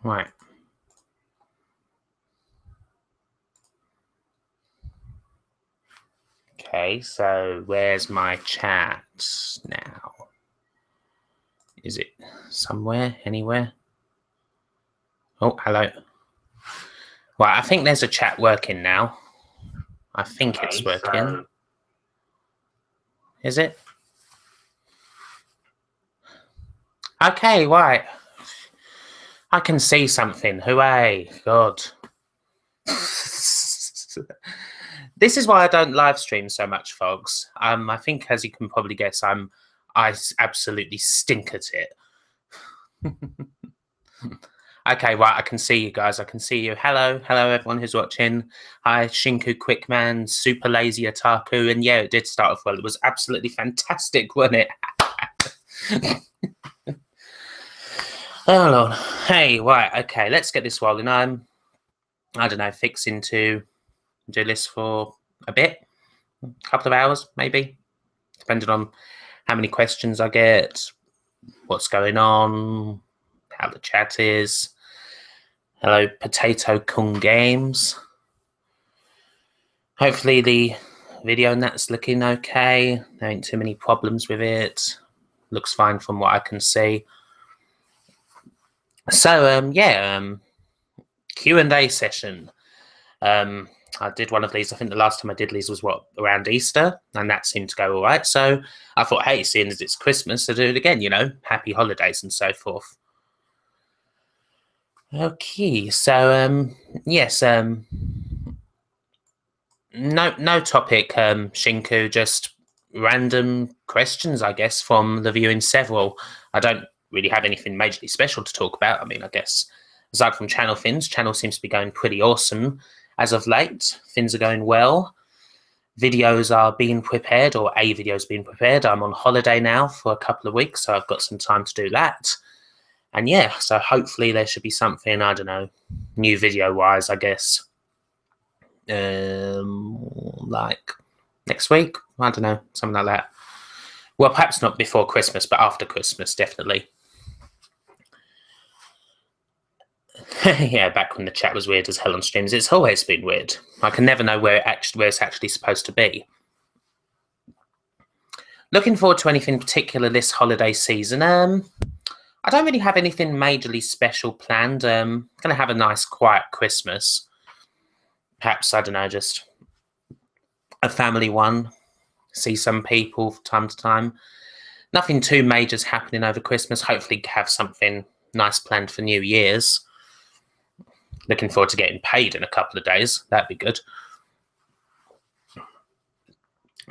Right. Okay, so where's my chat now? Is it somewhere, anywhere? Oh, hello. Well, I think there's a chat working now. I think it's working. Is it? Okay, right. I can see something. Hooray. God. This is why I don't live stream so much, folks. I think, as you can probably guess, I absolutely stink at it. Okay, right, I can see you guys. I can see you. Hello, everyone who's watching. Hi, Shinku Quickman, Super Lazy Otaku, and yeah, it did start off well. It was absolutely fantastic, wasn't it? Oh Lord. Hey, right, okay, let's get this rolling. I don't know, fixing to do this for a bit, a couple of hours, maybe, depending on how many questions I get, what's going on, how the chat is. Hello, Potato Kung Games. Hopefully the video and that's looking okay. There ain't too many problems with it. Looks fine from what I can see. So, Q&A session. I did one of these. I think the last time I did these was around Easter, and that seemed to go all right. So I thought, hey, seeing as it's Christmas, to do it again, happy holidays and so forth. Okay, so yes, no topic, Shinku, just random questions, I guess, from the viewing several. I don't really have anything majorly special to talk about. I mean, I guess aside from channel seems to be going pretty awesome as of late. Things are going well. Videos are being prepared, or a video is being prepared. I'm on holiday now for a couple of weeks, so I've got some time to do that. And yeah, so hopefully there should be something, I don't know, new video-wise, I guess. Like next week, I don't know, something like that. Well, perhaps not before Christmas, but after Christmas, definitely. Yeah, back when the chat was weird as hell on streams. It's always been weird. I can never know where it's actually supposed to be. Looking forward to anything particular this holiday season. I don't really have anything majorly special planned. Going to have a nice, quiet Christmas. Perhaps, I don't know, just a family one. See some people from time to time. Nothing too major's happening over Christmas. Hopefully have something nice planned for New Year's. Looking forward to getting paid in a couple of days. That'd be good.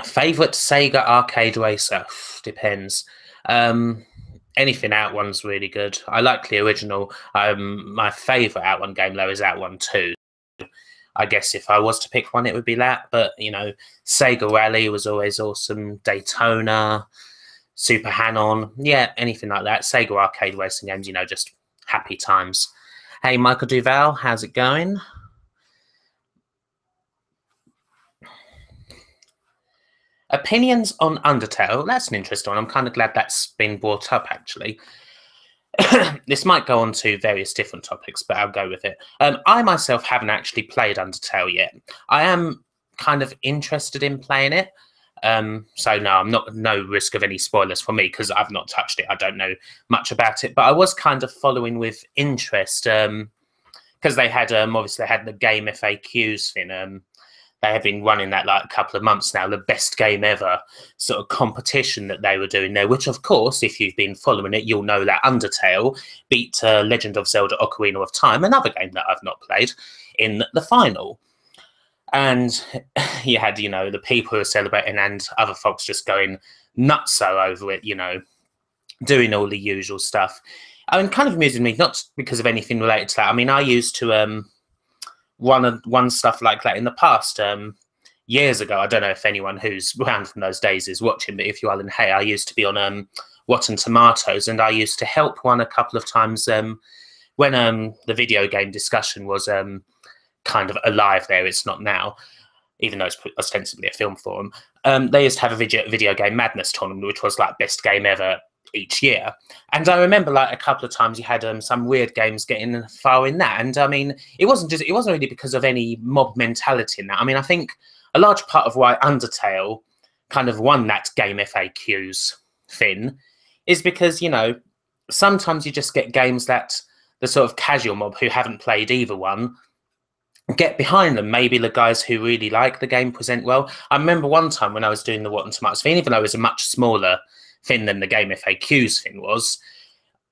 Favourite Sega arcade racer? Depends. Anything Out-One's really good. I like the original. My favourite Out-One game, though, is Out-One 2. I guess if I was to pick one, it would be that. But, Sega Rally was always awesome. Daytona, Super Hanon. Yeah, anything like that. Sega arcade racing games, just happy times. Hey, Michael Duval, how's it going? Opinions on Undertale. That's an interesting one. I'm kind of glad that's been brought up, actually. This might go on to various different topics, but I'll go with it. I myself haven't actually played Undertale yet. I am kind of interested in playing it. So no, I'm not no risk of any spoilers for me because I've not touched it. I don't know much about it, but I was kind of following with interest because they had obviously they had the game FAQs thing. They have been running that like a couple of months now, the best game ever sort of competition that they were doing there, which of course, if you've been following it, you'll know that Undertale beat Legend of Zelda Ocarina of Time, another game that I've not played, in the final. And you had, the people who are celebrating and other folks just going nutso over it, doing all the usual stuff. I mean, kind of amusing me, not because of anything related to that. I mean, I used to one stuff like that in the past, years ago. I don't know if anyone who's around from those days is watching, but if you are, then hey, I used to be on Rotten Tomatoes, and I used to help one a couple of times when the video game discussion was kind of alive there. It's not now, even though it's ostensibly a film forum. They used to have a video game madness tournament, which was like best game ever each year. And I remember like a couple of times you had some weird games getting far in that. And I mean, it wasn't really because of any mob mentality in that. I mean, I think a large part of why Undertale kind of won that game FAQs thing is because, you know, sometimes you just get games that the sort of casual mob who haven't played either one get behind them. Maybe the guys who really like the game present well. I remember one time when I was doing the Rotten Tomatoes thing, even though it was a much smaller thing than the game FAQs thing was,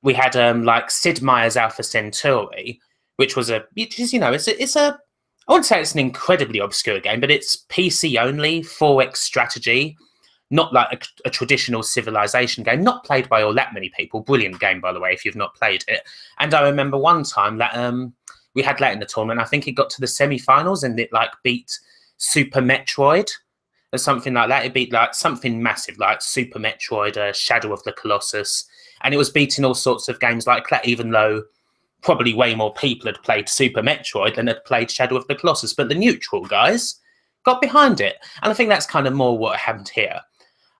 we had like Sid Meier's Alpha Centauri, which is, you know, it's a I wouldn't say it's an incredibly obscure game, but it's PC only, 4X strategy, not like a traditional Civilization game, not played by all that many people. Brilliant game, by the way, if you've not played it. And I remember one time that we had that in the tournament. I think it got to the semi-finals and it like beat Super Metroid or something like that. It beat like something massive like Super Metroid, Shadow of the Colossus, and it was beating all sorts of games like that, even though probably way more people had played Super Metroid than had played Shadow of the Colossus. But the neutral guys got behind it. And I think that's kind of more what happened here.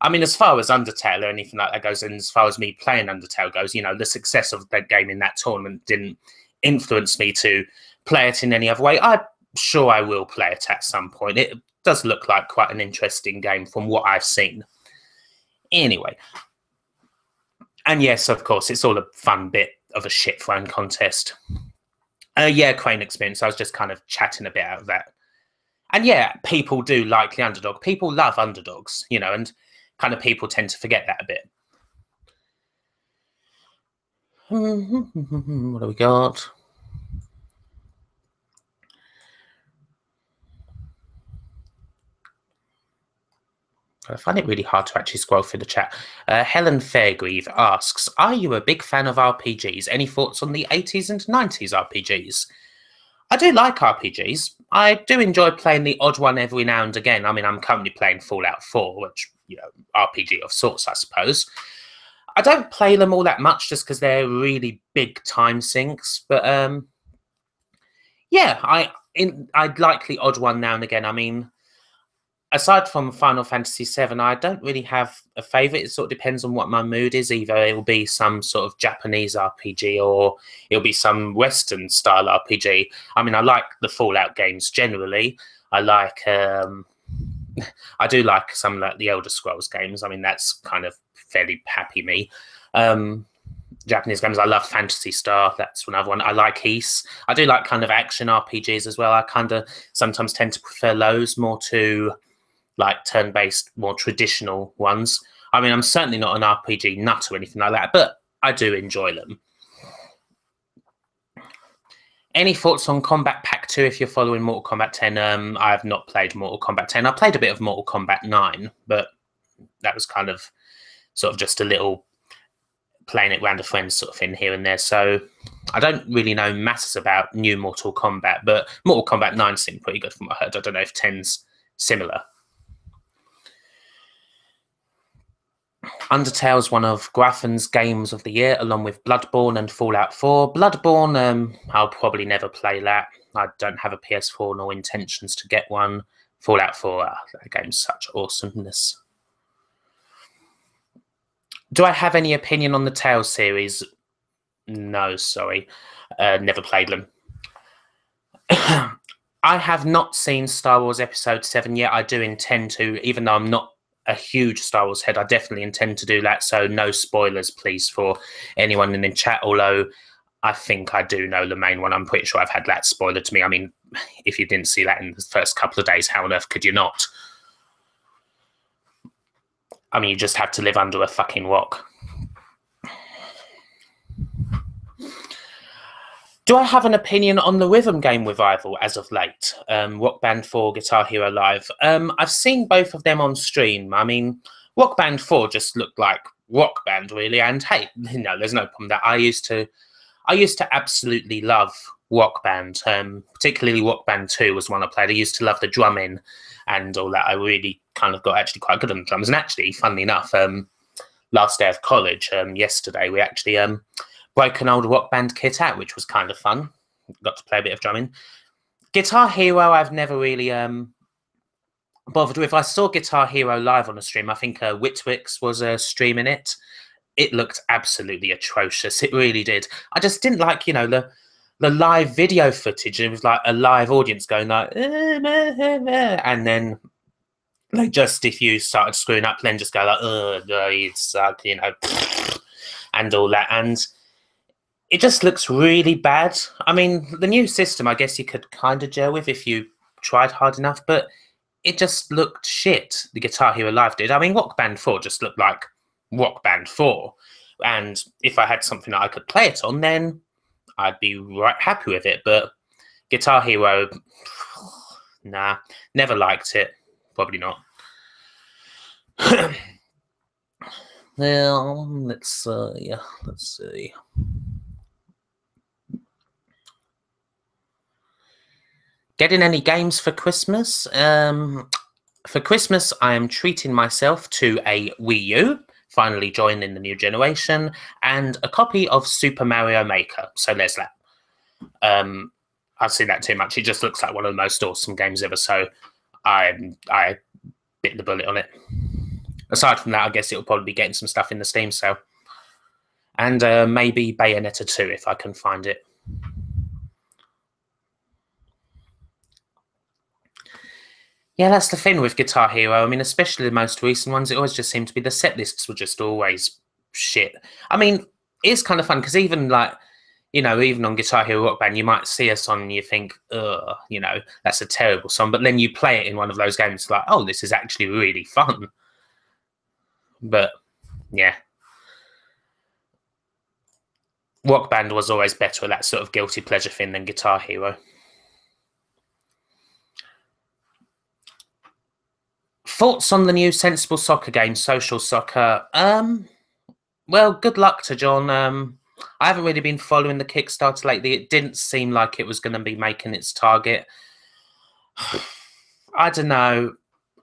I mean, as far as Undertale or anything like that goes, and as far as me playing Undertale goes, you know, the success of that game in that tournament didn't influence me to play it in any other way. I'm sure I will play it at some point. It does look like quite an interesting game from what I've seen. Anyway. And yes, of course, it's all a fun bit of a shit throwing contest. Yeah, Crane Experience. I was just kind of chatting a bit out of that. And yeah, people do like the underdog. People love underdogs, you know, and kind of people tend to forget that a bit. What do we got? I find it really hard to actually scroll through the chat. Helen Fairgrieve asks, are you a big fan of RPGs? Any thoughts on the 80s and 90s RPGs? I do like RPGs. I do enjoy playing the odd one every now and again. I mean, I'm currently playing Fallout 4, which, you know, RPG of sorts, I suppose. I don't play them all that much just because they're really big time sinks. But yeah, I'd like the odd one now and again. I mean, aside from Final Fantasy VII, I don't really have a favourite. It sort of depends on what my mood is. Either it will be some sort of Japanese RPG or it'll be some Western style RPG. I mean, I like the Fallout games generally. I like, I do like some like the Elder Scrolls games. I mean, that's kind of fairly happy me. Japanese games, I love Phantasy Star. That's another one. I like Ys. I do like kind of action RPGs as well. I kind of sometimes tend to prefer those more to like turn-based, more traditional ones. I mean, I'm certainly not an RPG nut or anything like that, but I do enjoy them. Any thoughts on Combat Pack 2 if you're following Mortal Kombat 10? I have not played Mortal Kombat 10. I played a bit of Mortal Kombat 9, but that was kind of sort of just a little playing it around a friend sort of thing here and there. So I don't really know masses about new Mortal Kombat, but Mortal Kombat 9 seemed pretty good from what I heard. I don't know if 10's similar. Undertale's one of Grafton's games of the year, along with Bloodborne and Fallout 4. Bloodborne, I'll probably never play that. I don't have a PS4 nor intentions to get one. Fallout 4, that game's such awesomeness. Do I have any opinion on the Tales series? No, sorry. Never played them. I have not seen Star Wars Episode 7 yet. I do intend to, even though I'm not a huge Star Wars head, I definitely intend to do that. So no spoilers, please, for anyone in the chat. Although I think I do know the main one. I'm pretty sure I've had that spoiled to me. I mean, if you didn't see that in the first couple of days, how on earth could you not? I mean, you just have to live under a fucking rock. Do I have an opinion on the rhythm game revival as of late? Rock Band 4, Guitar Hero Live. I've seen both of them on stream. I mean, Rock Band 4 just looked like Rock Band, really. And hey, no, there's no problem with that. I used to absolutely love Rock Band, particularly Rock Band 2 was one I played. I used to love the drumming and all that. I really kind of got actually quite good on the drums. And actually, funnily enough, last day of college, yesterday, we actually broke an old Rock Band kit out, which was kind of fun. Got to play a bit of drumming. Guitar Hero, I've never really bothered with. I saw Guitar Hero live on a stream. I think Witwix was streaming it. it looked absolutely atrocious. It really did. I just didn't like, the live video footage. It was like a live audience going like, and then they just, if you started screwing up, then just go like, oh, you suck, and all that. And it just looks really bad. I mean, the new system, I guess you could kind of gel with if you tried hard enough, but it just looked shit. The Guitar Hero Live did. I mean, Rock Band 4 just looked like Rock Band 4. And if I had something that I could play it on, then I'd be right happy with it. But Guitar Hero, nah, never liked it. Probably not. Well, let's see. Getting any games for Christmas? For Christmas, I am treating myself to a Wii U, finally joining the new generation, and a copy of Super Mario Maker. So there's that. I've seen that too much. It just looks like one of the most awesome games ever. So I bit the bullet on it. Aside from that, I guess it'll probably be getting some stuff in the Steam sale. And maybe Bayonetta 2 if I can find it. Yeah, that's the thing with Guitar Hero. I mean, especially the most recent ones, it always just seemed to be the set lists were just always shit. I mean, it's kind of fun because even even on Guitar Hero Rock Band, you might see a song and you think, ugh, that's a terrible song. But then you play it in one of those games, like, oh, this is actually really fun. But, yeah. Rock Band was always better at that sort of guilty pleasure thing than Guitar Hero. Thoughts on the new Sensible Soccer game, Social Soccer? Well, good luck to John. I haven't really been following the Kickstarter lately. It didn't seem like it was going to be making its target. I don't know.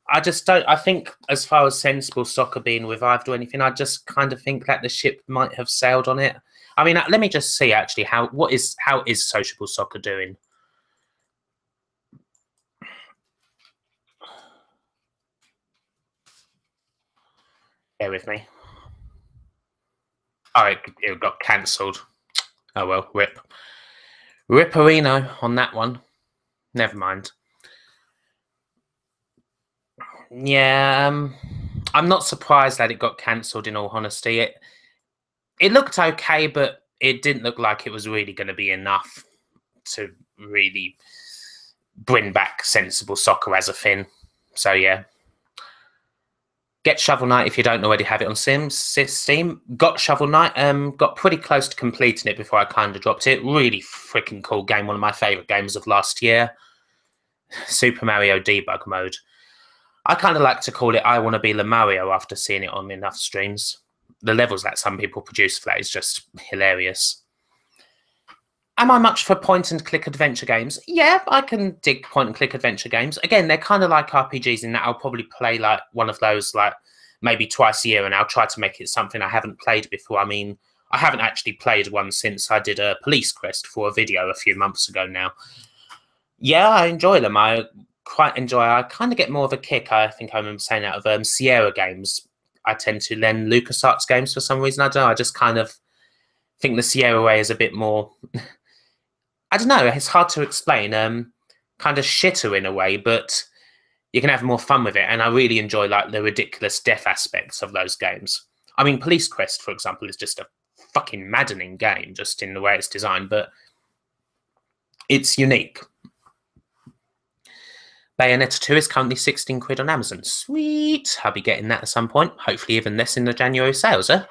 I just don't. I think as far as Sensible Soccer being revived or anything, I just kind of think that the ship might have sailed on it. I mean, let me just see actually how is Social Soccer doing? Bear with me. Oh, it got cancelled. Oh well, rip. Ripperino on that one. Never mind. Yeah, I'm not surprised that it got cancelled, in all honesty. It looked okay, but it didn't look like it was really going to be enough to really bring back Sensible Soccer as a thing. So, yeah. Get Shovel Knight if you don't already have it on Steam. Got Shovel Knight. Got pretty close to completing it before I kind of dropped it. Really freaking cool game. One of my favourite games of last year. Super Mario Debug Mode. I kind of like to call it I Want to Be the Mario after seeing it on enough streams. The levels that some people produce for that is just hilarious. Am I much for point-and-click adventure games? Yeah, I can dig point-and-click adventure games. Again, they're kind of like RPGs in that I'll probably play like one of those like maybe twice a year, and I'll try to make it something I haven't played before. I mean, I haven't actually played one since I did a Police Quest for a video a few months ago now. Yeah, I enjoy them. I kind of get more of a kick, I think I remember saying, out of Sierra games. I tend to lend LucasArts games for some reason. I don't know. I just kind of think the Sierra way is a bit more... I don't know. It's hard to explain. Kind of shitter in a way, but you can have more fun with it. And I really enjoy like the ridiculous death aspects of those games. I mean, Police Quest, for example, is just a fucking maddening game, just in the way it's designed, but it's unique. Bayonetta 2 is currently 16 quid on Amazon. Sweet. I'll be getting that at some point. Hopefully even less in the January sales, eh?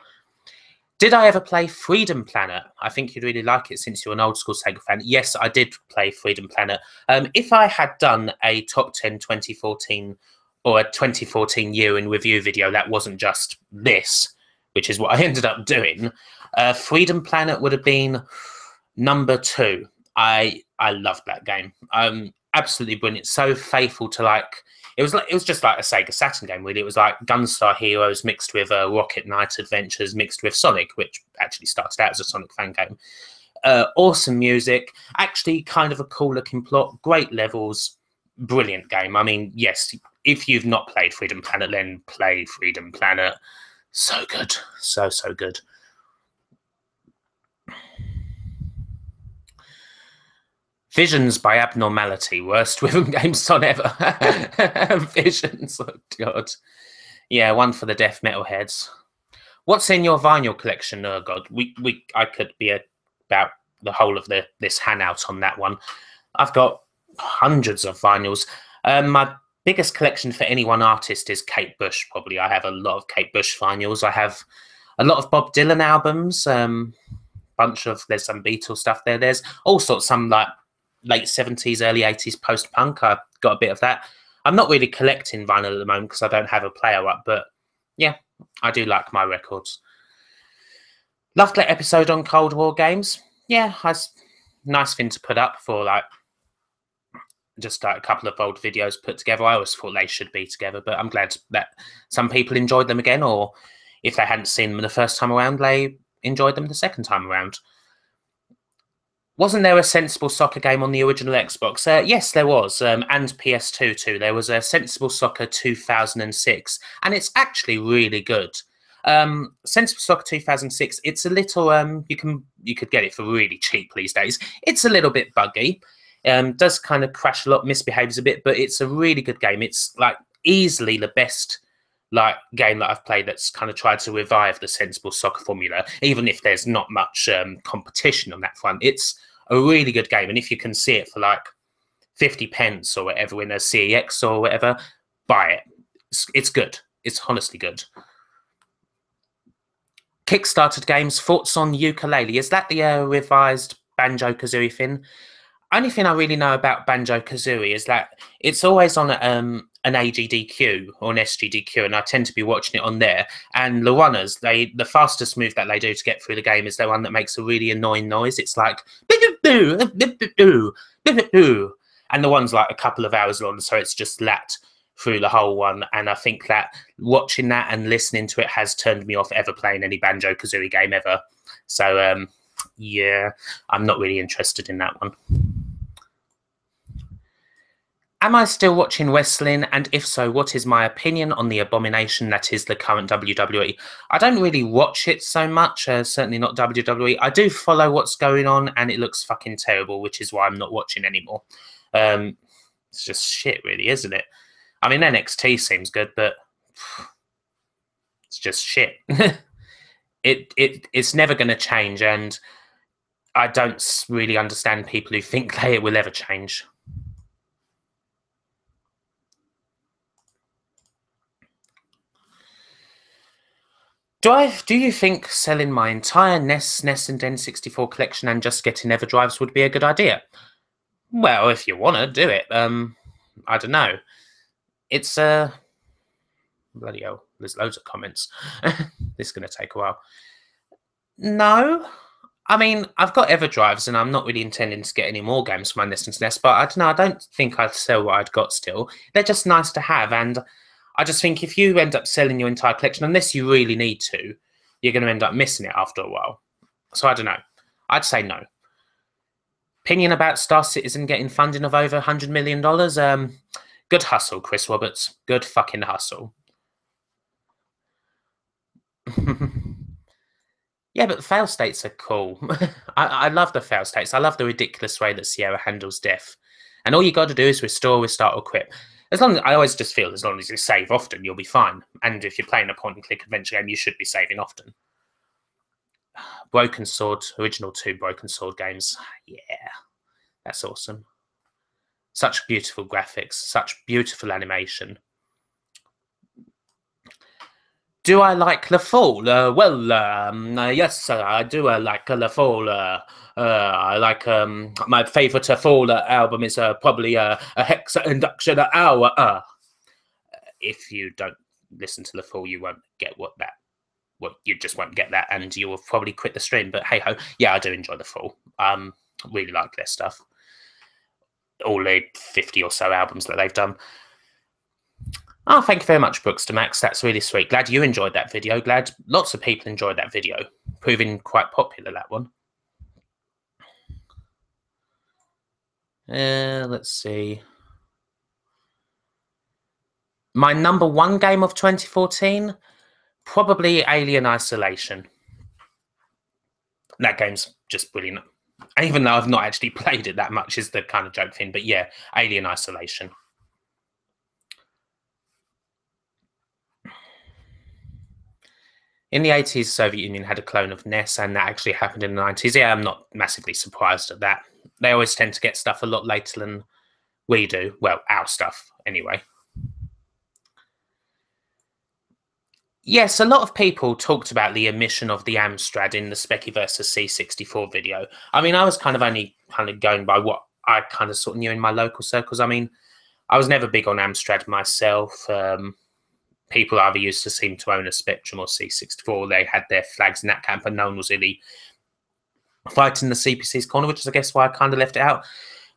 Did I ever play Freedom Planet? I think you'd really like it since you're an old school Sega fan. Yes, I did play Freedom Planet. If I had done a top 10 2014 or a 2014 year in review video that wasn't just this, which is what I ended up doing, Freedom Planet would have been number 2. I loved that game. Absolutely brilliant. So faithful to like... It was just like a Sega Saturn game, really. It was like Gunstar Heroes mixed with Rocket Knight Adventures mixed with Sonic, which actually started out as a Sonic fan game. Awesome music, actually kind of a cool-looking plot, great levels, brilliant game. I mean, yes, if you've not played Freedom Planet, then play Freedom Planet. So good. So good. Visions by Abnormality. Worst Rhythm Game song ever. Visions. Oh, God. Yeah, one for the death metal heads. What's in your vinyl collection? Oh, God. I could be about the whole of this hangout on that one. I've got hundreds of vinyls. My biggest collection for any one artist is Kate Bush, probably. I have a lot of Kate Bush vinyls. I have a lot of Bob Dylan albums. There's some Beatles stuff there. There's all sorts, some like late 70s, early 80s post punk. I've got a bit of that. I'm not really collecting vinyl at the moment because I don't have a player up, but yeah, I do like my records. Loved that episode on Cold War games. Yeah, nice thing to put up for like just like a couple of old videos put together. I always thought they should be together, but I'm glad that some people enjoyed them again, or if they hadn't seen them the first time around, they enjoyed them the second time around. Wasn't there a Sensible Soccer game on the original Xbox? Yes, there was, and PS2 too. There was a Sensible Soccer 2006, and it's actually really good. Sensible Soccer 2006. It's a little you could get it for really cheap these days. It's a little bit buggy. Does kind of crash a lot, misbehaves a bit, but it's a really good game. It's like easily the best like game that I've played that's kind of tried to revive the Sensible Soccer formula, even if there's not much competition on that front. It's a really good game, and if you can see it for like 50 pence or whatever in a CEX or whatever, buy it. It's good. It's honestly good. Kickstarted games, thoughts on Yooka-Laylee? Is that the revised Banjo-Kazooie thing? Only thing I really know about Banjo-Kazooie is that it's always on an AGDQ or an SGDQ, and I tend to be watching it on there. And the runners, the fastest move that they do to get through the game is the one that makes a really annoying noise. It's like and the one's like a couple of hours long, so it's just that through the whole one. And I think that watching that and listening to it has turned me off ever playing any Banjo-Kazooie game ever. So yeah, I'm not really interested in that one. Am I still watching wrestling? And if so, what is my opinion on the abomination that is the current WWE? I don't really watch it so much, certainly not WWE. I do follow what's going on, and it looks fucking terrible, which is why I'm not watching anymore. It's just shit, really, isn't it? I mean, NXT seems good, but it's just shit. It's never going to change, and I don't really understand people who think that it will ever change. Do you think selling my entire NES, and N64 collection and just getting EverDrives would be a good idea? Well, if you want to do it, I don't know. It's bloody hell, there's loads of comments. This is going to take a while. No, I mean, I've got EverDrives, and I'm not really intending to get any more games for my NES and SNES, but I don't know, I don't think I'd sell what I'd got still. They're just nice to have, and I just think if you end up selling your entire collection, unless you really need to, you're going to end up missing it after a while. So I don't know. I'd say no. Opinion about Star Citizen getting funding of over $100 million? Good hustle, Chris Roberts. Good fucking hustle. Yeah, but the fail states are cool. I love the fail states. I love the ridiculous way that Sierra handles death. And all you got to do is restore, restart, or quit. I always just feel as long as you save often, you'll be fine. And if you're playing a point-and-click adventure game, you should be saving often. Broken Sword, original 2 Broken Sword games. Yeah, that's awesome. Such beautiful graphics, such beautiful animation. Do I like The Fall? Yes, I do like The Fall. I like my favourite Fall album is probably a Hexa Induction Hour. If you don't listen to The Fall, you won't get you just won't get that, and you will probably quit the stream. But hey ho, yeah, I do enjoy The Fall. Really like their stuff. All the 50 or so albums that they've done. Oh, thank you very much, Brooks to Max. That's really sweet. Glad you enjoyed that video. Glad lots of people enjoyed that video. Proving quite popular, that one. Let's see. My number 1 game of 2014? Probably Alien Isolation. That game's just brilliant. Even though I've not actually played it that much, is the kind of joke thing. But yeah, Alien Isolation. In the 80s, the Soviet Union had a clone of NES, and that actually happened in the 90s. Yeah, I'm not massively surprised at that. They always tend to get stuff a lot later than we do. Well, our stuff, anyway. Yes, a lot of people talked about the omission of the Amstrad in the Speccy versus C64 video. I mean, I was only going by what I sort of knew in my local circles. I mean, I was never big on Amstrad myself. People either used to seem to own a Spectrum or C64. They had their flags in that camp, and no one was really fighting the CPC's corner, which is, I guess, why I kind of left it out.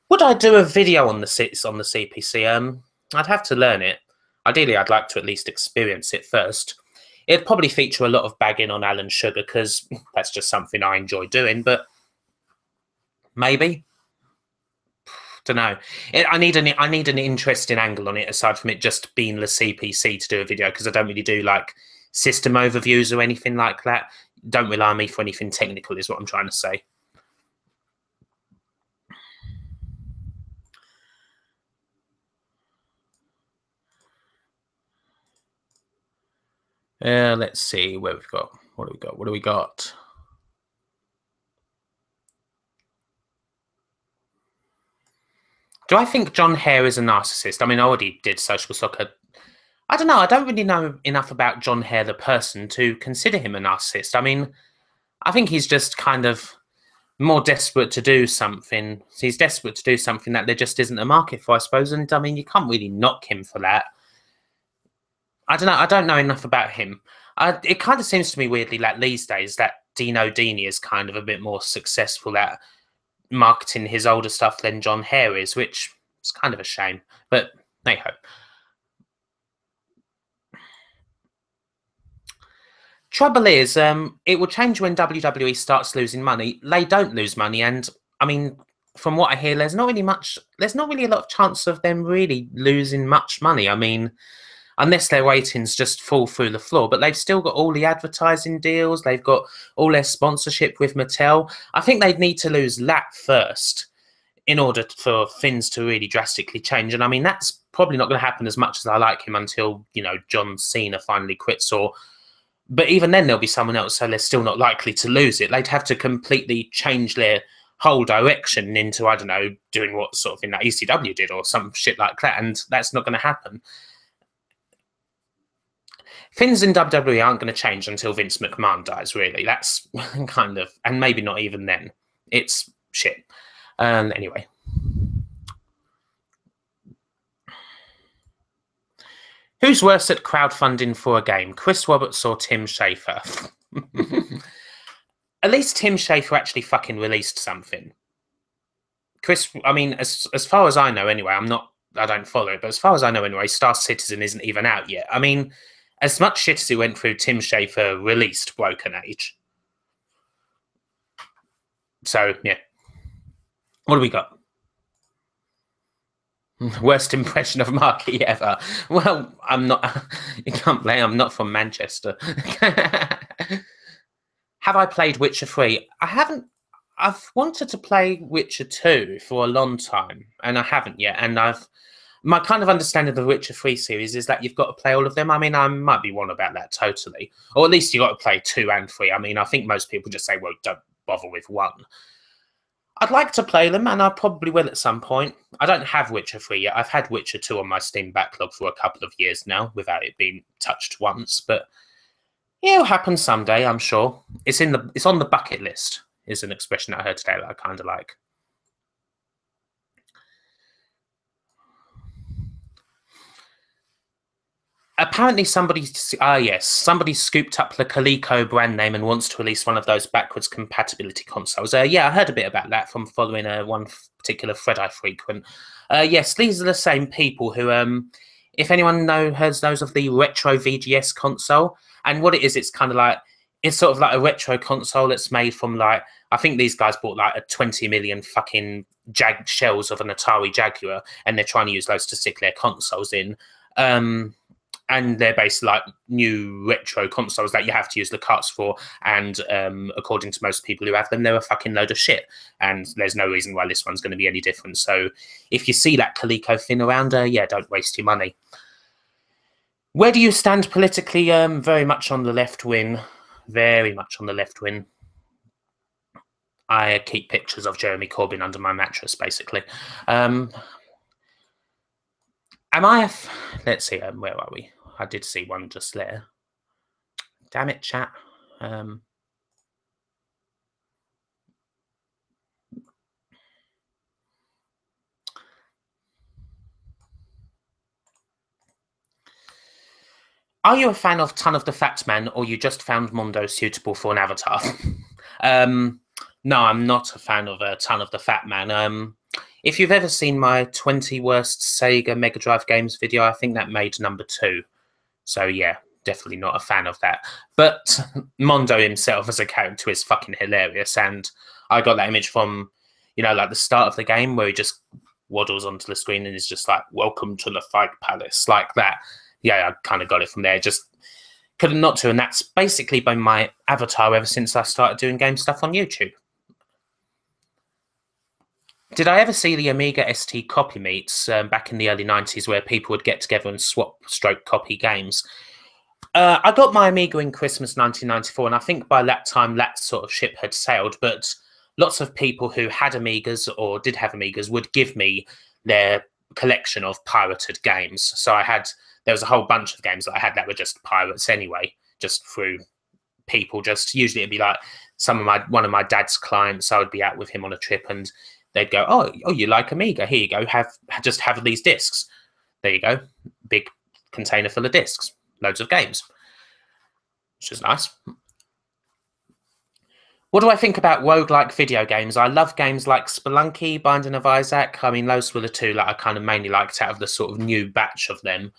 Would I do a video on the CPC? I'd have to learn it. Ideally, I'd like to at least experience it first. It'd probably feature a lot of bagging on Alan Sugar because that's just something I enjoy doing, but maybe. Don't know. I need an interesting angle on it aside from it just being the CPC to do a video, because I don't really do like system overviews or anything like that. Don't rely on me for anything technical is what I'm trying to say. Let's see where we've got. What do we got? Do I think John Hare is a narcissist? I mean, I already did Social Soccer. I don't know. I don't really know enough about John Hare, the person, to consider him a narcissist. I mean, I think he's just kind of more desperate to do something. He's desperate to do something that there just isn't a market for, I suppose. And I mean, you can't really knock him for that. I don't know. I don't know enough about him. It kind of seems to me weirdly like these days that Dino Dini is kind of a bit more successful at marketing his older stuff than John Hare is, which is kind of a shame. But hey ho. Trouble is, it will change when WWE starts losing money. They don't lose money, and I mean, from what I hear, there's not really a lot of chance of them really losing much money. I mean, unless their ratings just fall through the floor, but they've still got all the advertising deals. They've got all their sponsorship with Mattel. I think they'd need to lose that first in order for things to really drastically change. And I mean, that's probably not going to happen as much as I like him until, John Cena finally quits, but even then there'll be someone else, so they're still not likely to lose it. They'd have to completely change their whole direction into, I don't know, doing what sort of thing that ECW did or some shit like that, and that's not going to happen. Things in WWE aren't going to change until Vince McMahon dies, really. That's kind of, and maybe not even then. It's shit. Anyway. Who's worse at crowdfunding for a game, Chris Roberts or Tim Schafer? At least Tim Schafer actually fucking released something. I mean, as far as I know anyway, I don't follow it, but as far as I know anyway, Star Citizen isn't even out yet. I mean, as much shit as he went through, Tim Schafer released Broken Age. So, yeah. What do we got? Worst impression of Marky ever. Well, I'm not. You can't blame. I'm not from Manchester. Have I played Witcher 3? I haven't. I've wanted to play Witcher 2 for a long time, and I haven't yet. And my kind of understanding of the Witcher 3 series is that you've got to play all of them. I mean, I might be wrong about that totally. Or at least you've got to play 2 and 3. I mean, I think most people just say, well, don't bother with 1. I'd like to play them, and I probably will at some point. I don't have Witcher 3 yet. I've had Witcher 2 on my Steam backlog for a couple of years now, without it being touched once. But yeah, it'll happen someday, I'm sure. It's on the bucket list, is an expression I heard today that I kind of like. Apparently somebody scooped up the Coleco brand name and wants to release one of those backwards compatibility consoles. Yeah, I heard a bit about that from following one particular thread I frequent. Yes, these are the same people who, if anyone knows of the retro VGS console, and what it is, it's sort of like a retro console that's made from I think these guys bought a 20 million fucking shells of an Atari Jaguar, and they're trying to use those to stick their consoles in. and they're basically like new retro consoles that you have to use the carts for. And according to most people who have them, they're a fucking load of shit. And there's no reason why this one's going to be any different. So if you see that Coleco thing around, yeah, don't waste your money. Where do you stand politically? Very much on the left wing. Very much on the left wing. I keep pictures of Jeremy Corbyn under my mattress, basically. Am I? Let's see. Where are we? I did see one just there. Damn it, chat. Are you a fan of Ton of the Fat Man, or you just found Mondo suitable for an avatar? No, I'm not a fan of Ton of the Fat Man. If you've ever seen my 20 worst Sega Mega Drive games video, I think that made number 2. So yeah, definitely not a fan of that. But Mondo himself as a character is fucking hilarious, and I got that image from, like the start of the game where he just waddles onto the screen and is just like, "Welcome to the Fight Palace," like that. Yeah, I kind of got it from there. Just couldn't not to, and that's basically been my avatar ever since I started doing game stuff on YouTube. Did I ever see the Amiga ST copy meets back in the early 90s where people would get together and swap stroke copy games? I got my Amiga in Christmas 1994, and I think by that time that sort of ship had sailed, but lots of people who had Amigas or did have Amigas would give me their collection of pirated games. So there was a whole bunch of games that I had that were just pirates anyway, just through people. Just usually it'd be like one of my dad's clients. I would be out with him on a trip, and they'd go, "Oh, you like Amiga? Here you go. Just have these discs. There you go. Big container full of discs, loads of games," which is nice. What do I think about roguelike video games? I love games like Spelunky, Binding of Isaac. I mean, those were the two that I kind of mainly liked out of the sort of new batch of them.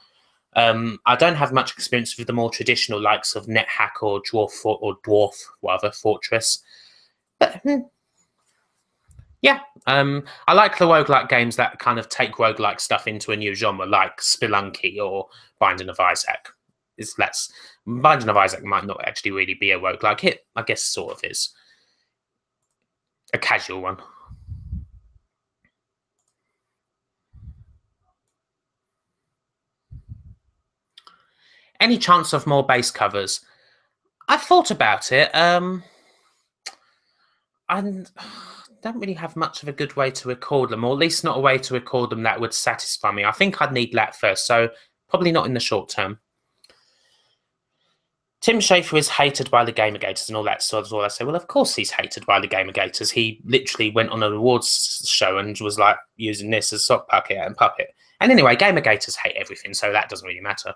I don't have much experience with the more traditional likes of NetHack or Dwarf Fortress. But yeah, I like the roguelike games that kind of take roguelike stuff into a new genre, like Spelunky or Binding of Isaac. Binding of Isaac might not actually really be a roguelike hit. I guess sort of is. A casual one. Any chance of more bass covers? I've thought about it. I don't really have much of a good way to record them, or at least not a way to record them that would satisfy me. I think I'd need that first, so probably not in the short term. Tim Schafer is hated by the Gamergaters and all that sort of all. I say, well, of course he's hated by the Gamergaters. He literally went on an awards show and was like using this as sock puppet and puppet. And anyway, Gamergaters hate everything, so that doesn't really matter.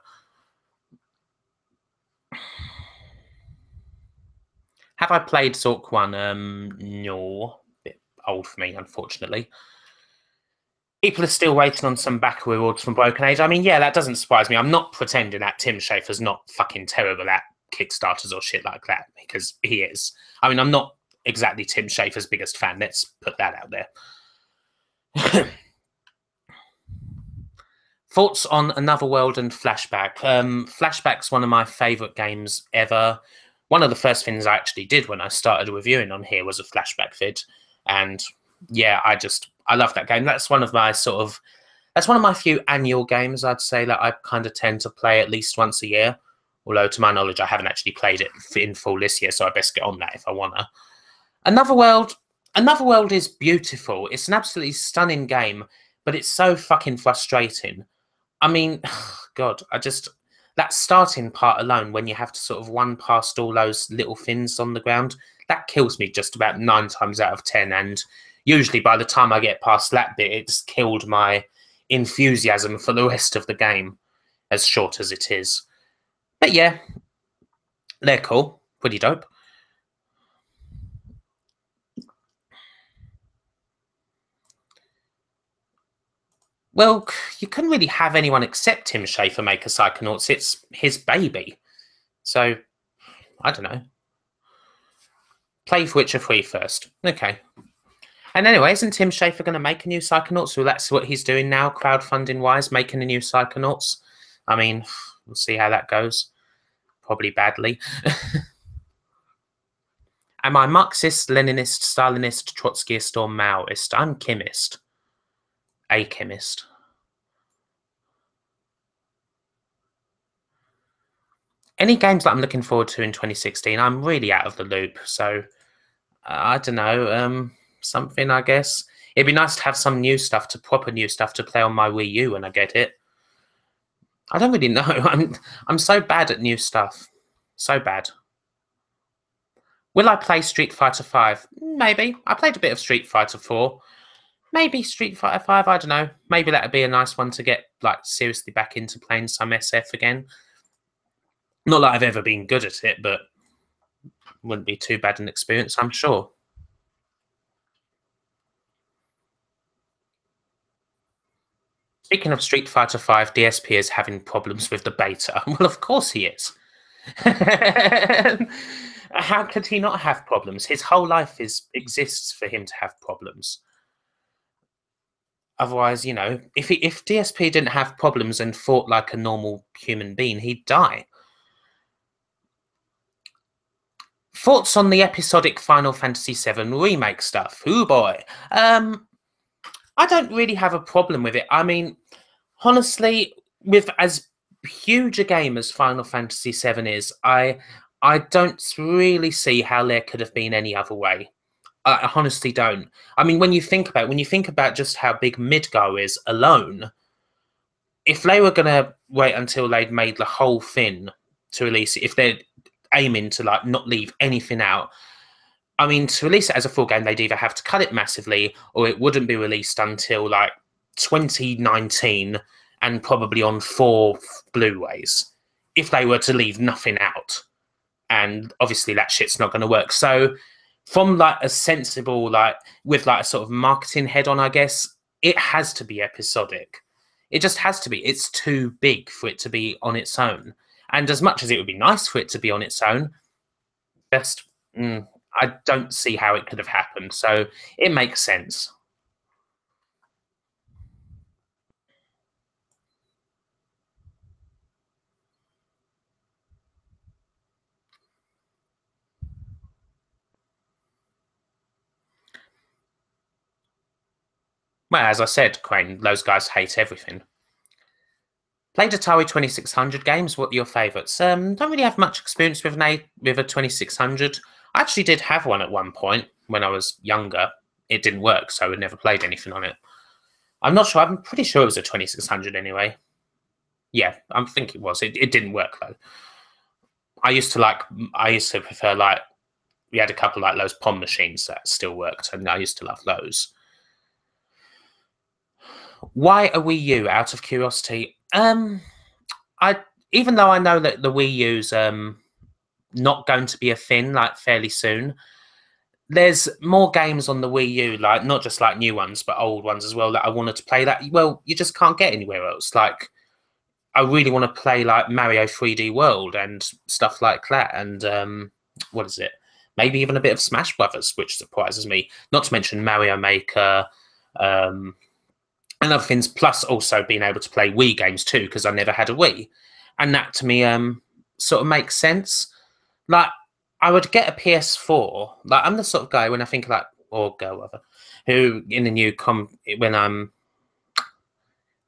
Have I played Zork 1? No. A bit old for me, unfortunately. People are still waiting on some back rewards from Broken Age. I mean, yeah, that doesn't surprise me. I'm not pretending that Tim Schafer's not fucking terrible at Kickstarters or shit like that, because he is. I mean, I'm not exactly Tim Schafer's biggest fan. Let's put that out there. Thoughts on Another World and Flashback? Flashback's one of my favourite games ever. One of the first things I actually did when I started reviewing on here was a Flashback vid. And yeah, I love that game. That's one of my few annual games, I'd say, that I kind of tend to play at least once a year. Although, to my knowledge, I haven't actually played it in full this year, so I best get on that if I want to. Another World is beautiful. It's an absolutely stunning game, but it's so fucking frustrating. I mean, God, that starting part alone, when you have to sort of run past all those little things on the ground, that kills me just about 9 times out of 10. And usually by the time I get past that bit, it's killed my enthusiasm for the rest of the game, as short as it is. But yeah, they're cool. Pretty dope. Well, you couldn't really have anyone except Tim Schafer make a Psychonauts. It's his baby. So, I don't know. Play Witcher 3 first. Okay. And anyway, isn't Tim Schafer going to make a new Psychonauts? Well, that's what he's doing now, crowdfunding-wise, making a new Psychonauts. I mean, We'll see how that goes. Probably badly. Am I Marxist, Leninist, Stalinist, Trotskyist, or Maoist? I'm chemist. A chemist. Any games that I'm looking forward to in 2016, I'm really out of the loop. So, I don't know. Something, I guess. It'd be nice to have some new stuff, proper new stuff to play on my Wii U when I get it. I don't really know. I'm so bad at new stuff. So bad. Will I play Street Fighter 5? Maybe. I played a bit of Street Fighter 4. Maybe Street Fighter 5, I don't know. Maybe that'd be a nice one to get like seriously back into playing some SF again. Not that I've ever been good at it, but wouldn't be too bad an experience, I'm sure. Speaking of Street Fighter 5, DSP is having problems with the beta. Well, of course he is. How could he not have problems? His whole life exists for him to have problems. Otherwise, you know, if DSP didn't have problems and fought like a normal human being, he'd die. Thoughts on the episodic Final Fantasy VII remake stuff? Ooh boy. I don't really have a problem with it. I mean, honestly, with as huge a game as Final Fantasy VII is, I don't really see how there could have been any other way. I honestly don't. I mean, when you think about just how big Midgar is alone, if they were gonna wait until they'd made the whole thing to release it, if they're aiming to like not leave anything out, I mean, to release it as a full game, they'd either have to cut it massively, or it wouldn't be released until like 2019, and probably on 4 Blu-rays, if they were to leave nothing out. And obviously, that shit's not going to work. So, from like a sensible, like with like a sort of marketing head on, I guess it has to be episodic. It just has to be. It's too big for it to be on its own. And as much as it would be nice for it to be on its own, just I don't see how it could have happened. So it makes sense. Well, as I said, Crane, those guys hate everything. Played Atari 2600 games. What are your favourites? Don't really have much experience with a 2600. I actually did have one at one point when I was younger. It didn't work, so I never played anything on it. I'm not sure. I'm pretty sure it was a 2600 anyway. Yeah, I think it was. It didn't work though. I used to prefer like we had a couple like those POM machines that still worked, and I used to love those. Why a Wii U? Out of curiosity, I even though I know that the Wii U's not going to be a thing like fairly soon, there's more games on the Wii U, like not just like new ones but old ones as well that I wanted to play that you just can't get anywhere else. Like I really want to play like Mario 3D World and stuff like that, and what is it? Maybe even a bit of Smash Brothers, which surprises me. Not to mention Mario Maker, and other things. Plus, also being able to play Wii games too, because I never had a Wii, and that to me sort of makes sense. Like I would get a PS4. Like I'm the sort of guy when I think like or girl rather, who in the new when I'm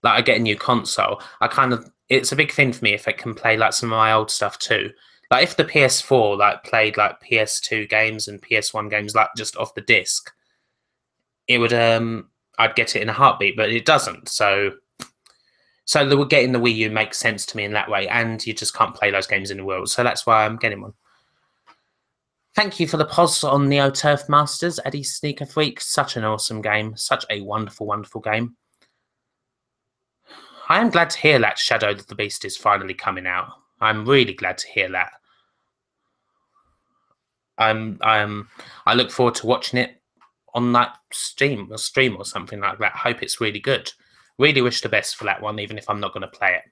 like I get a new console, I kind of it's a big thing for me if it can play like some of my old stuff too. Like if the PS4 like played like PS2 games and PS1 games like just off the disc, it would I'd get it in a heartbeat, but it doesn't. So getting the Wii U makes sense to me in that way, and you just can't play those games in the world. So that's why I'm getting one. Thank you for the pos on Neo Turf Masters, Eddie Sneaker Freak. Such an awesome game. Such a wonderful, wonderful game. I am glad to hear that Shadow of the Beast is finally coming out. I'm really glad to hear that. I look forward to watching it on that stream or something like that. Hope it's really good. Really wish the best for that one, even if I'm not going to play it.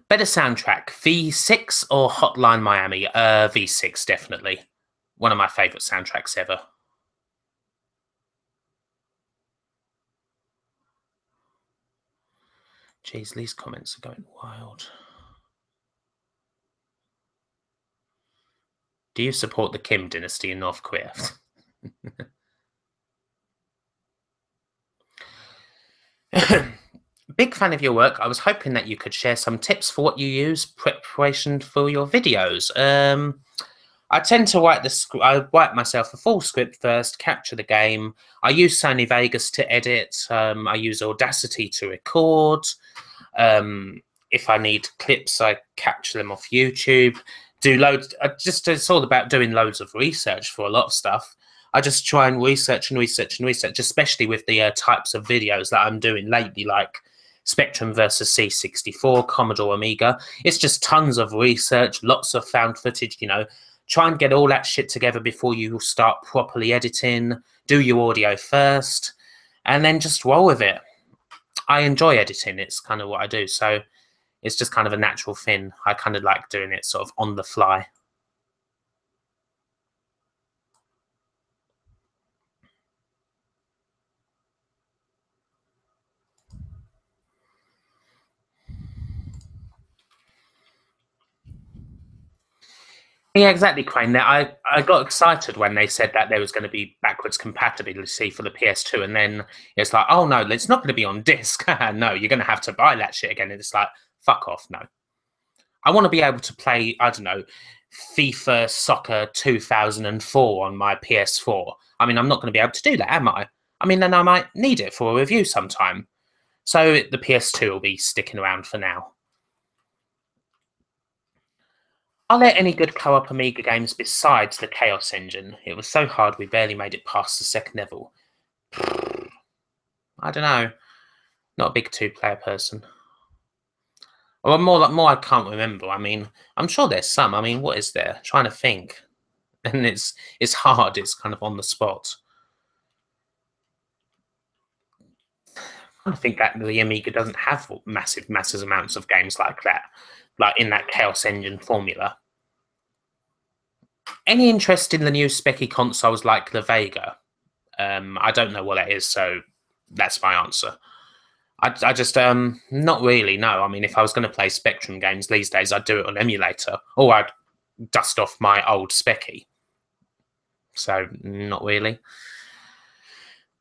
Better soundtrack, V6 or Hotline Miami? V6, definitely. One of my favourite soundtracks ever. Jeez, these comments are going wild. Do you support the Kim dynasty in North Korea? Big fan of your work. I was hoping that you could share some tips for what you use preparation for your videos. I tend to write I write myself a full script first, capture the game. I use Sony Vegas to edit. I use Audacity to record. If I need clips, I capture them off YouTube. Do loads. It's all about doing loads of research for a lot of stuff. I just try and research and research and research, especially with the types of videos that I'm doing lately, like Spectrum versus C64, Commodore Amiga. It's just tons of research, lots of found footage, Try and get all that shit together before you start properly editing. Do your audio first, and then just roll with it. I enjoy editing. It's kind of what I do. So it's just kind of a natural thing. I kind of like doing it sort of on the fly. Yeah, exactly, Crane. I got excited when they said that there was going to be backwards compatibility for the PS2, and then it's like, oh no, it's not going to be on disc. No, you're going to have to buy that shit again. And it's like, fuck off, no. I want to be able to play, I don't know, FIFA Soccer 2004 on my PS4. I mean, I'm not going to be able to do that, am I? I mean, then I might need it for a review sometime. So the PS2 will be sticking around for now. Are there any good co-op Amiga games besides the Chaos Engine? It was so hard we barely made it past the second level. I don't know. Not a big two-player person. Or more I can't remember. I mean, I'm sure there's some. I mean, what is there? Trying to think. And it's hard. It's kind of on the spot. I think that the Amiga doesn't have massive amounts of games like that, like in that Chaos Engine formula. Any interest in the new specky consoles like the Vega? I don't know what that is, so that's my answer. I just not really. No, I mean, if I was going to play Spectrum games these days, I'd do it on emulator, or I'd dust off my old specky. So not really.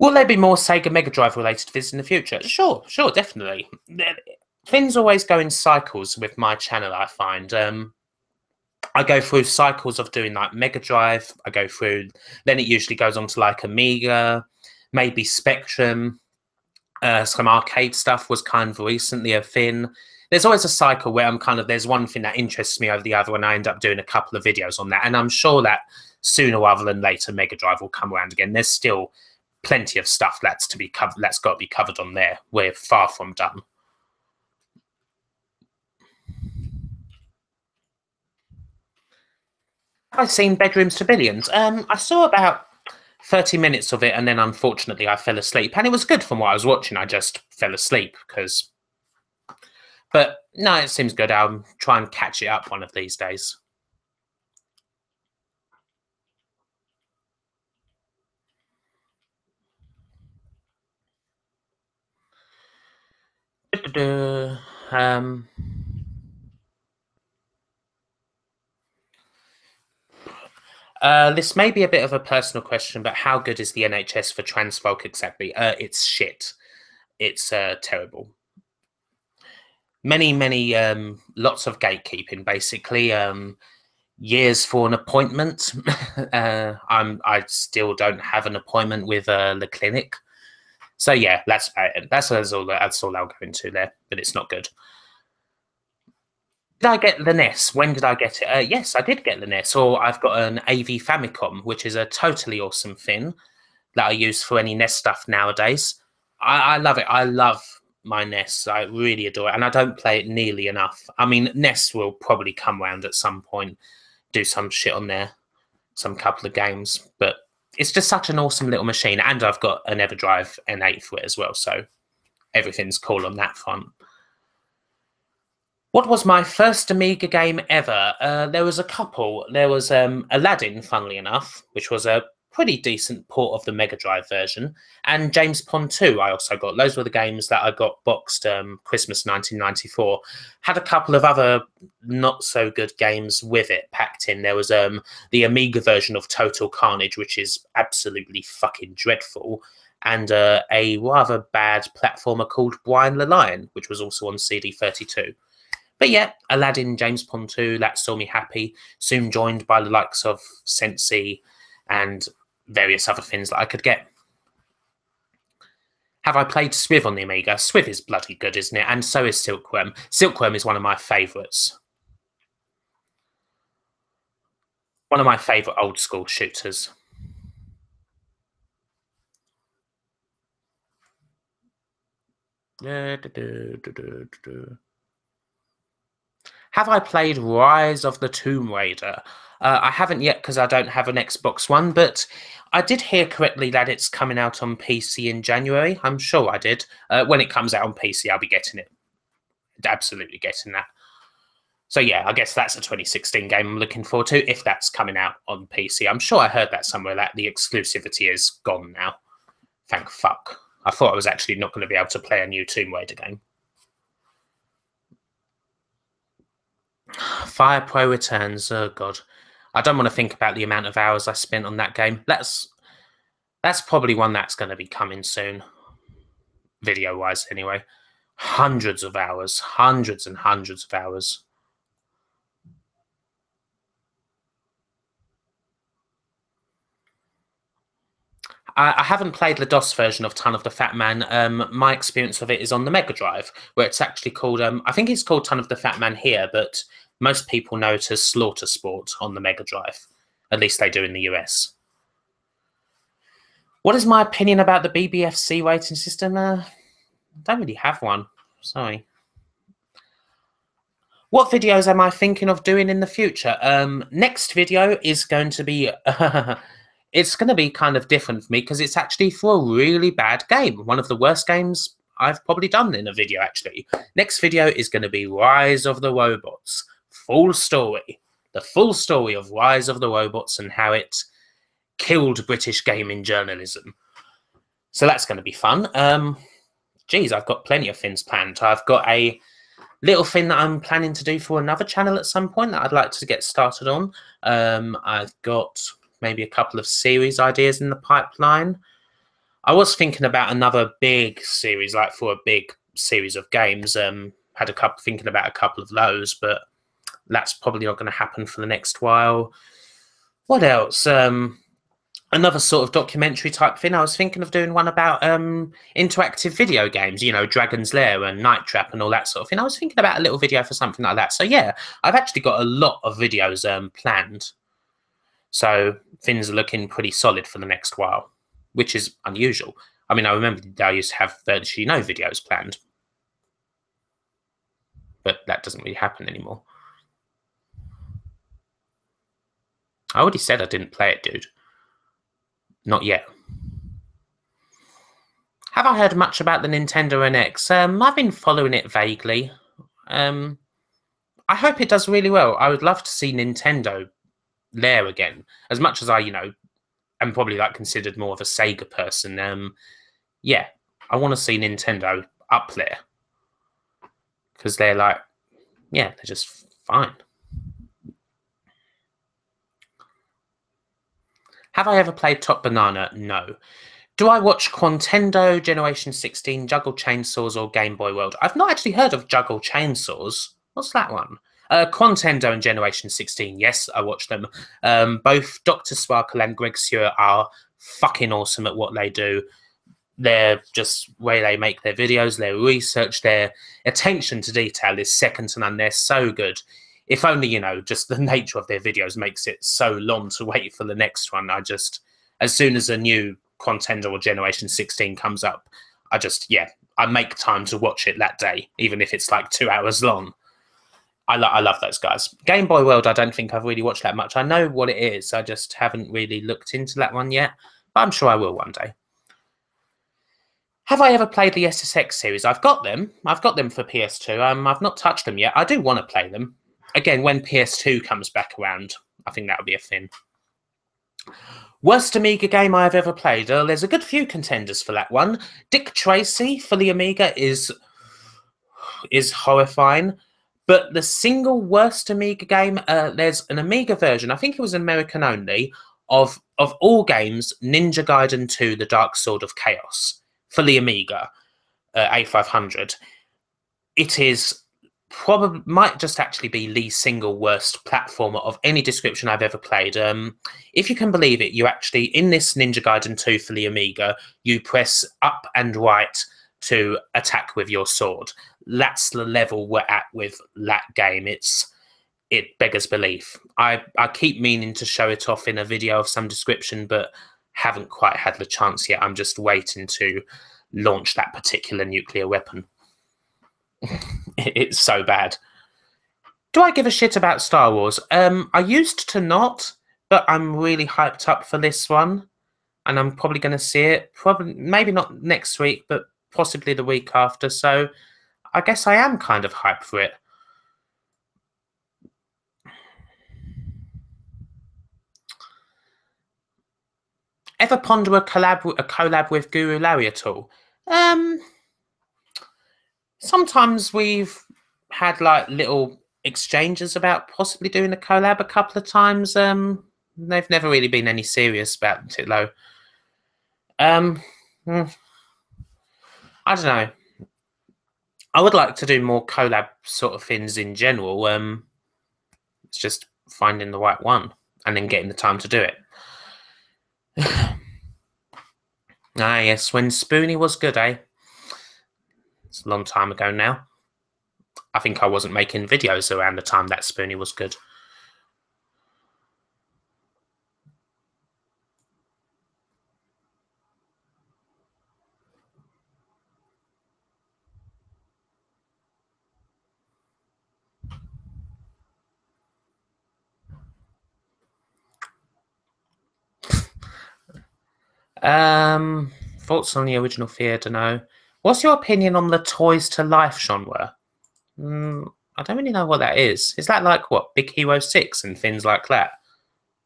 Will there be more Sega Mega Drive related vids in the future? Sure, definitely. Things always go in cycles with my channel, I find. I go through cycles of doing like Mega Drive. I go through, then it usually goes on to like Amiga, maybe Spectrum. Some arcade stuff was kind of recently a thing. There's always a cycle where there's one thing that interests me over the other, and I end up doing a couple of videos on that. And I'm sure that sooner rather than later, Mega Drive will come around again. There's still plenty of stuff that's to be covered. That's got to be covered on there. We're far from done. I've seen Bedrooms to Billions. I saw about 30 minutes of it, and then unfortunately I fell asleep. And it was good from what I was watching. I just fell asleep because. But no, it seems good. I'll try and catch it up one of these days. This may be a bit of a personal question, but how good is the NHS for trans folk exactly? It's shit. It's terrible. Many, lots of gatekeeping, basically. Years for an appointment. I still don't have an appointment with the clinic. So yeah, that's about it. That's all I'll go into there, but it's not good. Did I get the NES? When did I get it? Yes, I did get the NES, or I've got an AV Famicom, which is a totally awesome thing that I use for any NES stuff nowadays. I love it. I love my NES. I really adore it, and I don't play it nearly enough. I mean, NES will probably come round at some point, do some shit on there, some couple of games, but it's just such an awesome little machine, and I've got an EverDrive N8 for it as well, so everything's cool on that front. What was my first Amiga game ever? There was a couple. There was Aladdin, funnily enough, which was a pretty decent port of the Mega Drive version. And James Pond 2 I also got. Those were the games that I got boxed Christmas 1994. Had a couple of other not so good games with it packed in. There was the Amiga version of Total Carnage, which is absolutely fucking dreadful, and a rather bad platformer called Brian the Lion, which was also on CD32. But yeah, Aladdin, James Pond 2, that saw me happy, soon joined by the likes of Sensi and various other things that I could get. Have I played Swiv on the Amiga? Swiv is bloody good, isn't it? And so is Silkworm. Silkworm is one of my favourites. One of my favourite old school shooters. Have I played Rise of the Tomb Raider? I haven't yet because I don't have an Xbox One, but I did hear correctly that it's coming out on PC in January. I'm sure I did. When it comes out on PC, I'll be getting it. Absolutely getting that. So yeah, I guess that's a 2016 game I'm looking forward to, if that's coming out on PC. I'm sure I heard that somewhere, that the exclusivity is gone now. Thank fuck. I thought I was actually not going to be able to play a new Tomb Raider game. Fire Pro Returns. Oh god, I don't want to think about the amount of hours I spent on that game. That's probably one that's going to be coming soon, video wise anyway. Hundreds of hours, hundreds and hundreds of hours. I haven't played the DOS version of Ton of the Fat Man. My experience of it is on the Mega Drive, where it's actually called, I think it's called Ton of the Fat Man here, but most people know it as Slaughter Sport on the Mega Drive. At least they do in the US. What is my opinion about the BBFC rating system? I don't really have one. Sorry. What videos am I thinking of doing in the future? Next video is going to be... it's going to be kind of different for me because it's actually for a really bad game. One of the worst games I've probably done in a video, actually. Next video is going to be Rise of the Robots. Full story. The full story of Rise of the Robots and how it killed British gaming journalism. So that's going to be fun. Geez, I've got plenty of things planned. I've got a little thing that I'm planning to do for another channel at some point that I'd like to get started on. I've got... maybe a couple of series ideas in the pipeline. I was thinking about another big series, like for a big series of games. Thinking about a couple of those, but that's probably not going to happen for the next while. What else? Another sort of documentary type thing. I was thinking of doing one about interactive video games, you know, Dragon's Lair and Night Trap and all that sort of thing. I was thinking about a little video for something like that. So yeah, I've actually got a lot of videos planned. So things are looking pretty solid for the next while, which is unusual. I mean, I remember I used to have virtually no videos planned, but that doesn't really happen anymore. I already said I didn't play it, dude. Not yet. Have I heard much about the Nintendo NX? I've been following it vaguely. I hope it does really well. I would love to see Nintendo there again. As much as I, you know, am probably like considered more of a Sega person, yeah, I want to see Nintendo up there. Because they're like, yeah, they're just fine. Have I ever played Top Banana? No. Do I watch Quantendo, Generation 16, Juggle Chainsaws, or Game Boy World? I've not actually heard of Juggle Chainsaws. What's that one? Quantendo and Generation 16, yes, I watch them. Both Dr. Sparkle and Greg Stewart are fucking awesome at what they do. They're just where they make their videos, their research, their attention to detail is second to none. They're so good. If only, you know, just the nature of their videos makes it so long to wait for the next one. As soon as a new Quantendo or Generation 16 comes up, I make time to watch it that day, even if it's like 2 hours long. I love those guys. Game Boy World, I don't think I've really watched that much. I know what it is. I just haven't really looked into that one yet, but I'm sure I will one day. Have I ever played the SSX series? I've got them. I've got them for PS2. I've not touched them yet. I do want to play them. Again, when PS2 comes back around, I think that would be a thing. Worst Amiga game I've ever played. There's a good few contenders for that one. Dick Tracy for the Amiga is horrifying. But the single worst Amiga game, there's an Amiga version, I think it was American only, of all games, Ninja Gaiden 2, The Dark Sword of Chaos for the Amiga A500. It is probably, might just actually be the single worst platformer of any description I've ever played. If you can believe it, you actually, in this Ninja Gaiden 2 for the Amiga, you press up and right to attack with your sword. That's the level we're at with that game. It beggars belief. I keep meaning to show it off in a video of some description, but haven't quite had the chance yet. I'm just waiting to launch that particular nuclear weapon. It's so bad. Do I give a shit about Star Wars? I used to not, but I'm really hyped up for this one, and I'm probably going to see it. Probably, maybe not next week, but possibly the week after. So I guess I am kind of hyped for it. Ever ponder a collab with Guru Larry at all? Sometimes we've had like little exchanges about possibly doing a collab a couple of times. They've never really been any serious about it though. I don't know. I would like to do more collab sort of things in general. It's just finding the right one and then getting the time to do it. Ah, yes, when Spoonie was good, eh? It's a long time ago now. I think I wasn't making videos around the time that Spoonie was good. Thoughts on the original Fear, dunno. What's your opinion on the Toys to Life genre? I don't really know what that is. Is that like what, Big Hero 6 and things like that?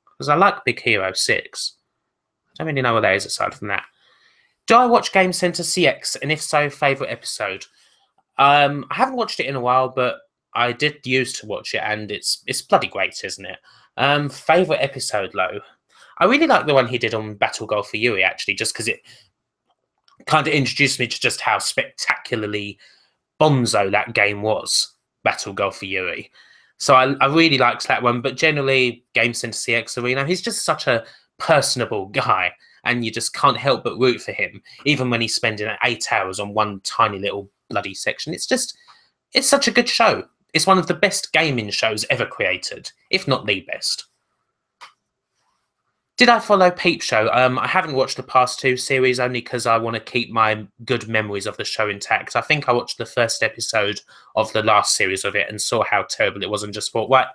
Because I like Big Hero 6. I don't really know what that is aside from that. Do I watch Game Center CX? And if so, favourite episode? I haven't watched it in a while, but I did used to watch it, and it's bloody great, isn't it? Favourite episode, though? I really like the one he did on Battle Golf for Yuri, actually, just because it kind of introduced me to just how spectacularly bonzo that game was, Battle Golf for Yuri. So I really liked that one, but generally, Game Center CX Arena, he's just such a personable guy, and you just can't help but root for him, even when he's spending 8 hours on one tiny little bloody section. It's such a good show. It's one of the best gaming shows ever created, if not the best. Did I follow Peep Show? I haven't watched the past 2 series only because I want to keep my good memories of the show intact. I think I watched the first episode of the last series of it and saw how terrible it was and just thought, right,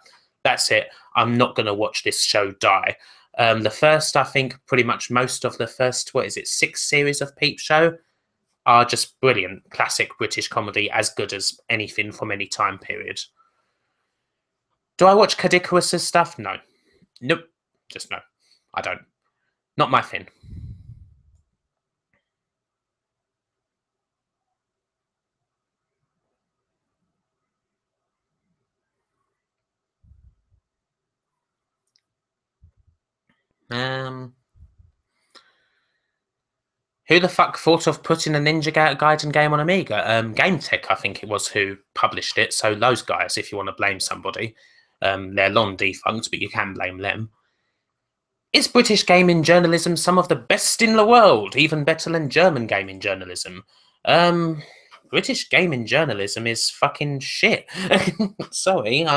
that's it. I'm not going to watch this show die. The first, I think, pretty much most of the first, 6 series of Peep Show are just brilliant. Classic British comedy, as good as anything from any time period. Do I watch Kadikarus's stuff? No. Nope. Just no. I don't. Not my thing. Who the fuck thought of putting a Ninja Gaiden game on Amiga? Game Tech, I think it was, who published it. So those guys, if you want to blame somebody, they're long defunct, but you can blame them. Is British gaming journalism some of the best in the world, even better than German gaming journalism? British gaming journalism is fucking shit. Sorry,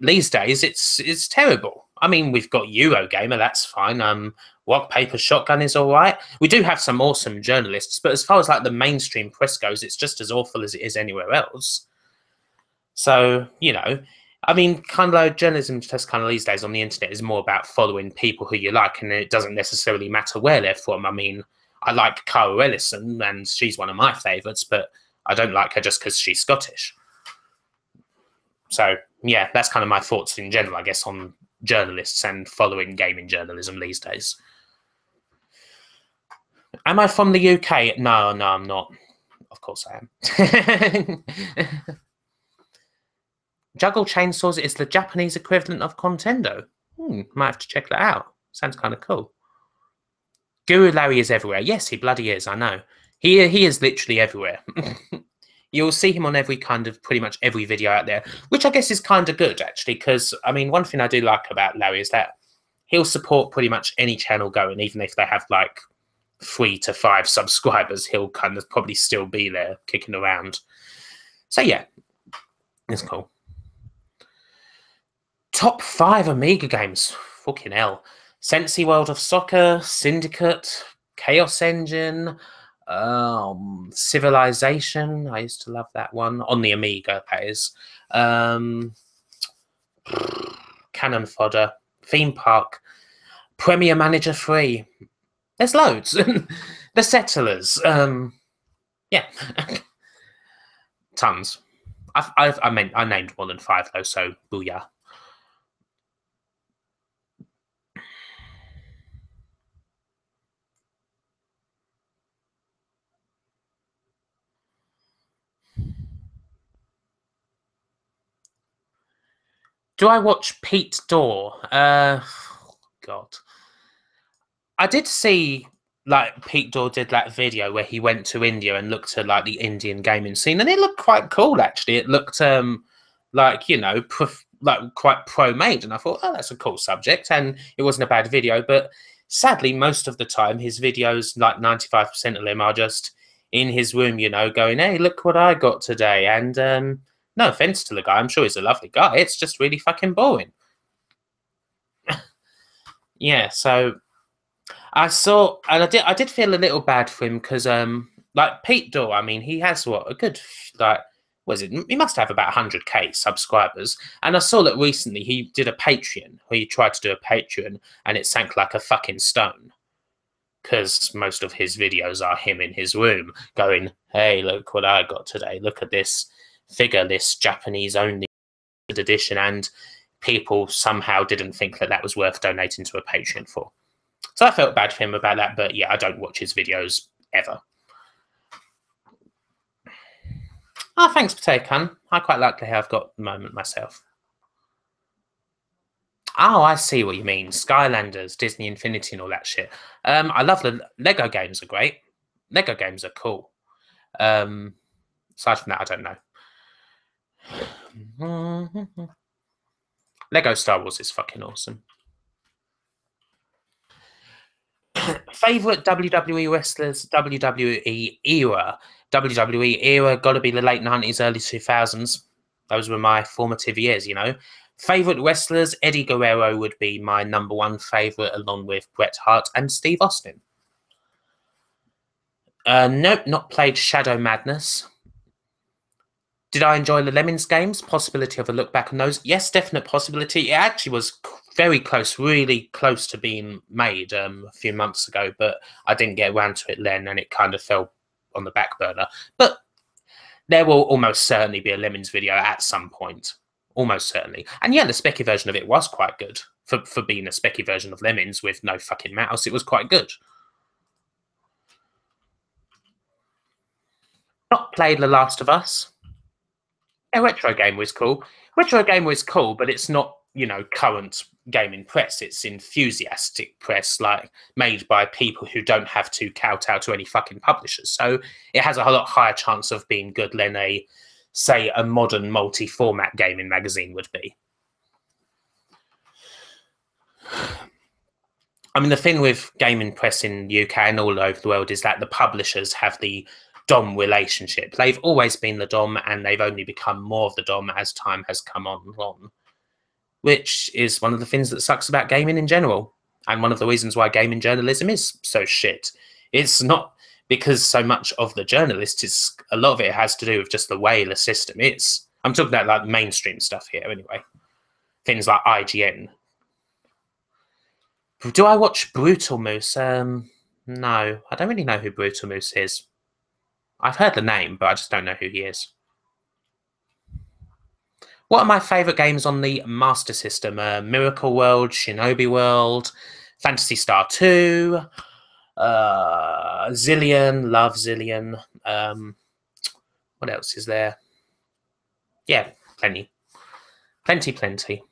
these days it's terrible. I mean, we've got Eurogamer, that's fine. Rock Paper Shotgun is all right. We do have some awesome journalists, but as far as like the mainstream press goes, it's just as awful as it is anywhere else. So, you know, I mean, kind of like journalism just kind of these days on the internet is more about following people who you like, and it doesn't necessarily matter where they're from. I mean, I like Cara Ellison, and she's one of my favourites, but I don't like her just because she's Scottish. So, yeah, that's kind of my thoughts in general, I guess, on journalists and following gaming journalism these days. Am I from the UK? No, I'm not. Of course I am. Juggle Chainsaws is the Japanese equivalent of Contendo. Might have to check that out. Sounds kind of cool. Guru Larry is everywhere. Yes, he bloody is, I know. He is literally everywhere. You'll see him on pretty much every video out there, which I guess is kind of good, actually, because, I mean, one thing I do like about Larry is that he'll support pretty much any channel going, even if they have, like, 3 to 5 subscribers, he'll kind of probably still be there kicking around. So, yeah, it's cool. Top 5 Amiga games. Fucking hell. Sensi World of Soccer, Syndicate, Chaos Engine, Civilization. I used to love that one. On the Amiga, that is. Cannon Fodder, Theme Park, Premier Manager 3. There's loads. The Settlers. Yeah. Tons. I named more than 5 though, so booyah. Do I watch Pete Dorr? God. I did see, like, Pete Dorr did that video where he went to India and looked at, like, the Indian gaming scene, and it looked quite cool, actually. It looked, like, you know, like, quite pro-made, and I thought, oh, that's a cool subject, and it wasn't a bad video, but sadly, most of the time, his videos, like 95% of them, are just in his room, you know, going, hey, look what I got today, and, no offense to the guy, I'm sure he's a lovely guy, it's just really fucking boring. Yeah, so I saw, and I did feel a little bad for him because, like Pete Dorr, I mean, he has a good, like, was it? He must have about 100k subscribers, and I saw that recently he did a Patreon, where he tried to do a Patreon, and it sank like a fucking stone, because most of his videos are him in his room going, "Hey, look what I got today! Look at this figure, this Japanese only edition," and people somehow didn't think that was worth donating to a Patreon for. So I felt bad for him about that, but yeah, I don't watch his videos ever. Oh, thanks, Potato. I quite like the hair I've got at the moment myself. Oh, I see what you mean. Skylanders, Disney Infinity, and all that shit. I love the Lego games are great. Lego games are cool. Aside from that, I don't know. Lego Star Wars is fucking awesome. Favorite WWE wrestlers, WWE era. WWE era, gotta be the late 90s, early 2000s. Those were my formative years, you know. Favorite wrestlers, Eddie Guerrero would be my number 1 favorite, along with Bret Hart and Steve Austin. Nope, not played Shadow Madness. Did I enjoy the Lemmings games? Possibility of a look back on those? Yes, definite possibility. It actually was very close, really close to being made a few months ago, but I didn't get around to it then, and it kind of fell on the back burner. But there will almost certainly be a Lemmings video at some point. Almost certainly. And yeah, the specky version of it was quite good. For being a specky version of Lemmings with no fucking mouse, it was quite good. Not played The Last of Us. Yeah, Retro Game was cool. Retro Game was cool, but it's not, you know, current gaming press. It's enthusiastic press, like made by people who don't have to kowtow to any fucking publishers. So it has a lot higher chance of being good than say, a modern multi-format gaming magazine would be. I mean, the thing with gaming press in the UK and all over the world is that the publishers have the DOM relationship. They've always been the DOM, and they've only become more of the DOM as time has come on, which is one of the things that sucks about gaming in general, and one of the reasons why gaming journalism is so shit. It's not because so much of the journalists, it's a lot of it has to do with just the way the system is. I'm talking about like mainstream stuff here anyway. Things like IGN. Do I watch Brutal Moose? No, I don't really know who Brutal Moose is. I've heard the name, but I just don't know who he is. What are my favourite games on the Master System? Miracle World, Shinobi World, Phantasy Star 2, Zillion, love Zillion. What else is there? Yeah, plenty. Plenty.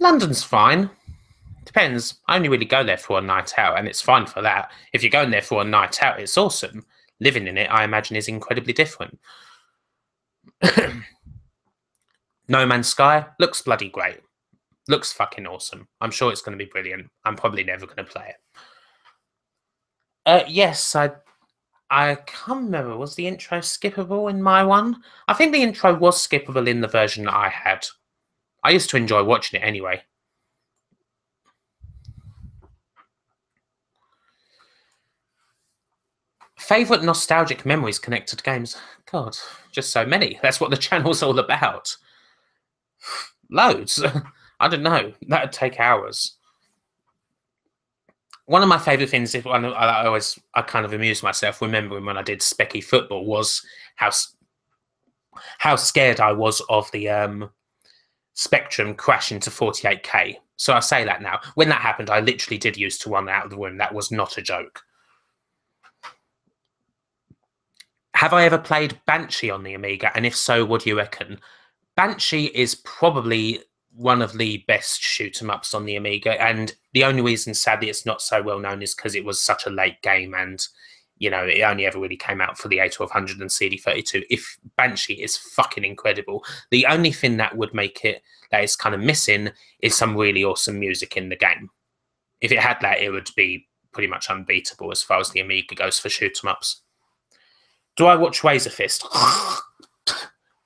London's fine. Depends. I only really go there for a night out, and it's fine for that. If you're going there for a night out, it's awesome. Living in it, I imagine, is incredibly different. No Man's Sky looks bloody great. Looks fucking awesome. I'm sure it's going to be brilliant. I'm probably never going to play it. Yes, I can't remember. Was the intro skippable in my one? I think the intro was skippable in the version that I had. I used to enjoy watching it anyway. Favourite nostalgic memories connected to games? God, just so many. That's what the channel's all about. Loads. I don't know. That'd take hours. One of my favourite things, if I kind of amused myself remembering when I did Specky Football, was how scared I was of the Spectrum crashing to 48K. So I say that now. When that happened, I literally did used to run out of the room. That was not a joke. Have I ever played Banshee on the Amiga? And if so, what do you reckon? Banshee is probably one of the best shoot-em-ups on the Amiga, and the only reason, sadly, it's not so well known is because it was such a late game, and you know it only ever really came out for the A1200 and CD32. If Banshee is fucking incredible, the only thing that would make it that is kind of missing is some really awesome music in the game. If it had that, it would be pretty much unbeatable as far as the Amiga goes for shoot-em-ups. Do I watch Razor Fist?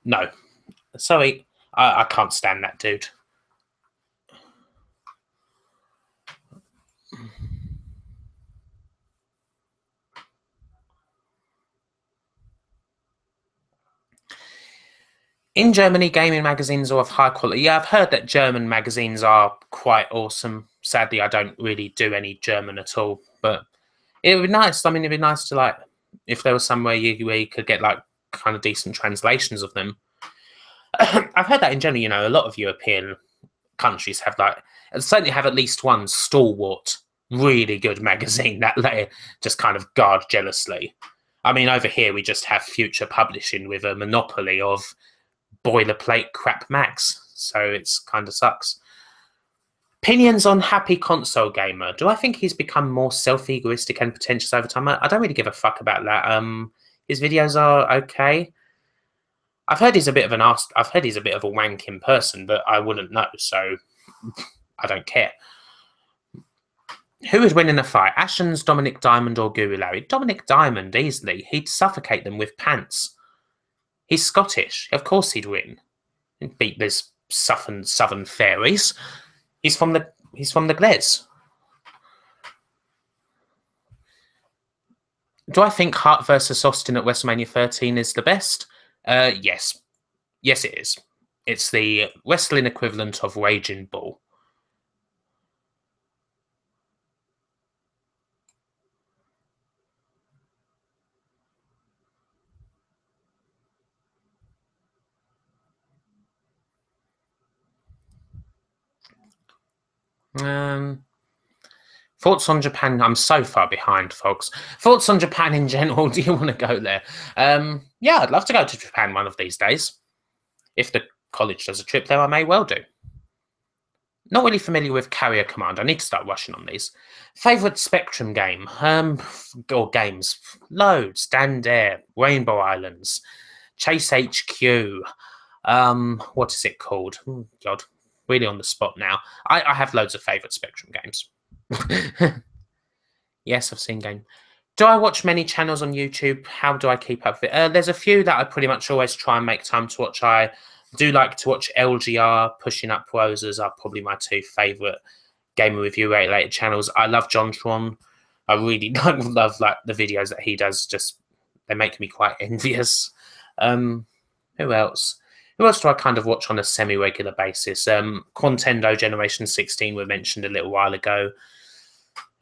No. Sorry, I can't stand that dude. In Germany, gaming magazines are of high quality. Yeah, I've heard that German magazines are quite awesome. Sadly, I don't really do any German at all, but it would be nice. I mean, it'd be nice to like if there was somewhere where you could get like kind of decent translations of them. I've heard that in general, you know, a lot of European countries have like certainly have at least one stalwart, really good magazine that they just kind of guard jealously. I mean, over here we just have Future Publishing with a monopoly of boilerplate crap Macs, so it's kind of sucks. Opinions on Happy Console Gamer. Do I think he's become more self-egoistic and pretentious over time? I don't really give a fuck about that. His videos are okay. I've heard he's a bit of a wank in person, but I wouldn't know, so I don't care. Who would win in a fight? Ashens, Dominic Diamond, or Guru Larry? Dominic Diamond, easily. He'd suffocate them with pants. He's Scottish. Of course he'd win. He'd beat those southern fairies. He's from the Glez. Do I think Hart versus Austin at WrestleMania 13 is the best? Yes. Yes, it is. It's the wrestling equivalent of Raging Bull. Thoughts on Japan? I'm so far behind, folks. Thoughts on Japan in general? Do you want to go there? Yeah, I'd love to go to Japan one of these days. If the college does a trip there, I may well do. Not really familiar with Carrier Command. I need to start rushing on these. Favourite Spectrum game? Or games? Loads. Dan Dare, Rainbow Islands, Chase HQ. What is it called? Oh, God, really on the spot now. I have loads of favourite Spectrum games. Yes, I've seen game. Do I watch many channels on YouTube? How do I keep up with it? There's a few that I pretty much always try and make time to watch. I do like to watch LGR, Pushing Up Roses are probably my two favourite gamer review related channels. I love JonTron. I really love like the videos that he does. Just they make me quite envious. Who else? Who else do I kind of watch on a semi-regular basis? Quantendo Generation 16 were mentioned a little while ago.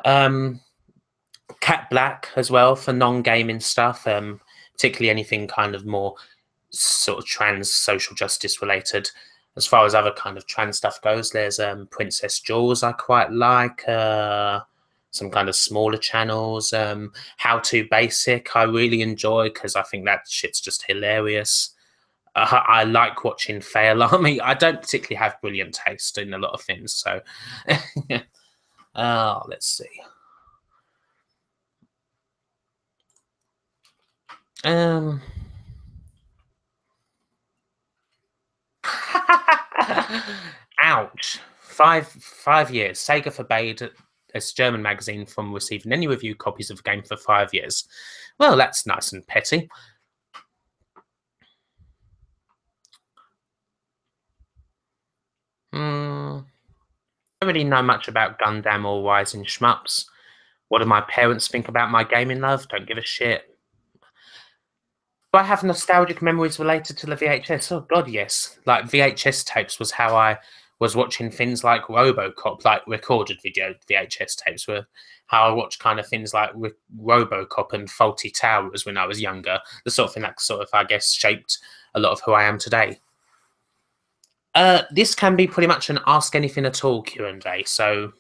Cat Black as well for non-gaming stuff, particularly anything kind of more sort of trans social justice related. As far as other kind of trans stuff goes, there's Princess Jules I quite like. Some kind of smaller channels. How to Basic I really enjoy because I think that shit's just hilarious. I like watching Fail Army. I don't particularly have brilliant taste in a lot of things, so let's see. Ouch. Five years. Sega forbade this German magazine from receiving any review copies of the game for 5 years. Well, that's nice and petty. I don't really know much about Gundam or Rising Shmups. What do my parents think about my gaming love? Don't give a shit. Do I have nostalgic memories related to the VHS? Oh god, yes. Like VHS tapes was how I was watching things like RoboCop, like recorded video VHS tapes were how I watched kind of things like RoboCop and Faulty Towers when I was younger. The sort of thing that sort of, I guess, shaped a lot of who I am today. This can be pretty much an ask anything at all Q&A, so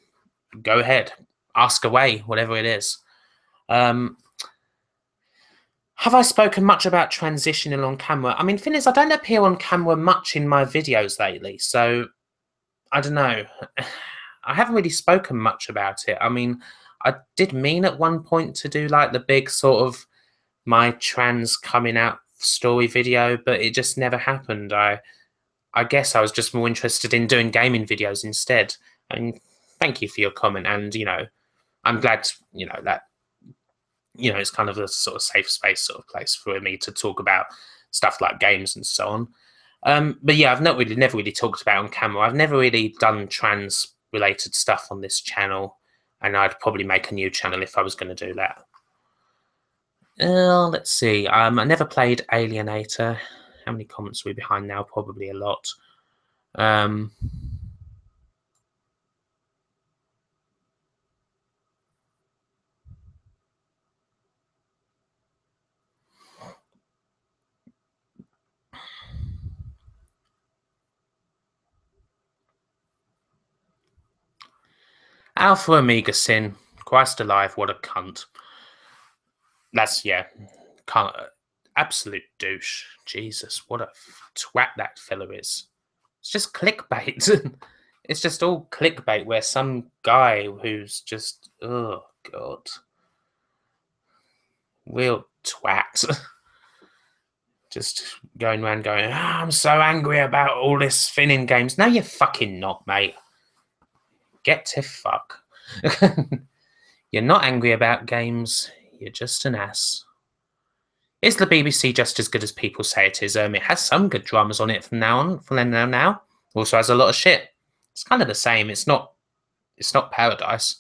go ahead, ask away, whatever it is. Have I spoken much about transitioning on camera? I mean, thing is, I don't appear on camera much in my videos lately, so I don't know. I haven't really spoken much about it. I mean, I did mean at one point to do like the big sort of my trans coming out story video, but it just never happened. I guess I was just more interested in doing gaming videos instead. And thank you for your comment. And, you know, I'm glad, you know, that it's kind of a sort of safe space sort of place for me to talk about stuff like games and so on. But yeah, I've never really talked about it on camera. I've never really done trans related stuff on this channel, and I'd probably make a new channel if I was going to do that. Let's see. I never played Alienator. How many comments are we behind now? Probably a lot. Alpha Omega Sin. Christ alive, what a cunt. That's, yeah, absolute douche. Jesus, what a twat that fella is. It's just clickbait. It's just all clickbait where some guy who's just, oh, God. Real twat. Just going around going, I'm so angry about all this Finning games. No, you're fucking not, mate. Get to fuck. You're not angry about games. You're just an ass. Is the BBC just as good as people say it is? It has some good dramas on it from now on. From now. Also has a lot of shit. It's kind of the same. It's not Paradise.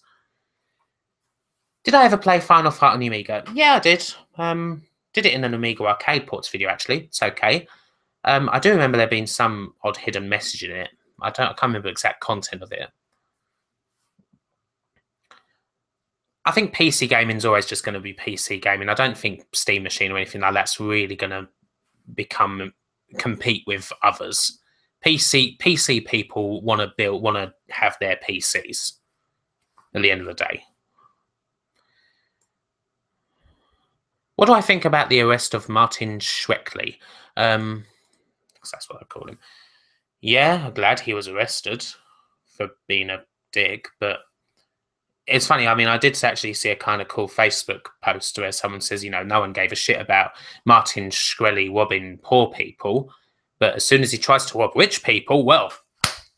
Did I ever play Final Fight on the Amiga? Yeah, I did. Did it in an Amiga arcade ports video, actually. It's okay. I do remember there being some odd hidden message in it. I can't remember the exact content of it. I think PC gaming is always just going to be PC gaming. I don't think Steam Machine or anything like that's really going to compete with others. PC people want to have their PCs at the end of the day. What do I think about the arrest of Martin Shkreli? Because that's what I call him. Yeah, I'm glad he was arrested for being a dick, but it's funny. I mean, I did actually see a kind of cool Facebook post where someone says, no one gave a shit about Martin Shkreli robbing poor people, but as soon as he tries to rob rich people, well,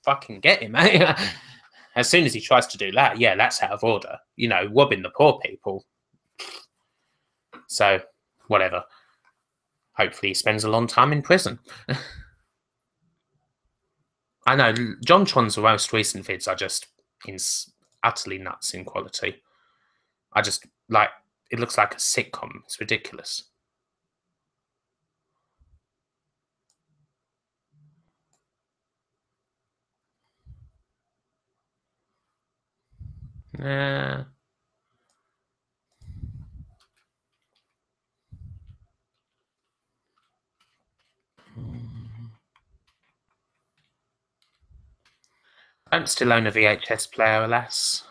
fucking get him, eh? As soon as he tries to do that, yeah, that's out of order. Robbing the poor people. So, whatever. Hopefully he spends a long time in prison. I know, JonTron's most recent vids are just utterly nuts in quality. I just, it looks like a sitcom. It's ridiculous. Uh, I don't still own a VHS player, alas.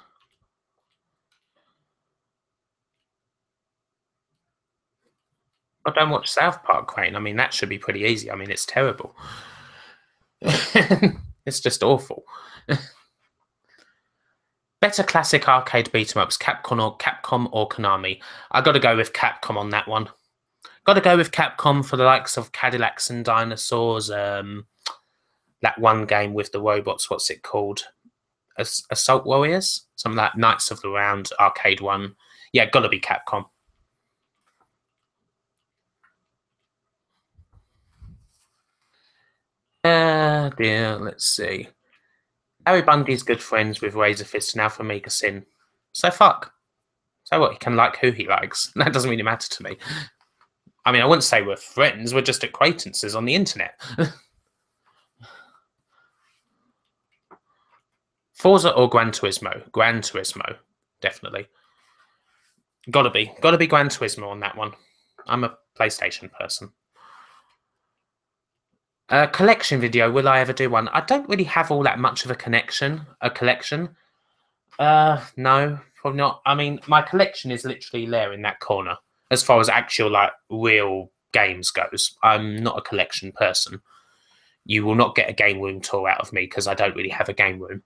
I don't watch South Park, Crane. I mean, that should be pretty easy. I mean, it's terrible. It's just awful. Better classic arcade beat 'em ups, Capcom or Konami. I got to go with Capcom on that one. Got to go with Capcom for the likes of Cadillacs and Dinosaurs. That one game with the robots. What's it called? Assault Warriors. Something like Knights of the Round arcade one. Yeah, got to be Capcom. Dear, let's see. Harry Bundy's good friends with Razorfist and Alpha Omega Sin. So fuck. So what? He can like who he likes. That doesn't really matter to me. I mean, I wouldn't say we're friends. We're just acquaintances on the internet. Forza or Gran Turismo? Gran Turismo, definitely. Gotta be Gran Turismo on that one. I'm a PlayStation person. Collection video. Will I ever do one? I don't really have all that much of a collection. No, probably not. I mean, my collection is literally there in that corner. As far as actual, like, real games goes, I'm not a collection person. You will not get a game room tour out of me because I don't really have a game room.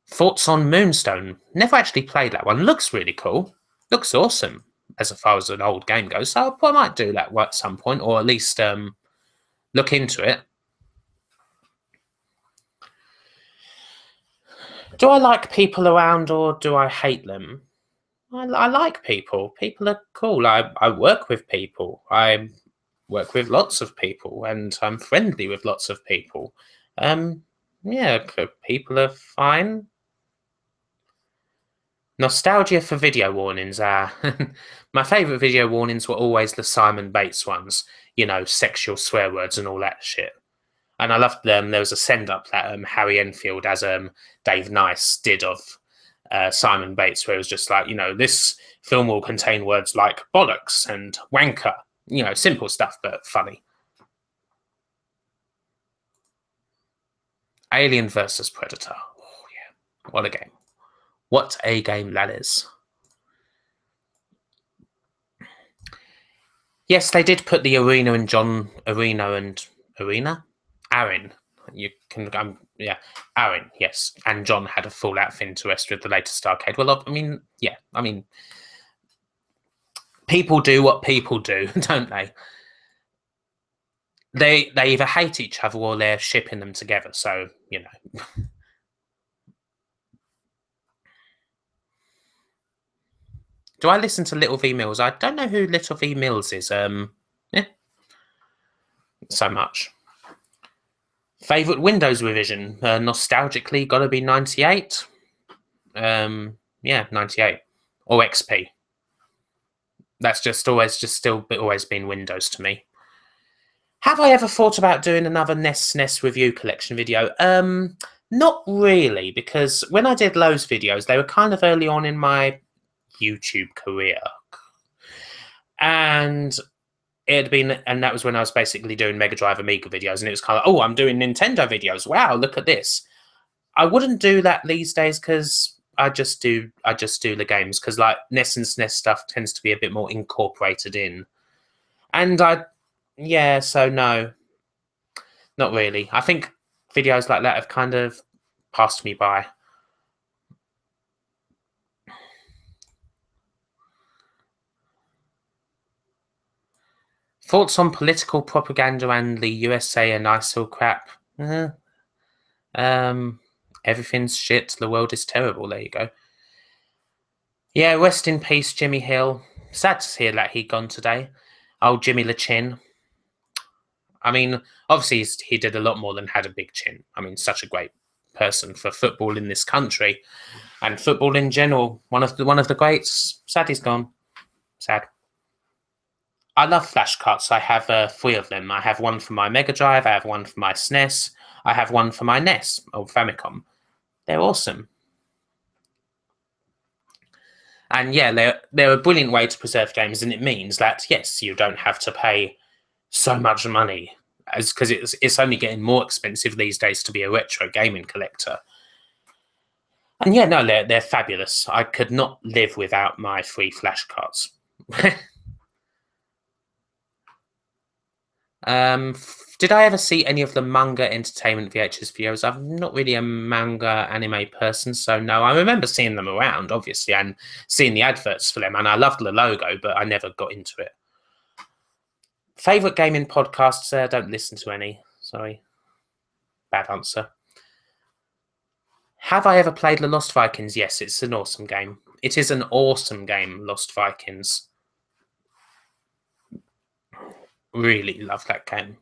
Thoughts on Moonstone? Never actually played that one. Looks really cool. Looks awesome as far as an old game goes. So I might do that at some point, or at least look into it. Do I like people around or do I hate them? I like people. People are cool. I work with people. I work with lots of people, and I'm friendly with lots of people. Yeah, people are fine. Nostalgia for video warnings. My favourite video warnings were always the Simon Bates ones. You know, sexual swear words and all that shit. And I loved them. There was a send up that Harry Enfield as Dave Nice did of Simon Bates, where it was just like, you know, this film will contain words like bollocks and wanker. You know, simple stuff, but funny. Alien versus Predator. Oh, yeah. What a game. What a game that is. Yes, they did put the Aaron. You can, yeah, Aaron, yes, and John had a fallout for interest with the latest arcade. Well, I mean, yeah, I mean, people do what people do, don't they? They either hate each other or they're shipping them together. So you know. Do I listen to Little V Mills? I don't know who Little V Mills is. Yeah, so much. Favorite Windows revision? Nostalgically, gotta be 98. Yeah, 98 or XP. That's just always been Windows to me. Have I ever thought about doing another NES review collection video? Not really, because when I did those videos, they were kind of early on in my YouTube career. And that was when I was basically doing Mega Drive Amiga videos, and it was kind of, oh, I'm doing Nintendo videos. Wow, look at this. I wouldn't do that these days because I just do the games, because like NES and SNES stuff tends to be a bit more incorporated in. And yeah, so no, not really. I think videos like that have kind of passed me by. Thoughts on political propaganda and the USA and ISIL crap? Everything's shit. The world is terrible. There you go. Yeah, rest in peace, Jimmy Hill. Sad to hear that he'd gone today. Old Jimmy the Chin. I mean, obviously he did a lot more than had a big chin. I mean, such a great person for football in this country and football in general. One of the greats. Sad he's gone. Sad. I love flash carts. I have 3 of them. I have one for my Mega Drive. I have one for my SNES. I have one for my NES or Famicom. They're awesome. And yeah, they're a brilliant way to preserve games, and it means that yes, you don't have to pay so much money, as because it's only getting more expensive these days to be a retro gaming collector. And yeah, no, they're fabulous. I could not live without my free flashcards. Did I ever see any of the manga entertainment VHS videos? I'm not really a manga anime person, so no. I remember seeing them around, obviously, and seeing the adverts for them, and I loved the logo, but I never got into it. Favorite gaming podcasts? I don't listen to any. Sorry, bad answer. Have I ever played The Lost Vikings? Yes, it's an awesome game. It is an awesome game, Lost Vikings. Really love that game.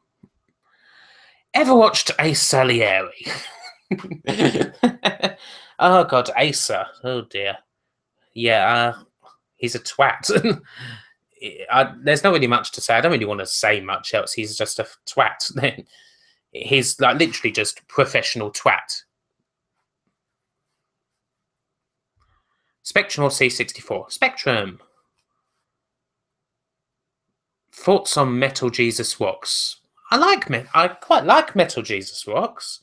Ever watched Ace Salieri? Oh god, Acer. Oh dear. Yeah, he's a twat. There's not really much to say. I don't really want to say much else. He's just a twat. He's like literally just professional twat. Spectrum or C64? Spectrum. Thoughts on Metal Jesus Rocks? I quite like Metal Jesus Rocks.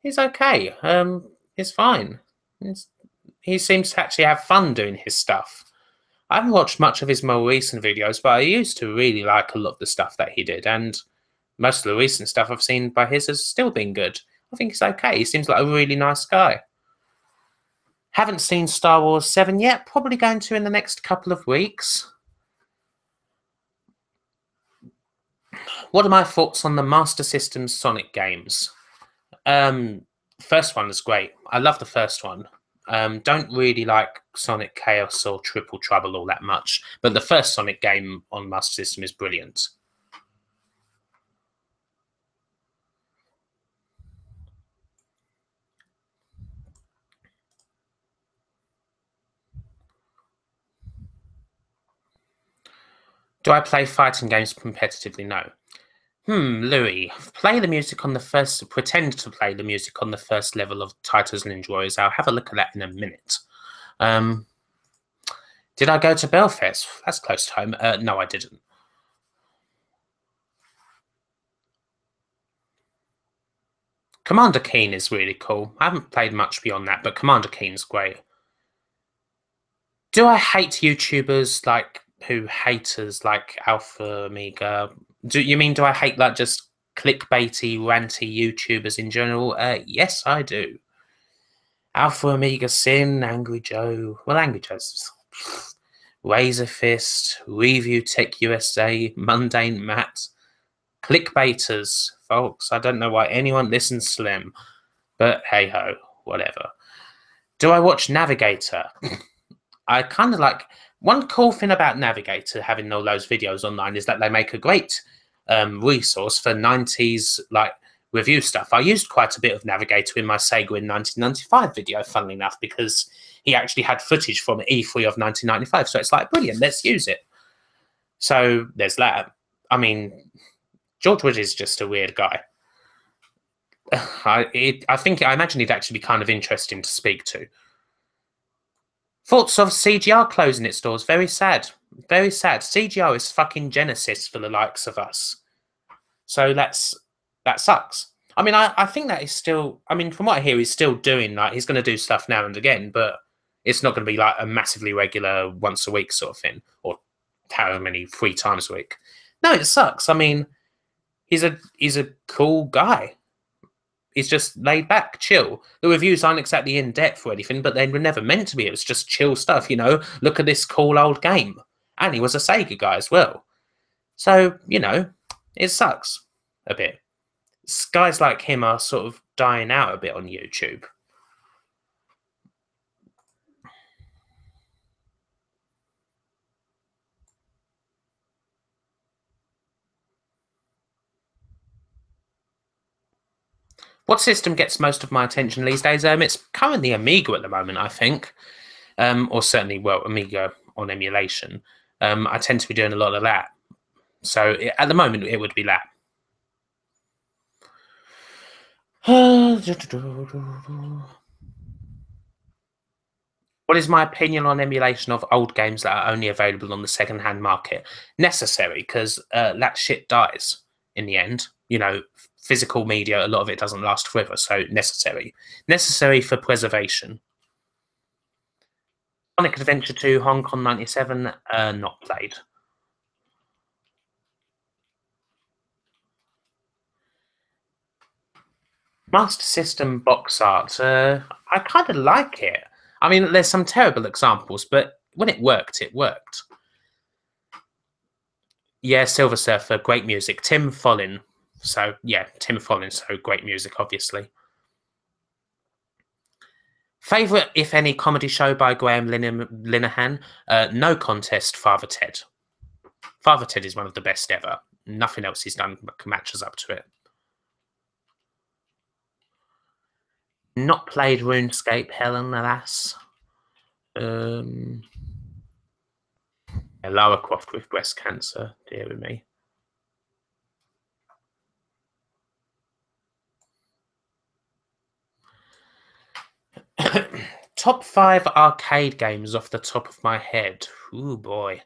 He's okay. He's fine. He seems to actually have fun doing his stuff. I haven't watched much of his more recent videos, but I used to really like a lot of the stuff that he did, and most of the recent stuff I've seen by his has still been good. I think he's okay. He seems like a really nice guy. Haven't seen Star Wars 7 yet. Probably going to in the next couple of weeks. What are my thoughts on the Master System Sonic games? First one is great. I love the first one. Don't really like Sonic Chaos or Triple Trouble all that much, but the first Sonic game on Master System is brilliant. Do I play fighting games competitively? No. Louis, play the music on the first. Pretend to play the music on the first level of Titles Ninja Warriors. I'll have a look at that in a minute. Did I go to Belfast? That's close to home. No, I didn't. Commander Keen is really cool. I haven't played much beyond that, but Commander Keen's great. Do I hate YouTubers like who haters like Alpha Omega? Do I hate like just clickbaity, ranty YouTubers in general? Yes, I do. Alpha Omega Sin, Angry Joe. Well, Angry Joe's Razor Fist, Review Tech USA, Mundane Matt, clickbaiters, folks. I don't know why anyone listens to them, but hey ho, whatever. Do I watch Navigator? I kind of like one cool thing about Navigator having all those videos online is that they make a great resource for 90s like review stuff. I used quite a bit of Navigator in my Sega in 1995 video, funnily enough, because he actually had footage from E3 of 1995. So it's like, brilliant, let's use it. So there's that. I mean, George Wood is just a weird guy. I imagine he'd actually be kind of interesting to speak to. Thoughts of CGR closing its doors? Very sad. Very sad. CGR is fucking Genesis for the likes of us. So that sucks. I mean, I think that is still. I mean, from what I hear, he's still doing like he's going to do stuff now and again, but it's not going to be like a massively regular once a week sort of thing, or however many 3 times a week. No, it sucks. I mean, he's a cool guy. He's just laid back, chill. The reviews aren't exactly in depth or anything, but they were never meant to be. It was just chill stuff, you know. Look at this cool old game, and he was a Sega guy as well. So it sucks a bit. Guys like him are sort of dying out a bit on YouTube. What system gets most of my attention these days? It's currently Amiga at the moment, I think, or certainly, well, Amiga on emulation. I tend to be doing a lot of that. So at the moment, it would be that. What is my opinion on emulation of old games that are only available on the second-hand market? Necessary, because that shit dies in the end. You know, physical media, a lot of it doesn't last forever, so necessary. Necessary for preservation. Sonic Adventure 2, Hong Kong 97, not played. Master System box art, I kind of like it. I mean, there's some terrible examples, but when it worked, it worked. Yeah, Silver Surfer, great music. Tim Follin. So, yeah, Tim Follin, so great music, obviously. Favourite, if any, comedy show by Graham Linehan? No contest, Father Ted. Father Ted is one of the best ever. Nothing else he's done matches up to it. Not played RuneScape, Helen, alas. Lara Croft with breast cancer, dear me. Top 5 arcade games off the top of my head. Ooh, boy.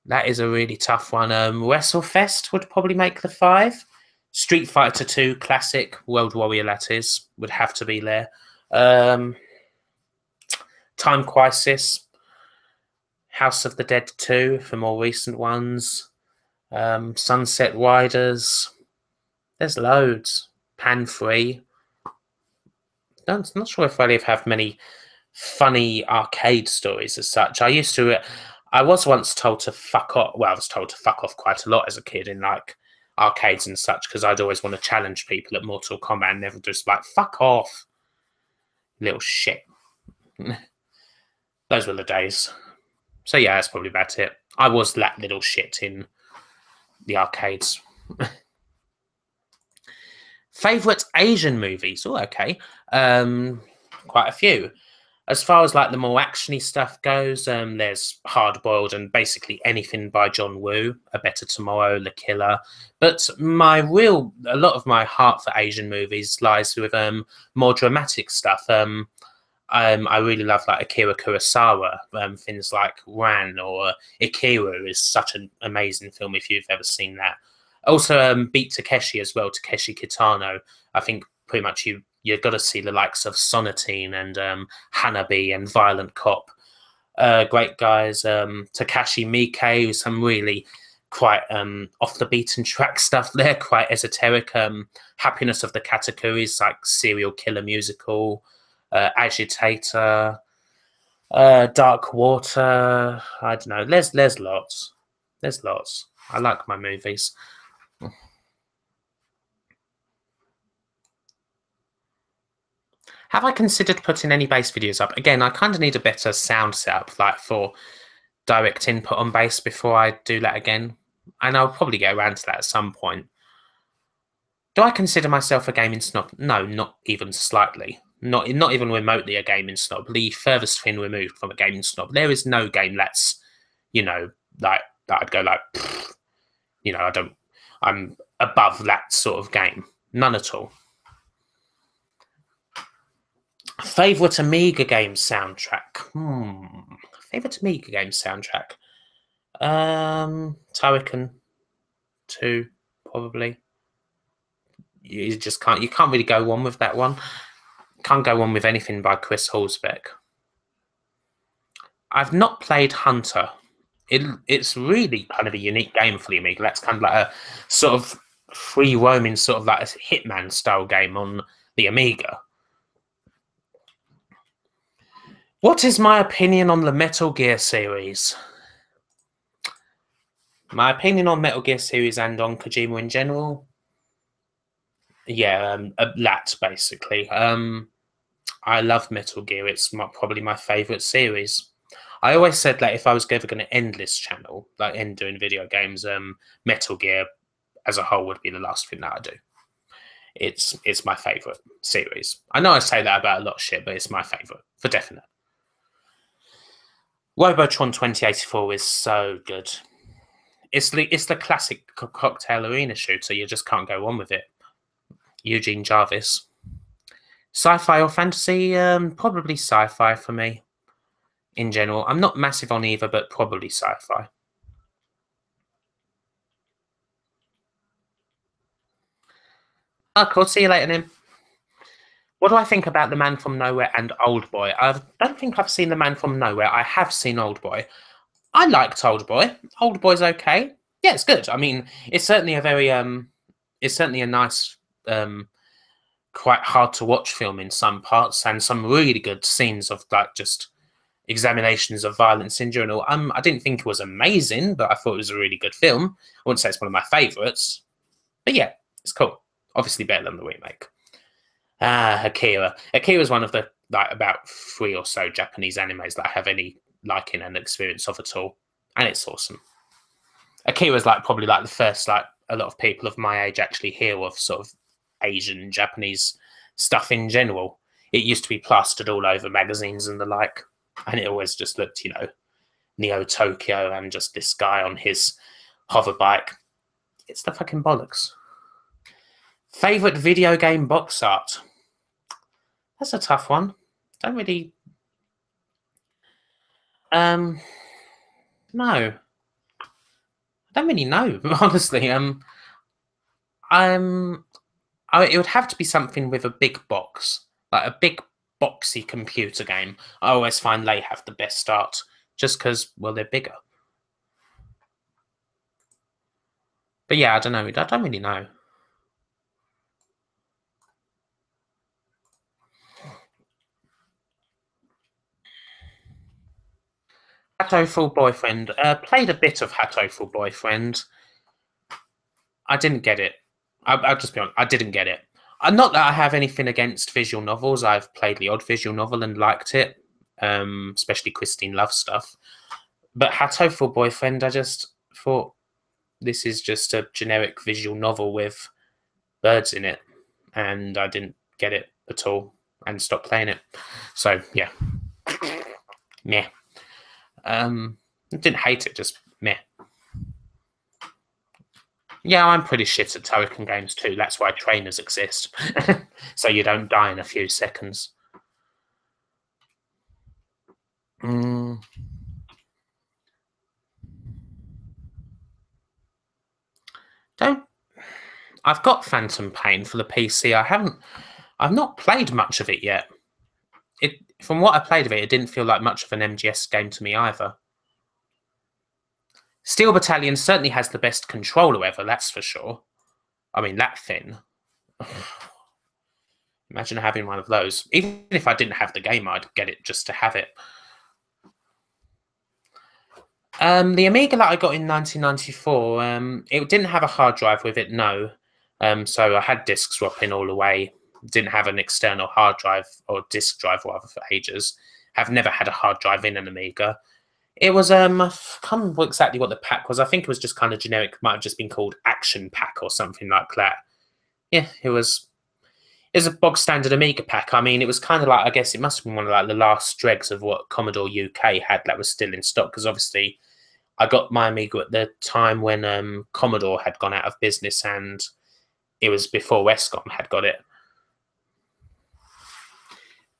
That is a really tough one. WrestleFest would probably make the 5. Street Fighter 2 Classic, World Warrior that is, would have to be there. Time Crisis, House of the Dead 2 for more recent ones. Sunset Riders. There's loads. Pan 3. I'm not sure if I have many funny arcade stories as such. I was once told to fuck off. Well, I was told to fuck off quite a lot as a kid in like arcades and such because I'd always want to challenge people at Mortal Kombat and never just like fuck off, little shit. Those were the days. So yeah, that's probably about it. I was that little shit in the arcades. Favorite Asian movies? Oh, okay. Quite a few. As far as like the more actiony stuff goes, there's Hard Boiled and basically anything by John Woo, A Better Tomorrow, The Killer. But a lot of my heart for Asian movies lies with more dramatic stuff. I really love like Akira Kurosawa. Things like Ran or Ikiru is such an amazing film if you've ever seen that. Also, Beat Takeshi as well, Takeshi Kitano. I think pretty much you've got to see the likes of Sonatine and Hanabi and Violent Cop. Great guys. Takashi Miike, some really quite off the beaten track stuff there, quite esoteric. Happiness of the Katakuris, like Serial Killer Musical, Agitator, Dark Water. I don't know. There's lots. There's lots. I like my movies. Have I considered putting any bass videos up? Again, I kind of need a better sound setup, like for direct input on bass before I do that again. And I'll probably get around to that at some point. Do I consider myself a gaming snob? No, not even slightly. Not even remotely a gaming snob. The furthest thing removed from a gaming snob. There is no game that's, you know, like that I'd go like, you know, I'm above that sort of game. None at all. Favorite Amiga game soundtrack? Favorite Amiga game soundtrack? Turrican 2, probably. You can't really go wrong with that one. Can't go wrong with anything by Chris Hallsbeck. I've not played Hunter. It's really kind of a unique game for the Amiga. That's kind of like a sort of free roaming, sort of like a Hitman style game on the Amiga. What is my opinion on the Metal Gear series? My opinion on Metal Gear series and on Kojima in general? Yeah, that basically. I love Metal Gear. It's probably my favourite series. I always said that if I was ever going to end this channel, like end doing video games, Metal Gear as a whole would be the last thing that I do. It's my favourite series. I know I say that about a lot of shit, but it's my favourite, for definite. Robotron 2084 is so good. It's the classic cocktail arena shooter. You just can't go on with it. Eugene Jarvis. Sci-fi or fantasy? Probably sci-fi for me. in general. I'm not massive on either, but probably sci-fi. Oh, cool. See you later, then. What do I think about The Man from Nowhere and Old Boy? I don't think I've seen The Man from Nowhere. I have seen Old Boy. I liked Old Boy. Old Boy's okay. Yeah, it's good. I mean, it's certainly a very it's certainly a nice, quite hard to watch film in some parts, and some really good scenes of like just examinations of violence in general. I didn't think it was amazing, but I thought it was a really good film. I wouldn't say it's one of my favourites, but yeah, it's cool. Obviously better than the remake. Akira. Akira is one of the like about 3 or so Japanese animes that I have any liking and experience of at all, and it's awesome. Akira's like probably like the first like a lot of people of my age actually hear of sort of Asian Japanese stuff in general. It used to be plastered all over magazines and the like, and it always just looked, Neo Tokyo and just this guy on his hover bike. It's the fucking bollocks. Favorite video game box art? That's a tough one. Don't really. No, I don't really know. Honestly, it would have to be something with a big box, like a big boxy computer game. I always find they have the best art, just because, well, they're bigger. But yeah, I don't know. I don't really know. Hatoful Boyfriend. Played a bit of Hatoful Boyfriend. I didn't get it. I'll just be honest. I didn't get it. Not that I have anything against visual novels. I've played the odd visual novel and liked it, especially Christine Love stuff. But Hatoful Boyfriend, I just thought this is just a generic visual novel with birds in it, and I didn't get it at all and stopped playing it. So yeah, meh. Didn't hate it, just meh. Yeah, I'm pretty shit at Turrican games too. That's why trainers exist, so you don't die in a few seconds. Mm. Don't. I've got Phantom Pain for the PC. I've not played much of it yet. From what I played of it, it didn't feel like much of an MGS game to me either. Steel Battalion certainly has the best controller ever, that's for sure. I mean, that thin. Imagine having one of those. Even if I didn't have the game, I'd get it just to have it. The Amiga that I got in 1994, it didn't have a hard drive with it, no. So I had disk swapping all the way. Didn't have an external hard drive or disk drive rather for ages. Have never had a hard drive in an Amiga. It was I can't remember exactly what the pack was. I think it was just kind of generic. Might have just been called Action Pack or something like that. Yeah, it was. It was a bog standard Amiga pack. I mean, it was kind of like, I guess it must have been one of like the last dregs of what Commodore UK had that was still in stock, because obviously I got my Amiga at the time when Commodore had gone out of business, and it was before Westcom had got it.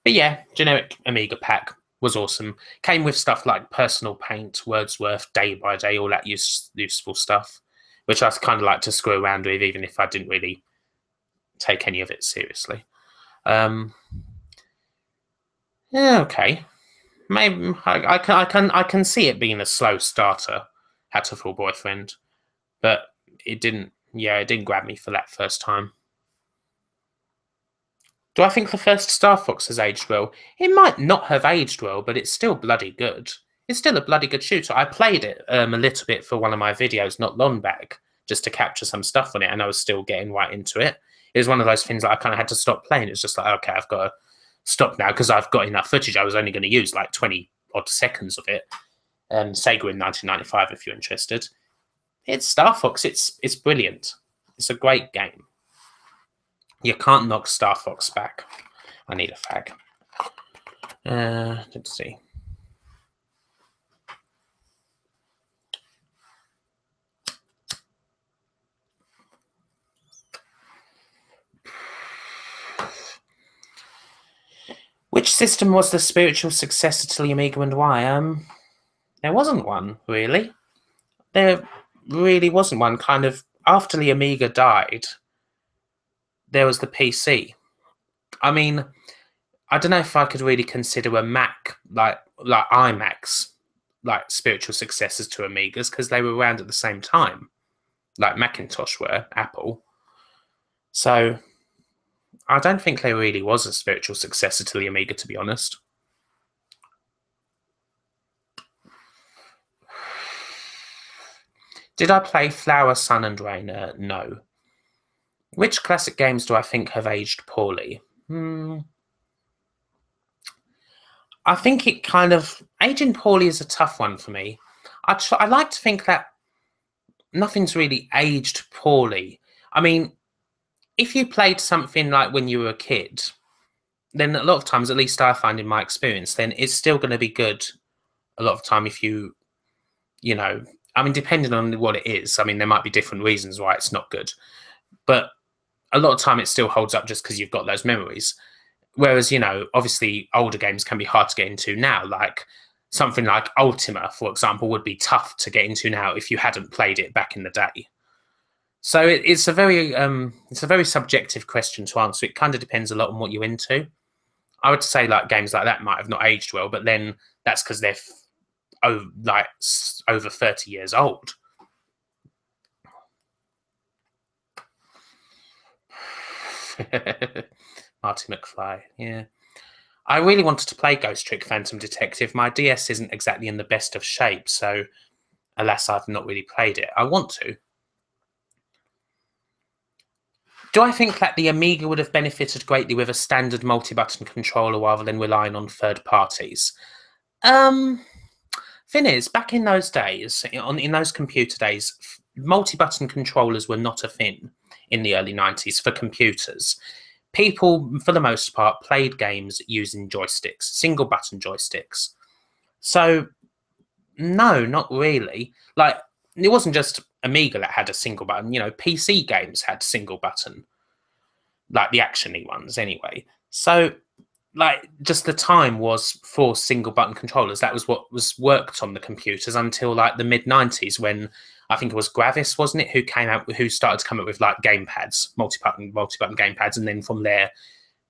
But yeah, generic Amiga pack was awesome. Came with stuff like Personal Paint, Wordsworth, Day by Day, all that useful stuff, which I kind of like to screw around with, even if I didn't really take any of it seriously. Yeah, okay. Maybe I can see it being a slow starter. Hatoful Boyfriend, but it didn't. Yeah, it didn't grab me for that first time. Do I think the first Star Fox has aged well? It might not have aged well, but it's still bloody good. It's still a bloody good shooter. I played it a little bit for one of my videos not long back, just to capture some stuff on it, and I was still getting right into it. It was one of those things that I kind of had to stop playing. It's just like, okay, I've got to stop now because I've got enough footage. I was only going to use like 20 odd seconds of it. Sega in 1995, if you're interested. It's Star Fox. It's brilliant. It's a great game. You can't knock Star Fox back. I need a fag. Let's see. Which system was the spiritual successor to the Amiga and why? There wasn't one, really. There really wasn't one. Kind of after the Amiga died, there was the PC. I mean, I don't know if I could really consider a Mac like iMacs like spiritual successors to Amigas because they were around at the same time, like Macintosh were, Apple. So I don't think there really was a spiritual successor to the Amiga, to be honest. Did I play Flower, Sun and Rain? No. Which classic games do I think have aged poorly? I think it kind of... Aging poorly is a tough one for me. I like to think that nothing's really aged poorly. I mean, if you played something like when you were a kid, then a lot of times, at least I find in my experience, then it's still going to be good a lot of time if you know, I mean, depending on what it is, I mean, there might be different reasons why it's not good. But a lot of time it still holds up just because you've got those memories. Whereas, you know, obviously older games can be hard to get into now, like something like Ultima, for example, would be tough to get into now if you hadn't played it back in the day. So it's a very subjective question to answer. It kind of depends a lot on what you're into. I would say like games like that might have not aged well, but then that's because they're like over 30 years old. Marty McFly, yeah. I really wanted to play Ghost Trick Phantom Detective. My DS isn't exactly in the best of shape, so alas, I've not really played it. I want to. Do I think that the Amiga would have benefited greatly with a standard multi-button controller rather than relying on third parties? Thing is, back in those days, in those computer days, multi-button controllers were not a thing in the early 90s for computers. People, for the most part, played games using joysticks, single-button joysticks. So, no, not really. Like, it wasn't just Amiga that had a single button. You know, PC games had single button, like the action-y ones, anyway. So, like, just the time was for single button controllers. That was what was worked on the computers until like the mid 90s, when I think it was Gravis, wasn't it, who started to come up with like gamepads, multi-button gamepads, and then from there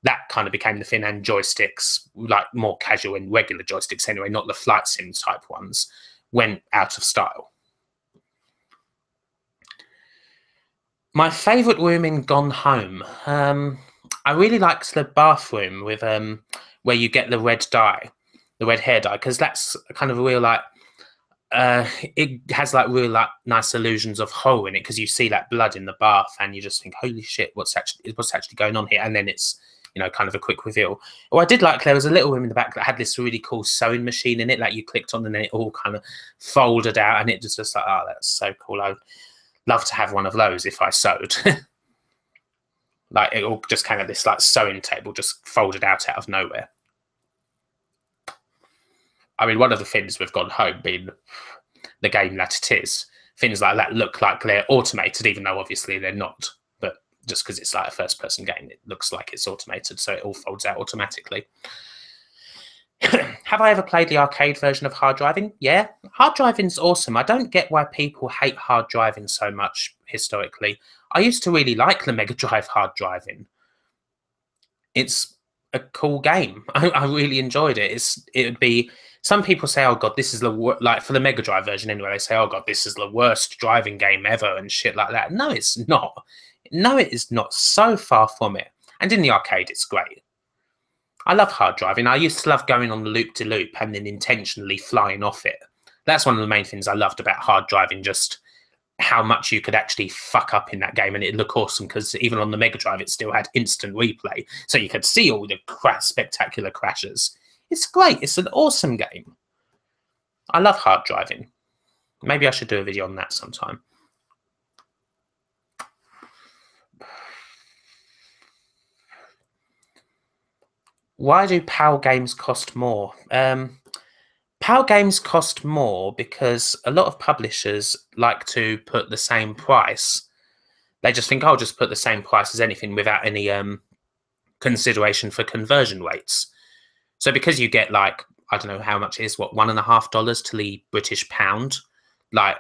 that kind of became the thing, and joysticks, like more casual and regular joysticks anyway, not the flight sim type ones, went out of style. My favourite room in Gone Home. I really liked the bathroom with where you get the red dye, the red hair dye, because that's kind of a real like it has like real like nice illusions of horror in it, because you see that blood in the bath and you just think, holy shit, what's actually going on here? And then it's, you know, kind of a quick reveal. Oh, I did like there was a little room in the back that had this really cool sewing machine in it that you clicked on and then it all kind of folded out, and it was just like, oh, that's so cool. I'd love to have one of those if I sewed. Like it all just kind of this like sewing table just folded out of nowhere. I mean, one of the things with Gone Home being the game that it is, things like that look like they're automated, even though obviously they're not. But just because it's like a first-person game, it looks like it's automated, so it all folds out automatically. Have I ever played the arcade version of hard driving? Yeah, hard driving's awesome. I don't get why people hate hard driving so much historically. I used to really like the Mega Drive hard driving. It's a cool game. I really enjoyed it. It would be, some people say, oh god, this is the like for the Mega Drive version anyway. They say, oh god, this is the worst driving game ever and shit like that. No, it's not. No, it is not. So far from it. And in the arcade, it's great. I love hard driving. I used to love going on the loop-de-loop and then intentionally flying off it. That's one of the main things I loved about hard driving, just how much you could actually fuck up in that game, and it'd look awesome because even on the Mega Drive, it still had instant replay, so you could see all the spectacular crashes. It's great. It's an awesome game. I love hard driving. Maybe I should do a video on that sometime. Why do PAL games cost more? PAL games cost more because a lot of publishers like to put the same price. They just think, I'll just put the same price as anything without any consideration for conversion rates. So because you get like, I don't know how much it is, what, $1.50 to the British pound, like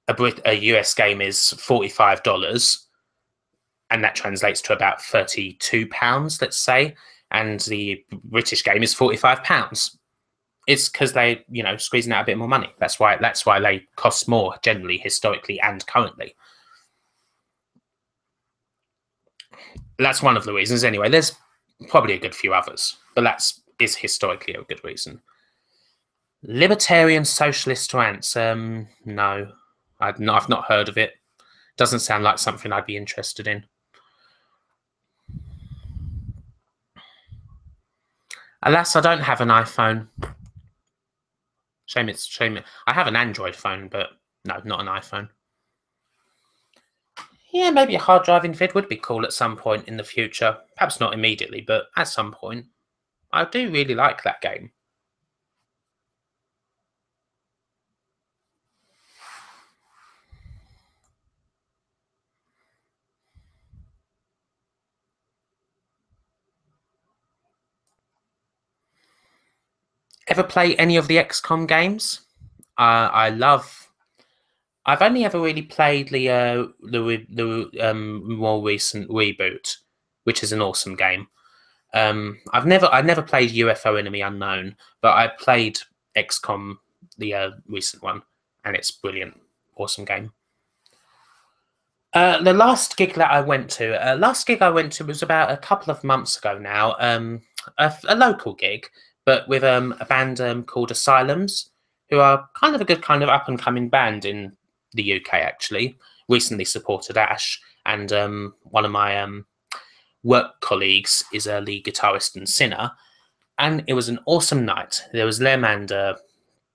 a US game is $45, and that translates to about £32, let's say, and the British game is £45. It's because they, squeezing out a bit more money. That's why they cost more generally, historically, and currently. That's one of the reasons. Anyway, there's probably a good few others, but is historically a good reason. Libertarian Socialist Rants. No, I've not heard of it. Doesn't sound like something I'd be interested in. Alas, I don't have an iPhone. Shame. I have an Android phone, but no, not an iPhone. Yeah, maybe a hard driving vid would be cool at some point in the future. Perhaps not immediately, but at some point. I do really like that game. Ever play any of the XCOM games? I've only ever really played the more recent reboot, which is an awesome game. I never played UFO Enemy Unknown, but I played XCOM, the recent one, and it's brilliant, awesome game. The last gig I went to was about a couple of months ago now. A local gig, but with a band called Asylums, who are kind of a good kind of up and coming band in the UK. Actually, recently supported Ash, and one of my work colleagues is a lead guitarist and singer, and it was an awesome night. There was them and a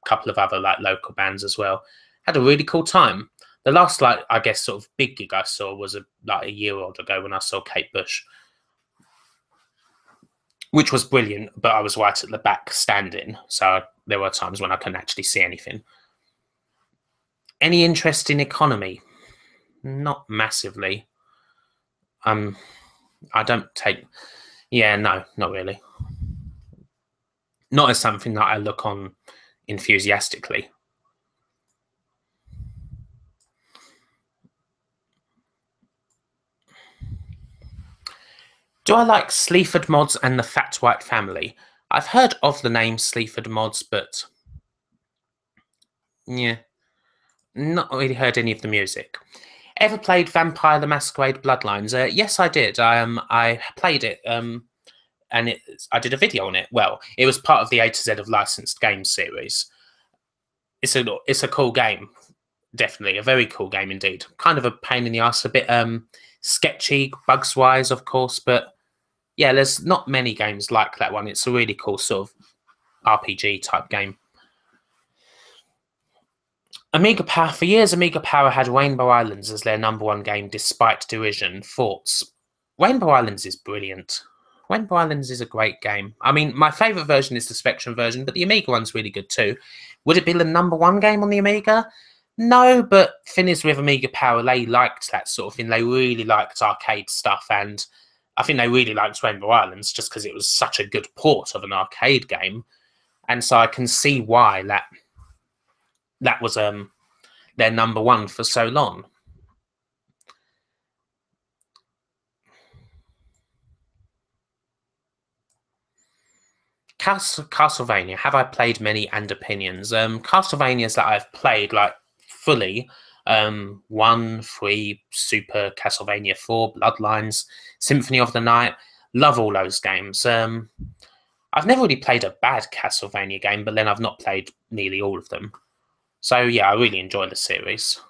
couple of other like local bands as well. Had a really cool time. The last, like, I guess, sort of big gig I saw was a year or so ago when I saw Kate Bush, which was brilliant, but I was right at the back standing, so there were times when I couldn't actually see anything. Any interest in economy? Not massively. I don't take... Yeah, no, not really. Not as something that I look on enthusiastically. Do I like Sleaford Mods and the Fat White Family? I've heard of the name Sleaford Mods, but yeah, not really heard any of the music. Ever played Vampire the Masquerade Bloodlines? Yes, I did. I played it, and I did a video on it. Well, it was part of the A to Z of licensed games series. It's a cool game, definitely a very cool game indeed. Kind of a pain in the ass, a bit sketchy, bugs wise, of course, but yeah, there's not many games like that one. It's a really cool sort of RPG type game. Amiga Power. For years, Amiga Power had Rainbow Islands as their #1 game, despite derision. Thoughts? Rainbow Islands is brilliant. Rainbow Islands is a great game. I mean, my favourite version is the Spectrum version, but the Amiga one's really good too. Would it be the #1 game on the Amiga? No, but thing is with Amiga Power, they liked that sort of thing. They really liked arcade stuff, and I think they really liked Rainbow Islands just because it was such a good port of an arcade game. And so I can see why that was their #1 for so long. Castlevania. Have I played many and opinions? Castlevanias that I've played like fully. 1, 3, Super Castlevania 4, Bloodlines, Symphony of the Night. Love all those games. I've never really played a bad Castlevania game, but then I've not played nearly all of them. So yeah, I really enjoy the series.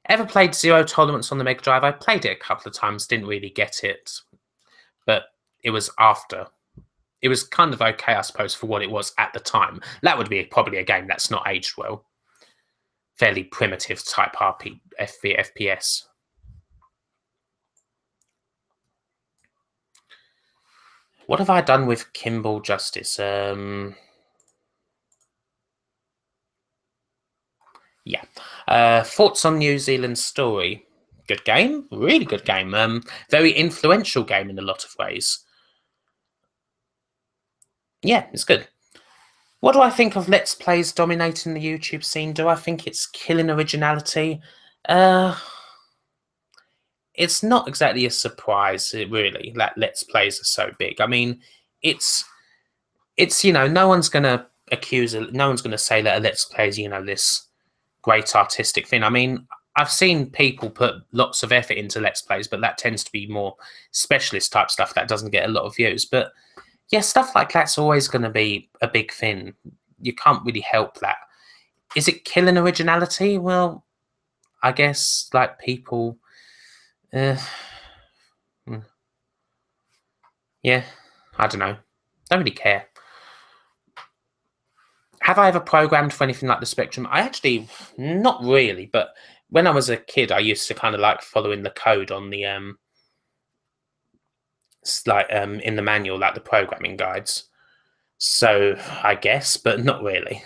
Ever played Zero Tolerance on the Mega Drive? I played it a couple of times, didn't really get it, but it was after. It was kind of okay, I suppose, for what it was at the time. That would be probably a game that's not aged well. Fairly primitive type FPS. What have I done with Kimball Justice? Yeah. Thoughts on New Zealand Story? Good game, really good game. Very influential game in a lot of ways. Yeah, it's good. What do I think of Let's Plays dominating the YouTube scene? Do I think it's killing originality? Uh, it's not exactly a surprise, really, that Let's Plays are so big. I mean, it's no one's gonna no one's gonna say that a Let's Play is this great artistic thing. I mean, I've seen people put lots of effort into Let's Plays, but that tends to be more specialist type stuff that doesn't get a lot of views. But yeah, stuff like that's always going to be a big thing. You can't really help that. Is it killing originality? Well, I guess like people, uh, yeah, I don't know. Don't really care. Have I ever programmed for anything like the Spectrum? I actually, not really, but when I was a kid, I used to kind of like following the code on the in the manual, like the programming guides. So I guess, but not really.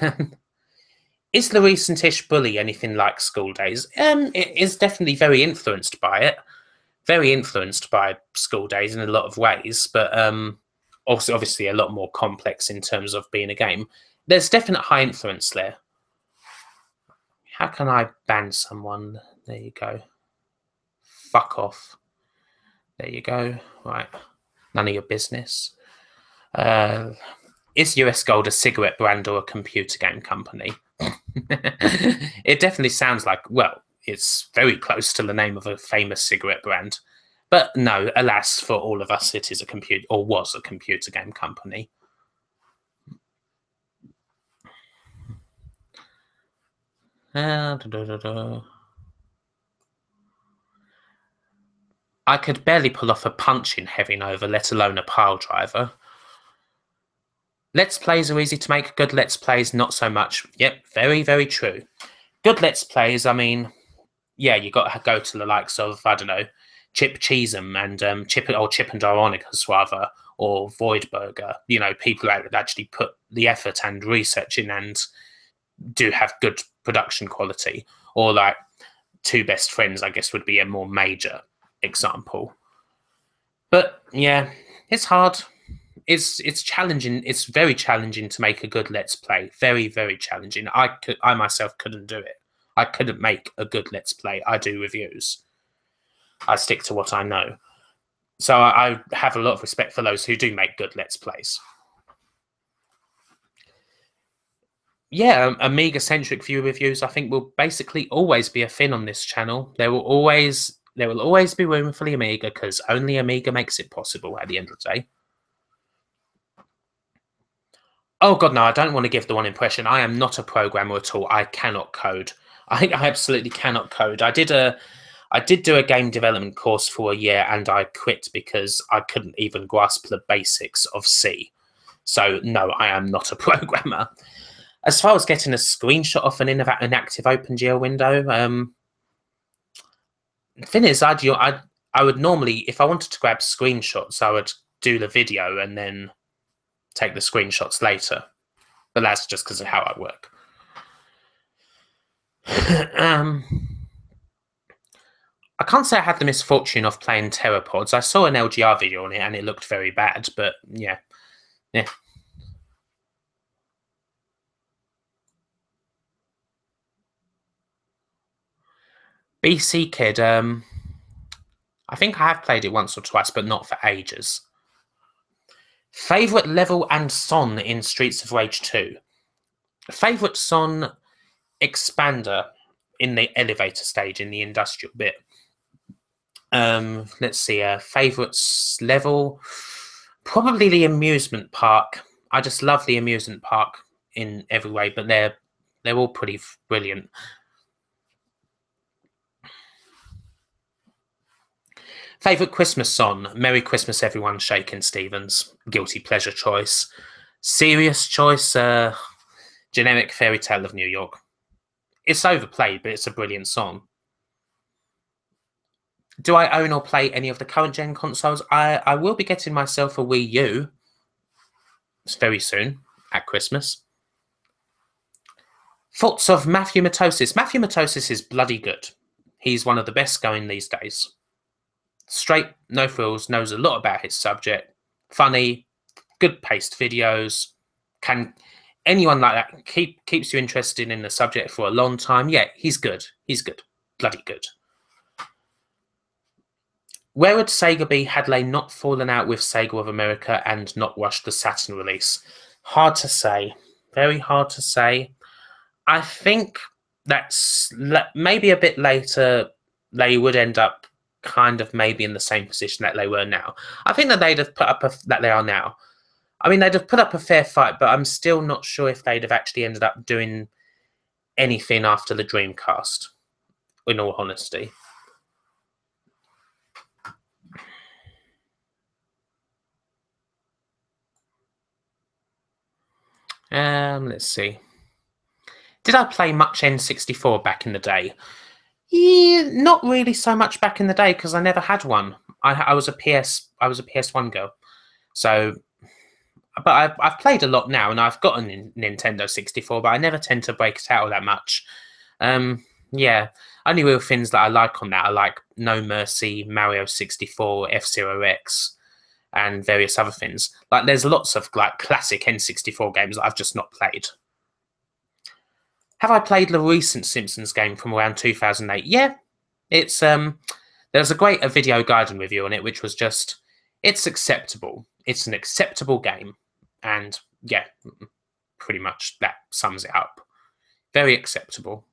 Is the recent-ish bully anything like School Days? It is definitely very influenced by it. Very influenced by School Days in a lot of ways, but also obviously a lot more complex in terms of being a game. There's definite high influence there. How can I ban someone? There you go. Fuck off. There you go. Right. None of your business. Is US Gold a cigarette brand or a computer game company? It definitely sounds like, well, it's very close to the name of a famous cigarette brand. But no, alas, for all of us, it is a computer, or was a computer game company. I could barely pull off a punch in Heavy Nova, let alone a pile driver. Let's plays are easy to make. Good Let's Plays, not so much. Yep, very, very true. Good Let's Plays, I mean, yeah, you got to go to the likes of, I don't know, Chip Cheesem and Chip and Ironicus rather, or Voidburger. People that actually put the effort and research in and do have good production quality. Or like Two Best Friends, I guess, would be a more major example. But yeah, it's hard. It's challenging. It's very challenging to make a good Let's Play. Very, very challenging. I myself couldn't do it. I couldn't make a good Let's Play. I do reviews. I stick to what I know. So I have a lot of respect for those who do make good Let's Plays. Yeah, Amiga-centric view reviews, I think, will basically always be a thing on this channel. There will always be room for the Amiga because only Amiga makes it possible at the end of the day. Oh god, no! I don't want to give the one impression. I am not a programmer at all. I cannot code. I absolutely cannot code. I did do a game development course for a year and I quit because I couldn't even grasp the basics of C. So no, I am not a programmer. As far as getting a screenshot of an inactive OpenGL window, the thing is, I would normally, if I wanted to grab screenshots, I would do the video and then take the screenshots later. But that's just because of how I work. I can't say I had the misfortune of playing Terrapods. I saw an LGR video on it and it looked very bad, but yeah. BC Kid, I think I have played it once or twice, but not for ages. Favourite level and son in Streets of Rage 2? Favourite son expander in the elevator stage, in the industrial bit. Let's see, favourite level? Probably the amusement park. I just love the amusement park in every way, but they're all pretty brilliant. Favourite Christmas song? Merry Christmas, everyone. Shakin' Stevens. Guilty pleasure choice. Serious choice? Generic Fairy Tale of New York. It's overplayed, but it's a brilliant song. Do I own or play any of the current gen consoles? I will be getting myself a Wii U. It's very soon, at Christmas. Thoughts of Matthew Matosis? Matthew Matosis is bloody good. He's one of the best going these days. Straight, no frills, knows a lot about his subject. Funny, good paced videos. Can anyone like that keeps you interested in the subject for a long time? Yeah, he's good. He's good. Bloody good. Where would Sega be had they not fallen out with Sega of America and not rushed the Saturn release? Hard to say. Very hard to say. I think that's maybe a bit later they would end up kind of maybe in the same position that they were now. I think that they'd have put up that they are now. I mean, they'd have put up a fair fight, but I'm still not sure if they'd have actually ended up doing anything after the Dreamcast, in all honesty. Let's see. Did I play much N64 back in the day? Yeah, not really so much back in the day because I never had one. I was a PS1 girl, so. But I've played a lot now, and I've got a Nintendo 64, but I never tend to break it out that much. Yeah, only real things that I like on that are like No Mercy, Mario 64, F-Zero X, and various other things. Like, there's lots of like classic N64 games that I've just not played. Have I played the recent Simpsons game from around 2008? Yeah, it's there's a great video guide and review on it, which was just it's acceptable. It's an acceptable game, and yeah, pretty much that sums it up. Very acceptable.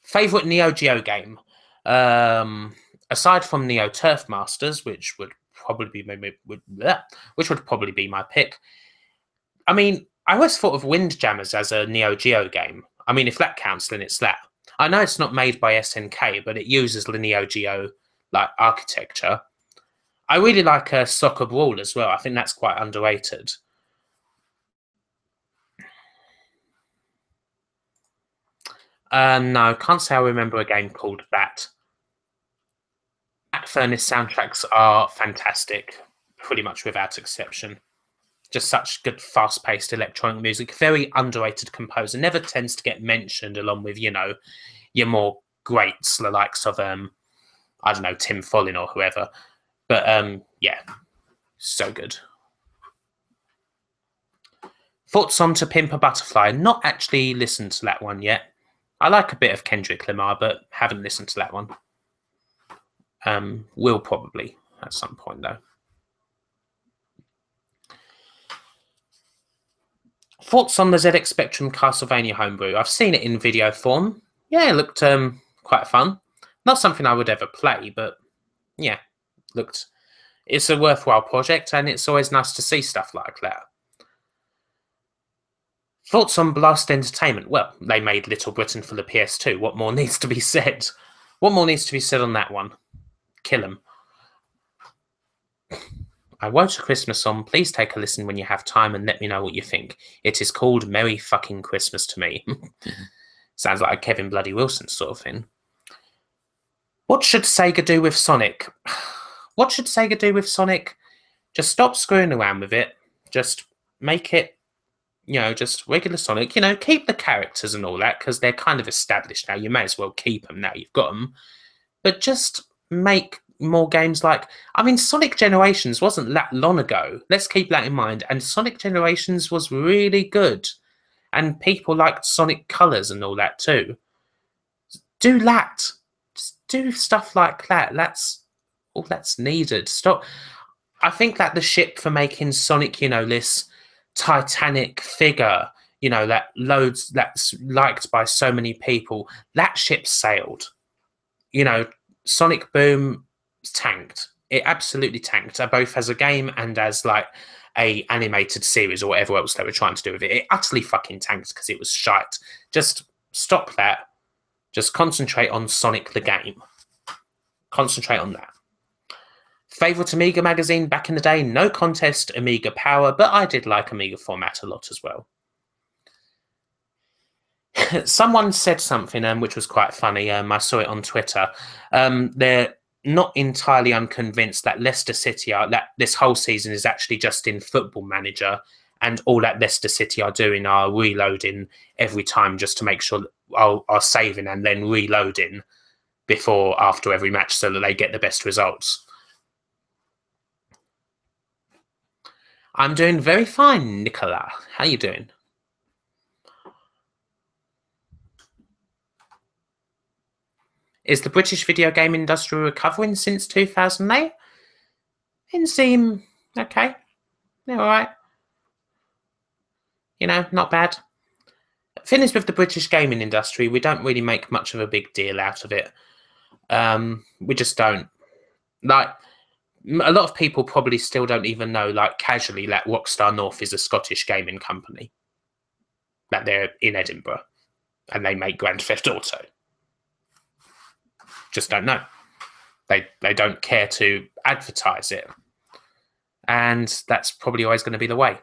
Favorite Neo Geo game, aside from Neo Turf Masters, which would probably be my pick. I mean, I always thought of Windjammers as a Neo Geo game. I mean, if that counts, then it's that. I know it's not made by SNK, but it uses the Neo Geo like architecture. I really like Soccer Brawl as well. I think that's quite underrated. No, can't say I remember a game called that. Black Furnace soundtracks are fantastic, pretty much without exception. Just such good, fast-paced electronic music. Very underrated composer. Never tends to get mentioned along with, you know, your more greats, the likes of, I don't know, Tim Follin or whoever. But, yeah, so good. Thoughts on To Pimp a Butterfly? Not actually listened to that one yet. I like a bit of Kendrick Lamar, but haven't listened to that one. Will probably at some point, though. Thoughts on the ZX Spectrum Castlevania homebrew? I've seen it in video form. Yeah, it looked quite fun. Not something I would ever play, but yeah, looked. It's a worthwhile project, and it's always nice to see stuff like that. Thoughts on Blast Entertainment? Well, they made Little Britain for the PS2. What more needs to be said? What more needs to be said on that one? Kill 'em. I wrote a Christmas song. Please take a listen when you have time and let me know what you think. It is called Merry Fucking Christmas to Me. Sounds like a Kevin Bloody Wilson sort of thing. What should Sega do with Sonic? What should Sega do with Sonic? Just stop screwing around with it. Just make it, you know, just regular Sonic. You know, keep the characters and all that because they're kind of established now. You may as well keep them now you've got them. But just make more games like, I mean, Sonic Generations wasn't that long ago. Let's keep that in mind. And Sonic Generations was really good. And people liked Sonic Colors and all that too. Do that. Just do stuff like that. That's all that's needed. Stop. I think that the ship for making Sonic, you know, this Titanic figure, you know, that's liked by so many people, that ship sailed. You know, Sonic Boom tanked. It absolutely tanked, both as a game and as like a animated series or whatever else they were trying to do with it. It utterly fucking tanked because it was shite. Just stop that. Just concentrate on Sonic the game. Concentrate on that. Favorite Amiga magazine back in the day? No contest, Amiga Power, but I did like Amiga Format a lot as well. Someone said something which was quite funny. I saw it on Twitter. They're not entirely unconvinced that Leicester City that this whole season is actually just in Football Manager, and all that Leicester City are doing are reloading every time just to make sure that are saving and then reloading after every match so that they get the best results. I'm doing very fine, Nicola. How you doing? Is the British video game industry recovering since 2008? Didn't seem okay. Yeah, all right. You know, not bad. Thing is with the British gaming industry, we don't really make much of a big deal out of it. We just don't. Like, a lot of people probably still don't even know, like, casually, that Rockstar North is a Scottish gaming company. That they're in Edinburgh. And they make Grand Theft Auto. Just don't know. They don't care to advertise it. And that's probably always going to be the way.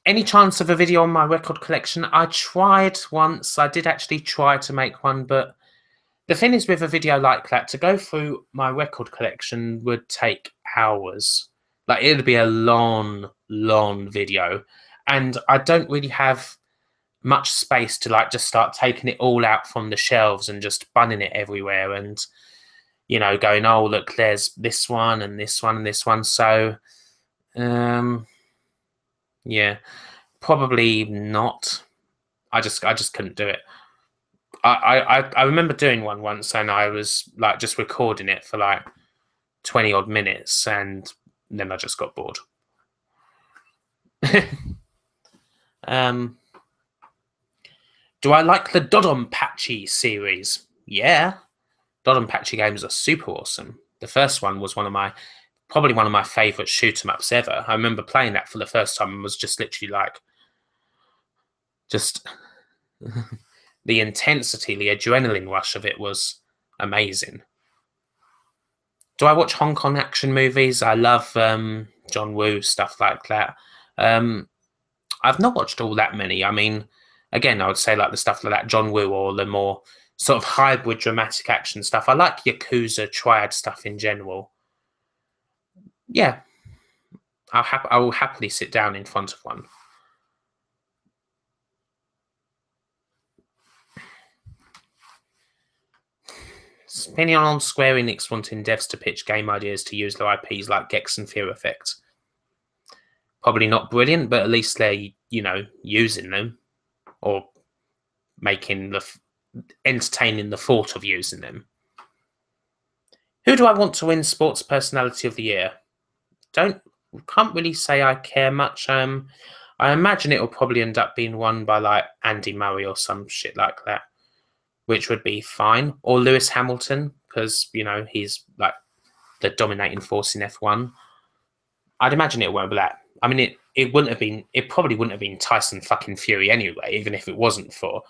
Any chance of a video on my record collection? I tried once. I did actually try to make one, but the thing is with a video like that, to go through my record collection would take hours. Like, it would be a long, long video. And I don't really have much space to, like, just start taking it all out from the shelves and just bunning it everywhere and, you know, going, oh, look, there's this one and this one and this one. So, yeah, probably not. I just couldn't do it. I remember doing one once, and I was like just recording it for like 20 odd minutes, and then I just got bored. Do I like the Dodonpachi series? Yeah, Dodonpachi games are super awesome. The first one was probably one of my favourite shoot 'em ups ever. I remember playing that for the first time and was just literally like, just the intensity, the adrenaline rush of it was amazing. Do I watch Hong Kong action movies? I love John Woo, stuff like that. I've not watched all that many. I mean, again, I would say like the stuff like that, John Woo, or the more sort of hybrid dramatic action stuff. I like Yakuza Triad stuff in general. Yeah, I will happily sit down in front of one. Opinion on Square Enix wanting devs to pitch game ideas to use their IPs like Gex and Fear Effect. Probably not brilliant, but at least they're, you know, using them or making entertaining the thought of using them. Who do I want to win Sports Personality of the Year? Can't really say I care much. I imagine it will probably end up being won by like Andy Murray or some shit like that, which would be fine. Or Lewis Hamilton, because, you know, he's like the dominating force in F1. I'd imagine it won't be that. I mean, it probably wouldn't have been Tyson fucking Fury anyway, even if it wasn't for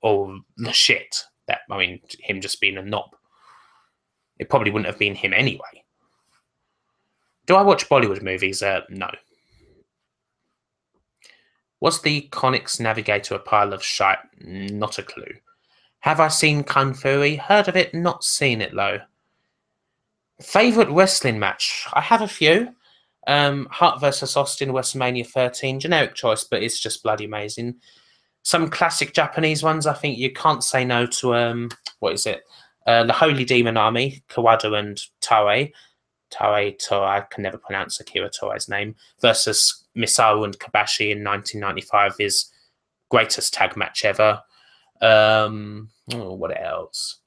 all the shit that, I mean, him just being a knob. It probably wouldn't have been him anyway. Do I watch Bollywood movies? No. Was the Conix Navigator a pile of shite? Not a clue. Have I seen Kung Fury? Heard of it, not seen it, though. Favourite wrestling match? I have a few. Hart versus Austin, WrestleMania 13. Generic choice, but it's just bloody amazing. Some classic Japanese ones. I think you can't say no to, what is it? The Holy Demon Army, Kawada and Toei. I can never pronounce Akira Toei's name. Versus Misawa and Kobashi in 1995 is greatest tag match ever. What else?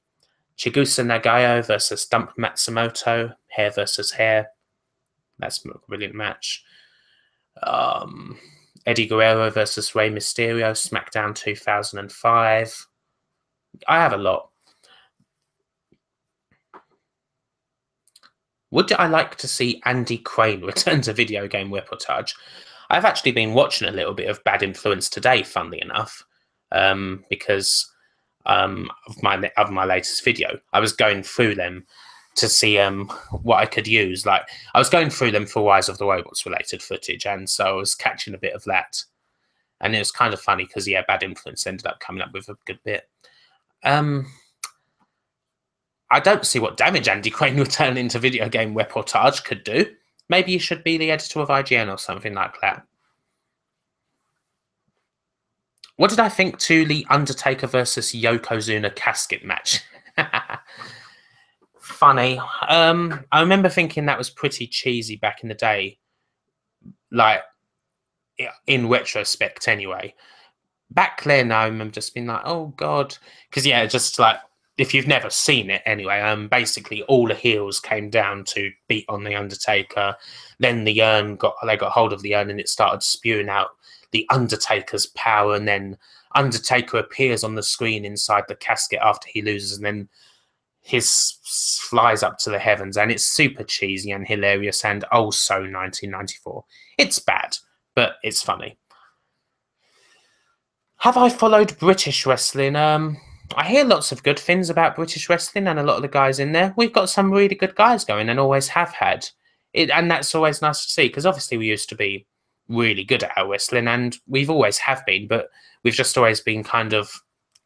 Chigusa Nagayo versus Dump Matsumoto, hair versus hair. That's a brilliant match. Eddie Guerrero versus Rey Mysterio, SmackDown 2005. I have a lot. Would I like to see Andy Crane return to video game reportage? I've actually been watching a little bit of Bad Influence today, funnily enough, because of my latest video. I was going through them to see what I could use. Like, I was going through them for Rise of the Robots related footage, and so I was catching a bit of that. And it was kind of funny because, yeah, Bad Influence ended up coming up with a good bit. I don't see what damage Andy Crane returning to video game reportage could do. Maybe you should be the editor of IGN or something like that. What did I think to the Undertaker versus Yokozuna casket match? Funny. I remember thinking that was pretty cheesy back in the day. like in retrospect anyway. Back then, I'm just been like, oh god, because yeah, just like if you've never seen it anyway, basically all the heels came down to beat on the Undertaker. Then the urn they got hold of the urn and it started spewing out the Undertaker's power, and then Undertaker appears on the screen inside the casket after he loses, and then his flies up to the heavens, and it's super cheesy and hilarious and also 1994. It's bad, but it's funny. Have I followed British wrestling? I hear lots of good things about British wrestling and a lot of the guys in there. We've got some really good guys going and always have had. And that's always nice to see, because obviously we used to be really good at our wrestling and we've always have been, but we've just always been kind of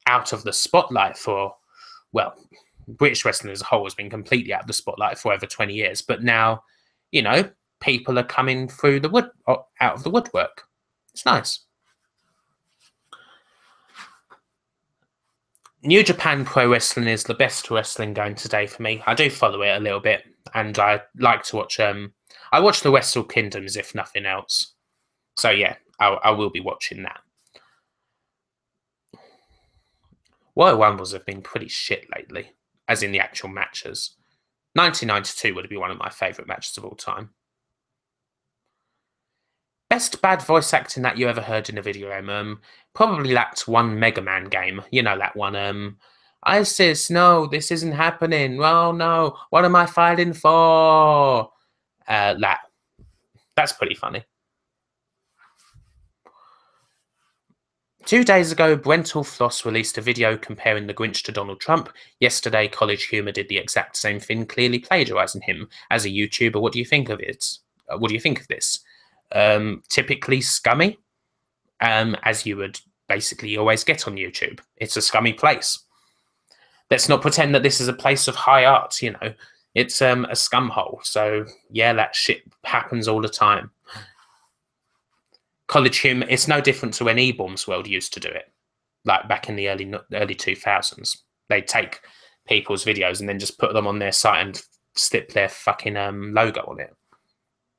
out of the spotlight for, well, British wrestling as a whole has been completely out of the spotlight for over 20 years. But now, you know, people are coming through the out of the woodwork. It's nice. New Japan Pro Wrestling is the best wrestling going today for me. I do follow it a little bit, and I like to watch. I watch the Wrestle Kingdoms if nothing else. So yeah, I will be watching that. Royal Rumbles have been pretty shit lately, as in the actual matches. 1992 would be one of my favourite matches of all time. Best bad voice acting that you ever heard in a video game? Probably that one Mega Man game. You know, that one, ISIS, no, this isn't happening. Oh no, what am I fighting for? That's pretty funny. 2 days ago, Brental Floss released a video comparing the Grinch to Donald Trump. Yesterday, College Humor did the exact same thing, clearly plagiarizing him. As a YouTuber, what do you think of it? What do you think of this? Typically scummy, as you would basically always get on YouTube. It's a scummy place. Let's not pretend that this is a place of high art, you know. It's a scum hole. So yeah, that shit happens all the time. College Humor, it's no different to when eBaum's World used to do it. Like back in the early 2000s. They'd take people's videos and then just put them on their site and slip their fucking logo on it.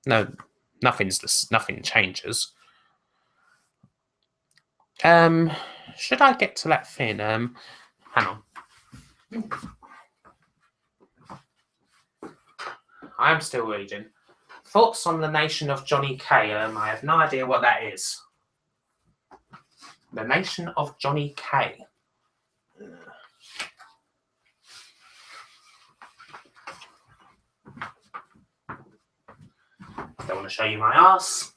No, nothing changes. Should I get to that thing? Hang on. I am still reading. Thoughts on the Nation of Johnny K. I have no idea what that is. The Nation of Johnny K. Don't want to show you my ass.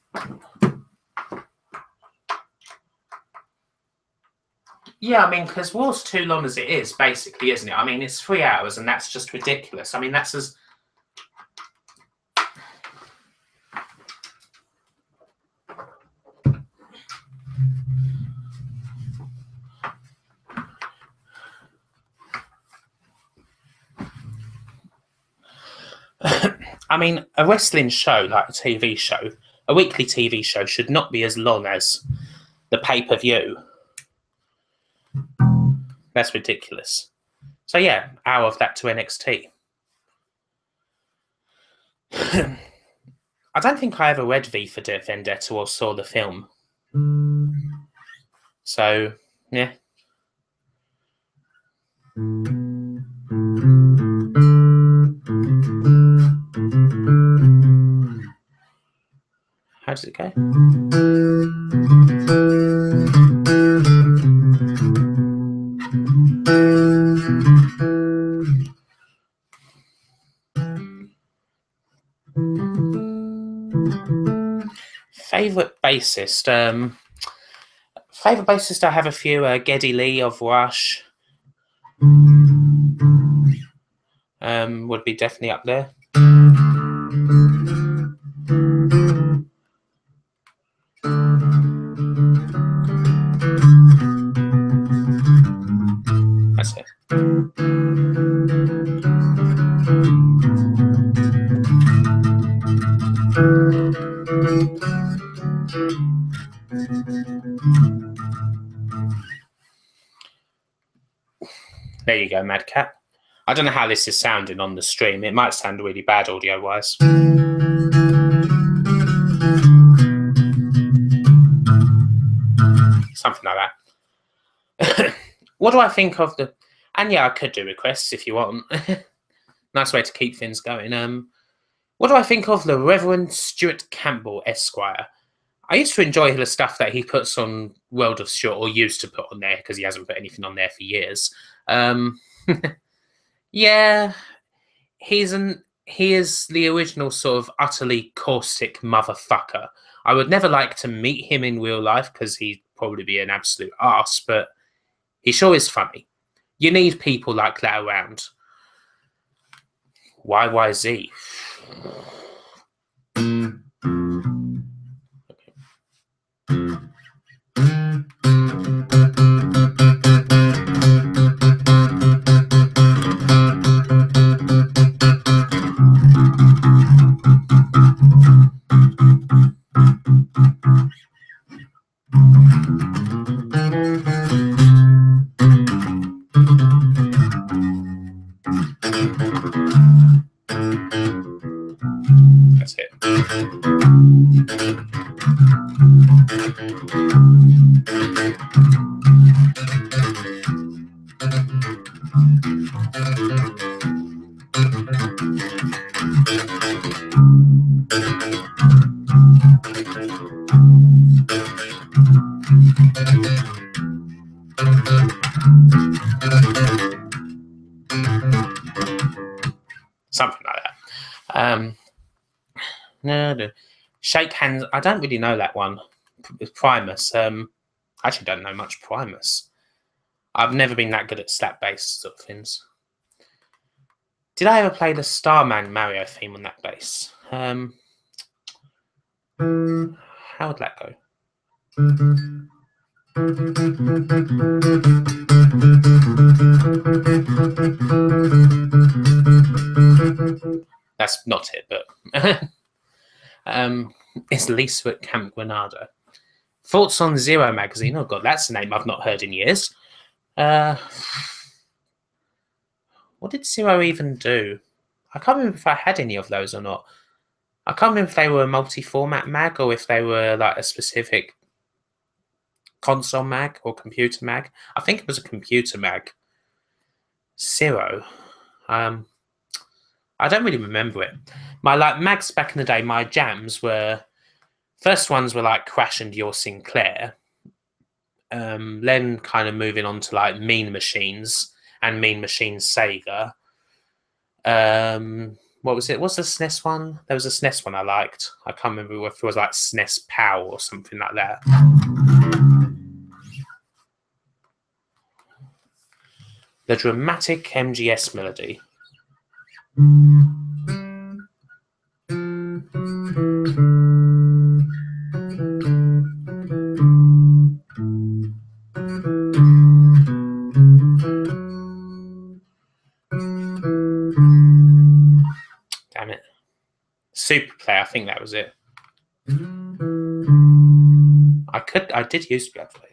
Yeah, I mean, because war's too long as it is, basically, isn't it? I mean, it's 3 hours, and that's just ridiculous. I mean, that's as... I mean, a wrestling show, like a TV show, a weekly TV show, should not be as long as the pay-per-view. That's ridiculous. So yeah, hour of that to NXT. I don't think I ever read V for Vendetta or saw the film. So, yeah. How does it go? Favorite bassist? Favorite bassist, I have a few. Geddy Lee of Rush would be definitely up there. That's it. There you go, Madcap. I don't know how this is sounding on the stream. It might sound really bad audio-wise. something like that. What do I think of the? And yeah, I could do requests if you want. Nice way to keep things going. What do I think of the Reverend Stuart Campbell, Esquire? I used to enjoy the stuff that he puts on World of Stuart, or used to put on there, because he hasn't put anything on there for years. Yeah, he is the original sort of utterly caustic motherfucker. I would never like to meet him in real life because he'd probably be an absolute arse, but he sure is funny. You need people like that around. YYZ. That's it. Something like that. No. Shake hands. I don't really know that one. Primus. I actually don't know much Primus. I've never been that good at slap-based sort of things. Did I ever play the Starman Mario theme on that bass? How would that go? That's not it, but it's Lisa at Camp Granada. Thoughts on Zero magazine? Oh god, that's a name I've not heard in years. What did Zero even do? I can't remember if I had any of those or not. I can't remember if they were a multi-format mag or if they were like a specific console mag or computer mag. I think it was a computer mag. Zero. I don't really remember it. My mags back in the day, my jams were first ones were like Crash and Your Sinclair. Then kind of moving on to like Mean Machines and Mean Machines Sega. What was it? What's the SNES one? There was a SNES one I liked. I can't remember if it was like SNES POW or something like that. The dramatic MGS melody. Damn it. Superplay, I think that was it. I did use to be able to play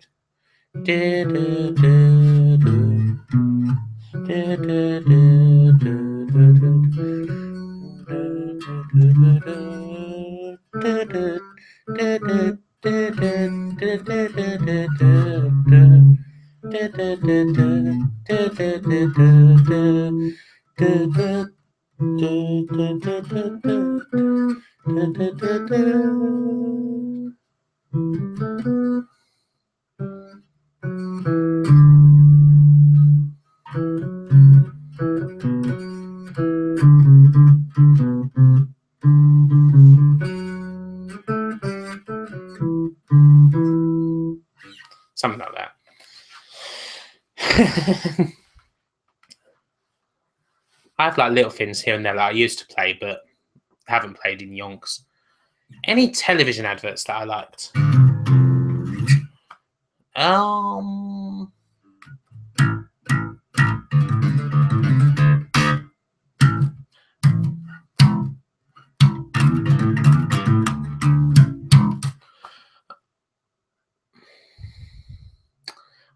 something like that. I have like little things here and there that I used to play but haven't played in yonks. Any television adverts that I liked?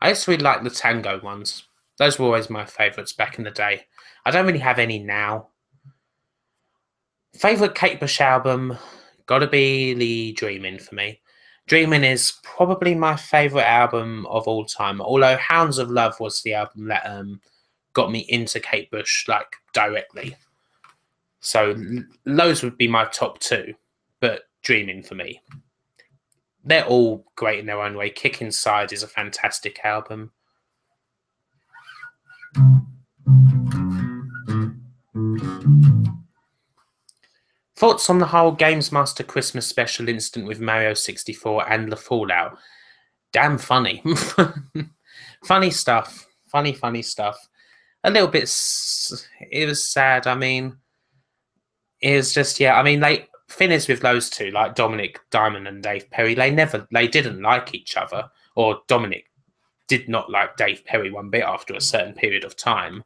I used to really like the Tango ones. Those were always my favourites back in the day. I don't really have any now. Favourite Kate Bush album? Gotta be the Dreamin' for me. Dreamin' is probably my favourite album of all time. Although Hounds of Love was the album that got me into Kate Bush like directly. So those would be my top two, but Dreamin' for me. They're all great in their own way. Kick Inside is a fantastic album. Thoughts on the whole Games Master Christmas special incident with Mario 64 and the Fallout? Damn funny. Funny stuff. Funny stuff. A little bit. It was sad. I mean, it was just, yeah. I mean, they finished with those two, like Dominic Diamond and Dave Perry. They didn't like each other, or Dominic did not like Dave Perry one bit after a certain period of time.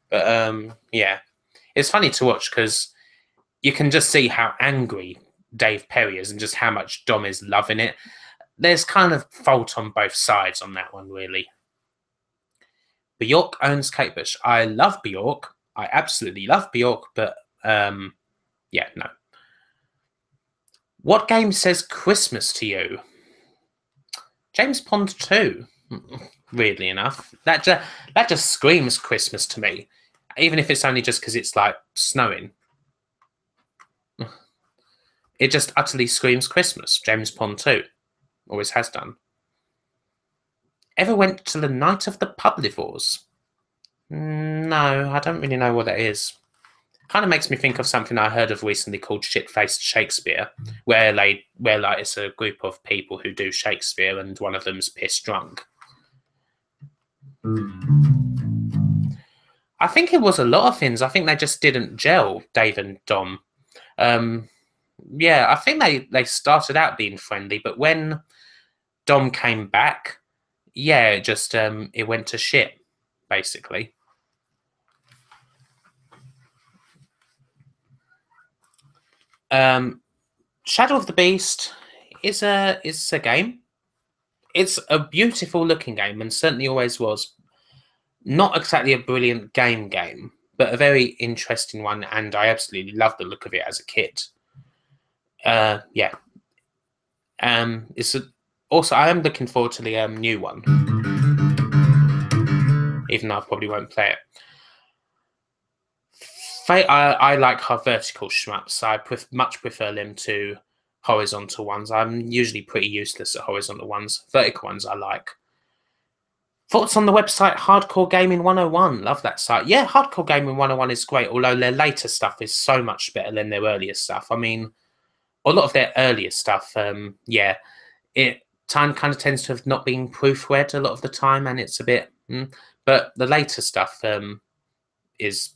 But yeah, it's funny to watch because you can just see how angry Dave Perry is and just how much Dom is loving it. There's kind of fault on both sides on that one, really. Bjork owns Kate Bush. I love Bjork. I absolutely love Bjork, but yeah, no. What game says Christmas to you? James Bond 2. Weirdly enough, that just screams Christmas to me, even if it's only just because it's like snowing. It just utterly screams Christmas. James Bond 2. Always has done. Ever went to the Night of the Publivores? No, I don't really know what that is. Kind of makes me think of something I heard of recently called Shit-Faced Shakespeare, where like it's a group of people who do Shakespeare and one of them's pissed drunk. I think it was a lot of things. I think they just didn't gel, Dave and Dom. Yeah, I think they started out being friendly, but when Dom came back, yeah, it just it went to shit, basically. Shadow of the Beast is a game. It's a beautiful looking game and certainly always was. Not exactly a brilliant game, but a very interesting one, and I absolutely loved the look of it as a kid. Yeah. Also, I am looking forward to the new one, even though I probably won't play it. I like her vertical shmups. I much prefer them to horizontal ones. I'm usually pretty useless at horizontal ones. Vertical ones I like. Thoughts on the website Hardcore Gaming 101? Love that site. Yeah, Hardcore Gaming 101 is great, although their later stuff is so much better than their earlier stuff. I mean, a lot of their earlier stuff, yeah, it kind of tends to have not been proofread a lot of the time, and it's a bit, but the later stuff is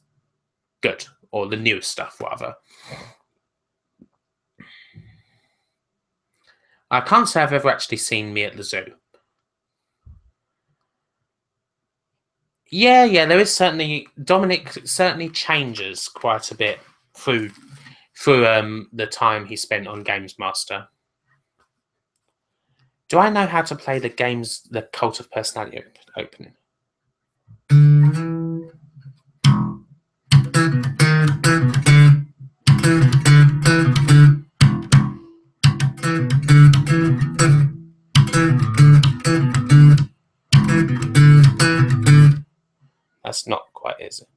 good, or the newer stuff, rather. I can't say I've ever actually seen Me at the Zoo. Yeah, there is certainly Dominic certainly changes quite a bit through the time he spent on Games Master. Do I know how to play the Cult of Personality opening? That's not quite, is it?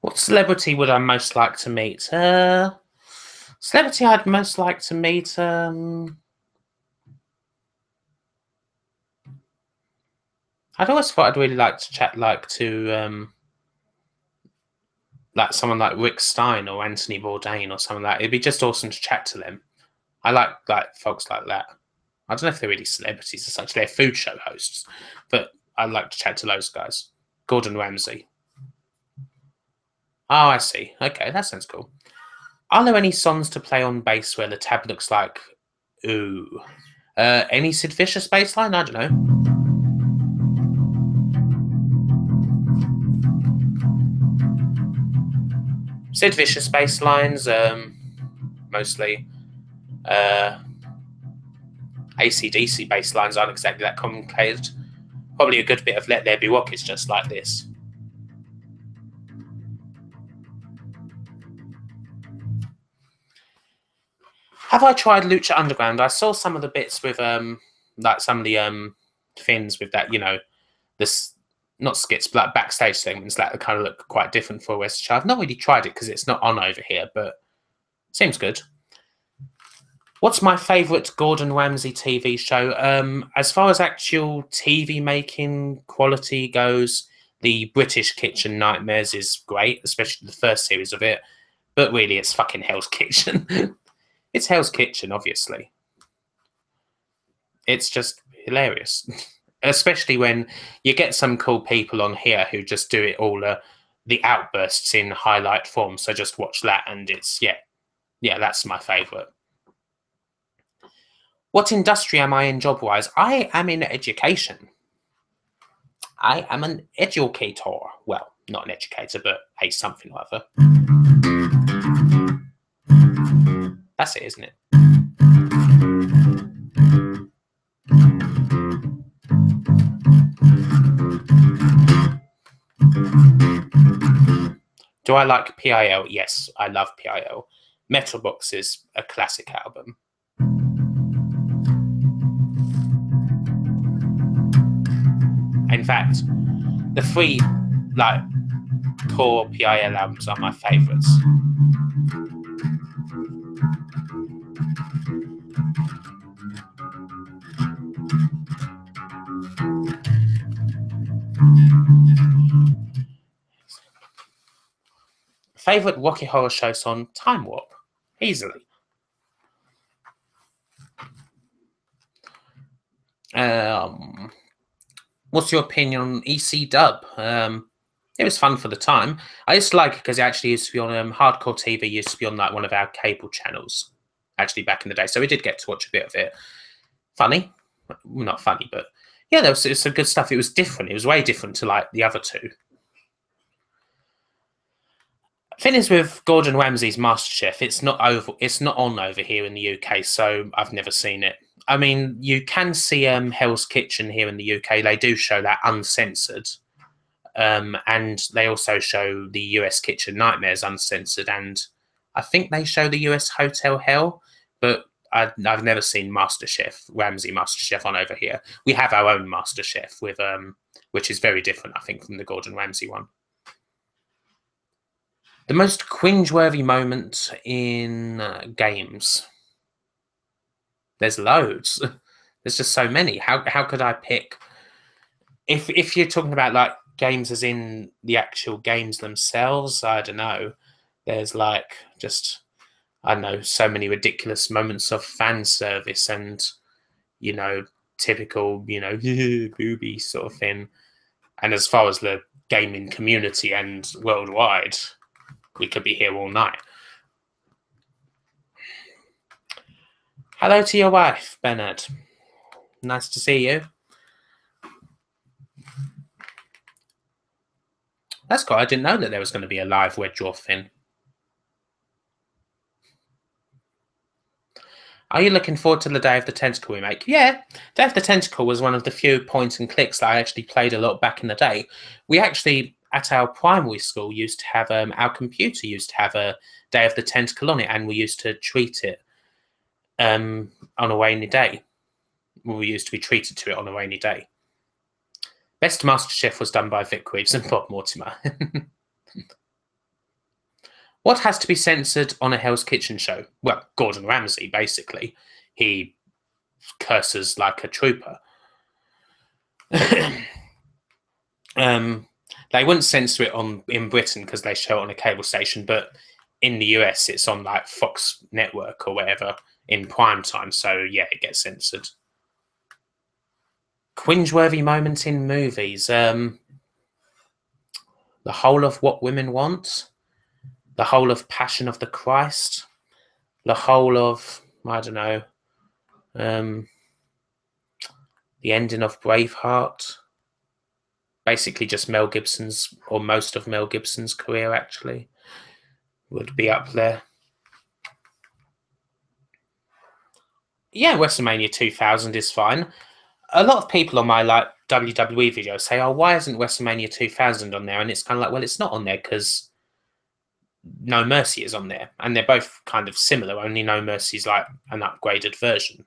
What celebrity would I most like to meet? Celebrity I'd most like to meet. I'd always thought I'd really like to chat to like someone like Rick Stein or Anthony Bourdain or something like that. It'd be just awesome to chat to them. I like folks like that. I don't know if they're really celebrities as such. They're food show hosts, but I'd like to chat to those guys. Gordon Ramsay. Oh, I see. Okay, that sounds cool. Are there any songs to play on bass where the tab looks like ooh? Any Sid Vicious bass line? I don't know. Sid Vicious bass lines, mostly. AC/DC bass lines aren't exactly that complicated. Probably a good bit of Let There Be Rockets just like this. Have I tried Lucha Underground? I saw some of the bits with like some of the things with that, this not skits, but like backstage segments that kind of look quite different for a Western show. I've not really tried it because it's not on over here, but seems good. What's my favourite Gordon Ramsay TV show? As far as actual TV making quality goes, the British Kitchen Nightmares is great, especially the first series of it. But really, it's fucking Hell's Kitchen. It's Hell's Kitchen, obviously. It's just hilarious. Especially when you get some cool people on here who just do it all, the outbursts in highlight form. So just watch that, and it's, yeah, that's my favourite. What industry am I in job-wise? I am in education. I am an educator. Well, not an educator, but a something or other. That's it, isn't it? Do I like PIL? Yes, I love PIL. Metal Box is a classic album. In fact, the three core PIL albums are my favourites. Favourite Rocky Horror Show song? Time Warp. Easily. What's your opinion on EC Dub? It was fun for the time. I used to like it because it actually used to be on Hardcore TV. Used to be on like one of our cable channels, actually back in the day. So we did get to watch a bit of it. Funny, well, not funny, but yeah, there was some good stuff. It was different. It was way different to like the other two. Thing is with Gordon Ramsay's MasterChef, it's not on over here in the UK, so I've never seen it. I mean, you can see Hell's Kitchen here in the UK. They do show that uncensored. And they also show the US Kitchen Nightmares uncensored, and I think they show the US Hotel Hell, but I've never seen MasterChef, Ramsay MasterChef on over here. We have our own MasterChef with which is very different, I think, from the Gordon Ramsay one. The most cringeworthy moment in games. There's loads. There's just so many. How could I pick? If you're talking about like games as in the actual games themselves, I don't know. There's like just, I don't know, so many ridiculous moments of fan service and, typical, booby sort of thing. And as far as the gaming community and worldwide, we could be here all night. Hello to your wife, Bernard. Nice to see you. That's cool. I didn't know that there was going to be a live Wedge thing. Are you looking forward to the Day of the Tentacle remake? Yeah, Day of the Tentacle was one of the few point and clicks that I actually played a lot back in the day. We actually, at our primary school, used to have, our computer used to have a Day of the Tentacle on it, and we used to treat it on a rainy day. We used to be treated to it on a rainy day. Best MasterChef was done by Vic Reeves and Bob Mortimer. What has to be censored on a Hell's Kitchen show? Well, Gordon Ramsay, basically. He curses like a trooper. They wouldn't censor it in Britain because they show it on a cable station, but in the US, it's on like Fox Network or whatever in prime time. So yeah, it gets censored. Cringeworthy moment in movies. The whole of What Women Want. The whole of Passion of the Christ. The whole of, I don't know, the ending of Braveheart. Basically just Mel Gibson's, or most of Mel Gibson's career, actually, would be up there. Yeah, WrestleMania 2000 is fine. A lot of people on my WWE videos say, "Oh, why isn't WrestleMania 2000 on there?" And it's kind of like, well, it's not on there because No Mercy is on there, and they're both kind of similar. Only No Mercy is like an upgraded version.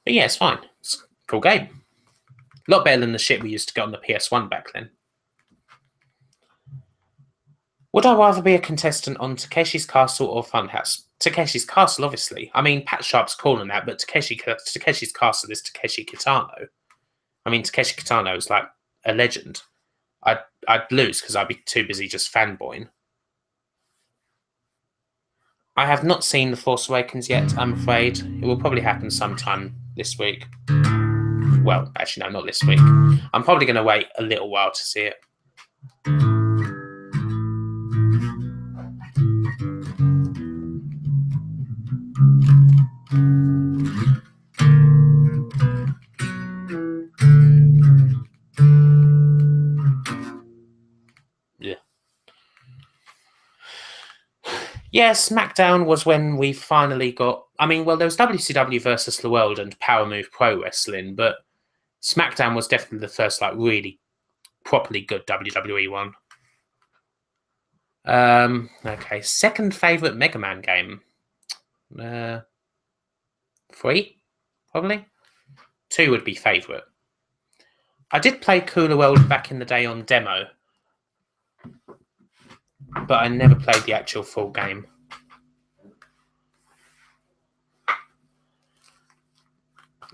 But yeah, it's fine. It's a cool game. A lot better than the shit we used to get on the PS1 back then. Would I rather be a contestant on Takeshi's Castle or Funhouse? Takeshi's Castle, obviously. I mean, Pat Sharp's calling that, but Takeshi's Castle is Takeshi Kitano. I mean, Takeshi Kitano is like a legend. I'd lose because I'd be too busy just fanboying. I have not seen The Force Awakens yet, I'm afraid. It will probably happen sometime this week. Well, actually, no, not this week. I'm probably going to wait a little while to see it. Yeah, SmackDown was when we finally got... I mean, well, there was WCW versus the World and Power Move Pro Wrestling, but SmackDown was definitely the first, like, really properly good WWE one. Okay, second favourite Mega Man game. 3, probably. 2 would be favourite. I did play Cooler World back in the day on demo, but I never played the actual full game.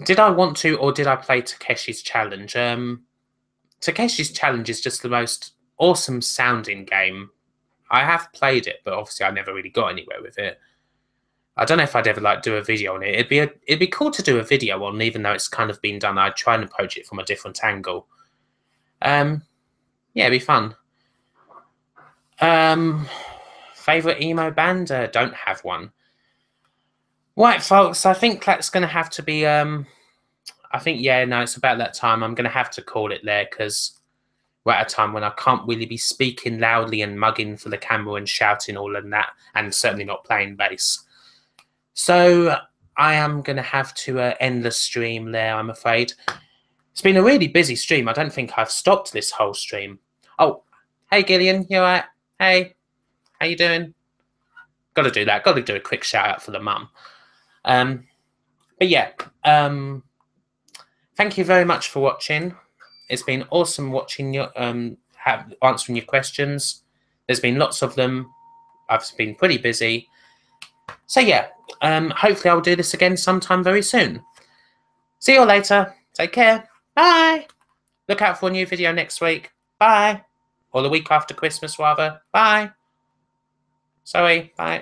Did I want to, or did I play Takeshi's Challenge? Takeshi's Challenge is just the most awesome sounding game. I have played it, but obviously I never really got anywhere with it. I don't know if I'd ever like do a video on it. It'd be cool to do a video on, even though it's kind of been done. I'd try and approach it from a different angle. Yeah, it'd be fun. Favorite emo band? Don't have one. Right, folks. I think that's going to have to be. I think it's about that time. I'm going to have to call it there because we're at a time when I can't really be speaking loudly and mugging for the camera and shouting all and that, and certainly not playing bass. So I am going to have to end the stream there, I'm afraid. It's been a really busy stream. I don't think I've stopped this whole stream. Oh, hey, Gillian, you all right? Hey, how you doing? Got to do that. Got to do a quick shout out for the mum. But yeah, thank you very much for watching. It's been awesome watching your answering your questions. There's been lots of them. I've been pretty busy. So yeah, hopefully I'll do this again sometime very soon. See you all later. Take care. Bye. Look out for a new video next week. Bye. Or the week after Christmas, rather. Bye. Sorry. Bye.